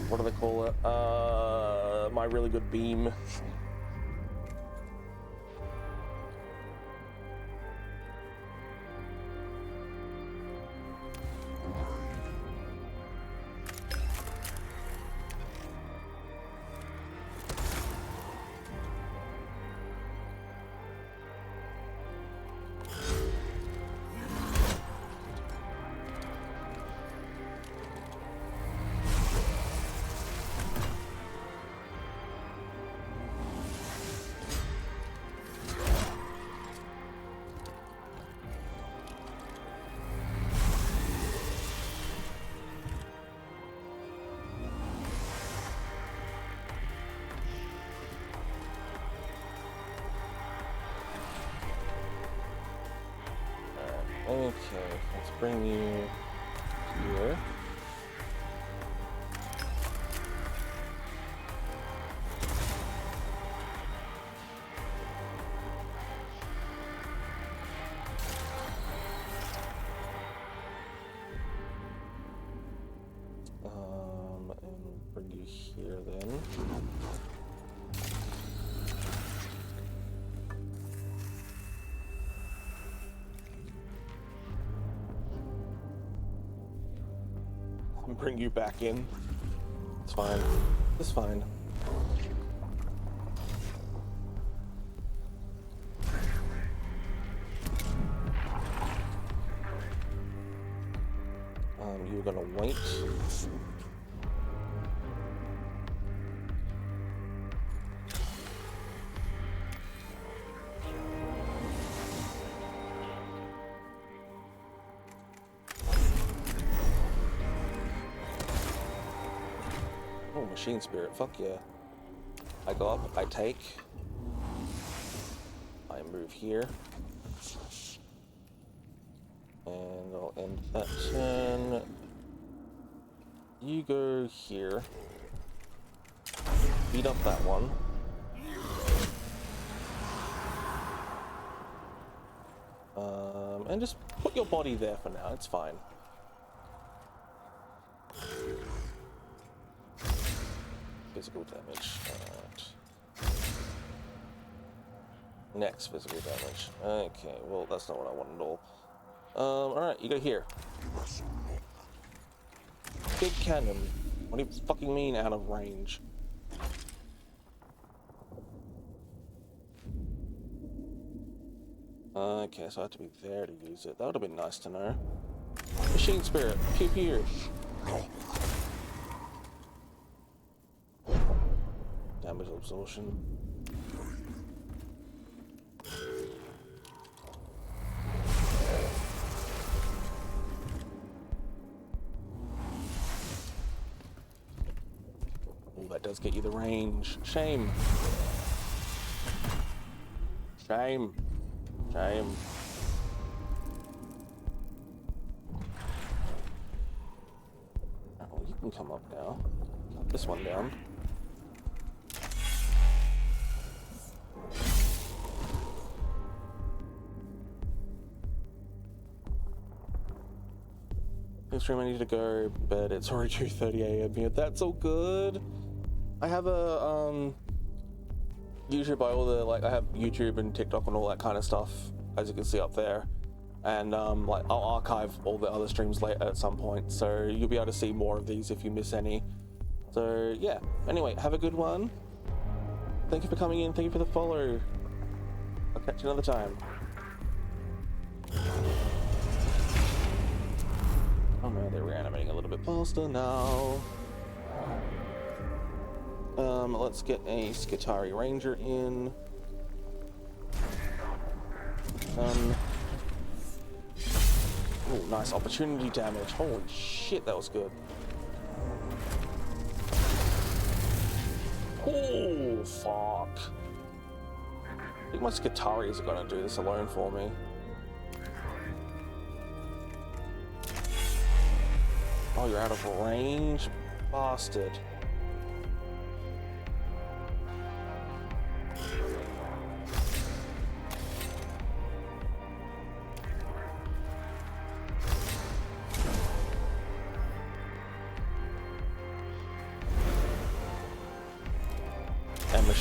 what do they call it? My really good beam. Okay, let's bring you here. And bring you here then. Bring you back in. It's fine. It's fine. You're gonna wait. Oh, machine spirit, fuck yeah. I go up, I take. I move here. And I'll end that turn. You go here. Beat up that one. And just put your body there for now, it's fine. Physical damage. Next physical damage. Okay, well that's not what I wanted at all. Alright, you go here. Big cannon. What do you fucking mean out of range? Okay, so I have to be there to use it. That would have been nice to know. Machine spirit, pew pew. Damage absorption. Oh, that does get you the range. Shame. Shame. Shame. Oh, you can come up now. Cut this one down. Stream, I need to go, but it's already 2:30 a.m. here. That's all good. I have a YouTube by all the I have YouTube and TikTok and all that kind of stuff, as you can see up there, and I'll archive all the other streams later at some point, so you'll be able to see more of these if you miss any. So yeah. Anyway, have a good one. Thank you for coming in. Thank you for the follow. I'll catch you another time. Oh no, they're reanimating a little bit faster now. Let's get a Skitari Ranger in. Oh, nice opportunity damage. Holy shit, that was good. Oh, fuck. I think my Skitaris are gonna do this alone for me. Oh, you're out of range? Bastard.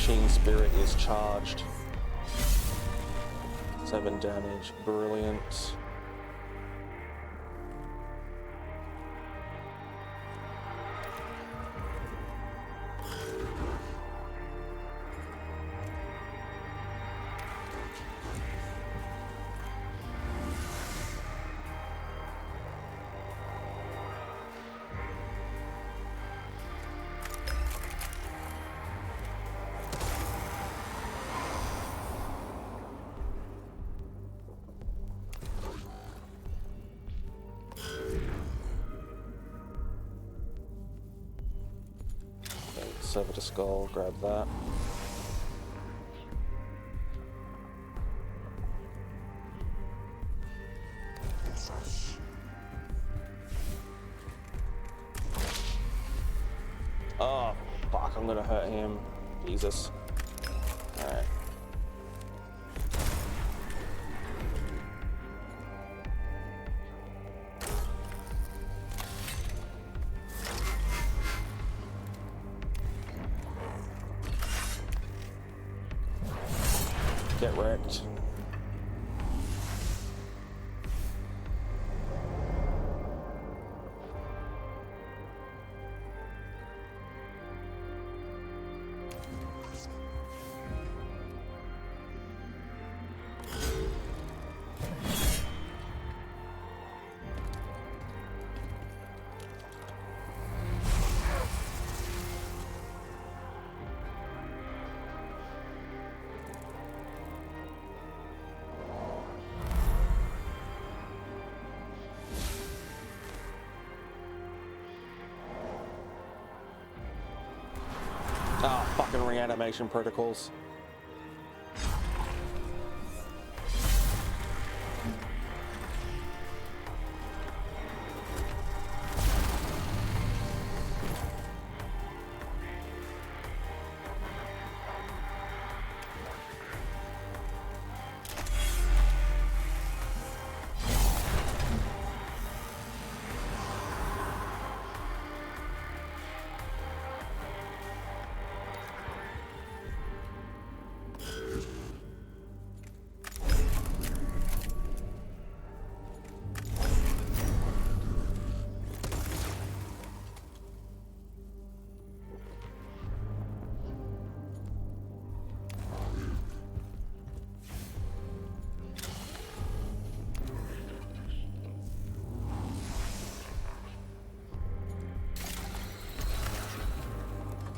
Machine Spirit is charged. 7 damage, brilliant. Sever the skull, grab that. Oh, fuck, I'm gonna hurt him. Jesus. Alright. Get wrecked. Ah, fucking reanimation protocols.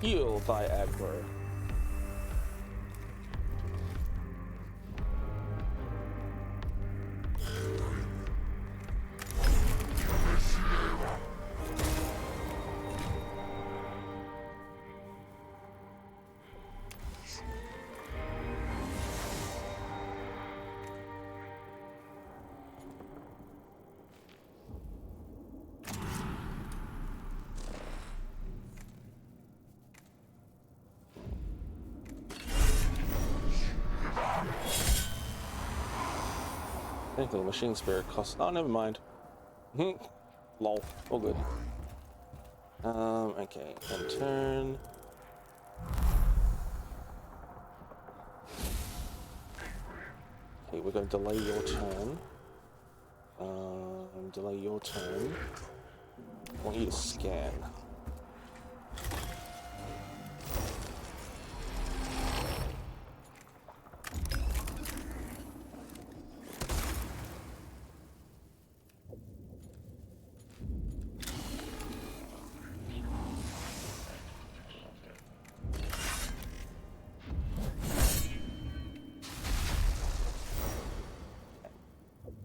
Heal thy aggro. I think the machine spirit costs. Oh, never mind. Lol. All good. Okay. And turn. Okay, we're going to delay your turn. Delay your turn. I want you to scan.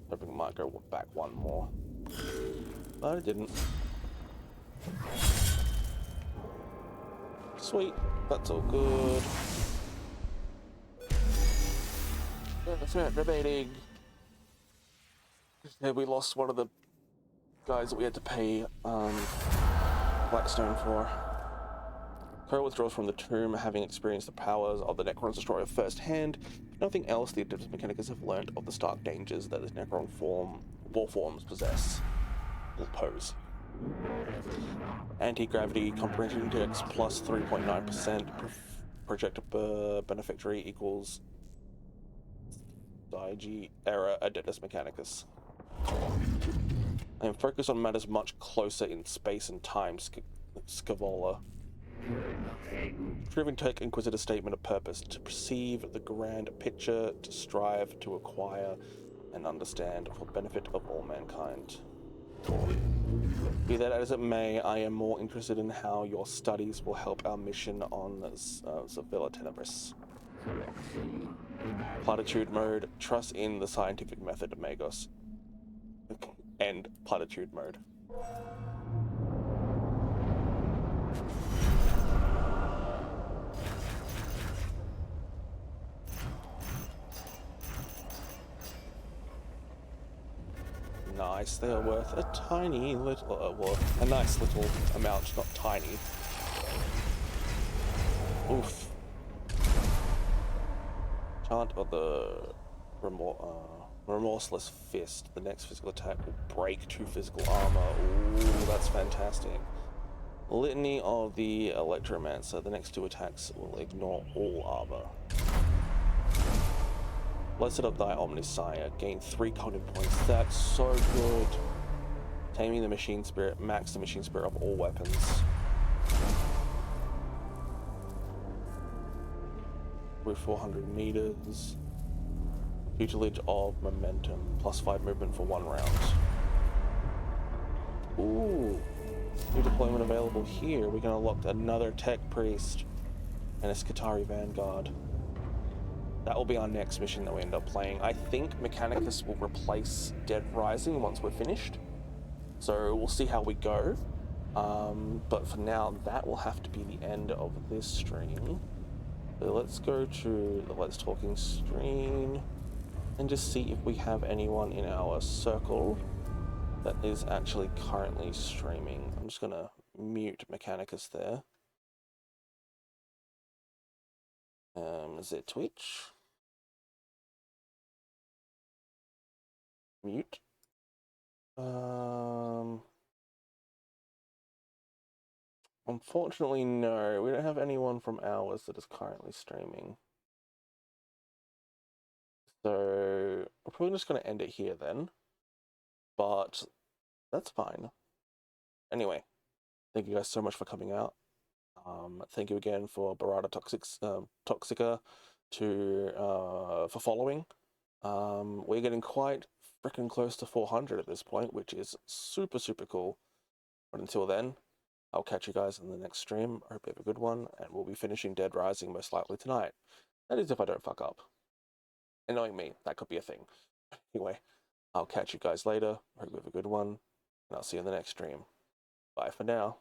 Hoping it might go back one more. But it didn't. Sweet, that's all good. Threat remaining. Yeah, we lost one of the guys that we had to pay Blackstone for. Crow withdraws from the tomb, having experienced the powers of the Necrons destroyer firsthand. Nothing else the Adeptus Mechanicus have learned of the stark dangers that this Necron war forms possess or pose. Anti-gravity comprehension index plus 3.9%, project beneficiary equals IG error Adeptus Mechanicus. I am focused on matters much closer in space and time, Scavola. Proving Tech Inquisitor statement of purpose: to perceive the grand picture, to strive to acquire and understand for benefit of all mankind. Be that as it may, I am more interested in how your studies will help our mission on Sevilla Tenebris. Platitude mode: trust in the scientific method of Magos. End platitude mode. Nice, they are worth a tiny little, well, a nice little amount, not tiny. Oof. Chant of the Remorseless Fist. The next physical attack will break 2 physical armor. Ooh, that's fantastic. Litany of the Electromancer. The next 2 attacks will ignore all armor. Blessed of thy Omnissiah. Gain 3 cognitive points. That's so good. Taming the Machine Spirit. Max the Machine Spirit of all weapons. With 400 meters. Tutelage of Momentum. +5 movement for 1 round. Ooh. New deployment available here. We can unlock another Tech Priest and a Skitarii Vanguard. That will be our next mission that we end up playing. I think Mechanicus will replace Dead Rising once we're finished. So we'll see how we go. But for now, that will have to be the end of this stream. So let's go to the Let's Talking screen and just see if we have anyone in our circle that is actually currently streaming. I'm just gonna mute Mechanicus there. Is it Twitch? Mute. Unfortunately, no. We don't have anyone from ours that is currently streaming. So we're probably just going to end it here then. But that's fine. Anyway, thank you guys so much for coming out. Thank you again for Barada Toxica for following. We're getting quite freaking close to 400 at this point, which is super, super cool. But until then, I'll catch you guys in the next stream. I hope you have a good one, and we'll be finishing Dead Rising most likely tonight. That is if I don't fuck up. And knowing me, that could be a thing. Anyway, I'll catch you guys later. I hope you have a good one, and I'll see you in the next stream. Bye for now.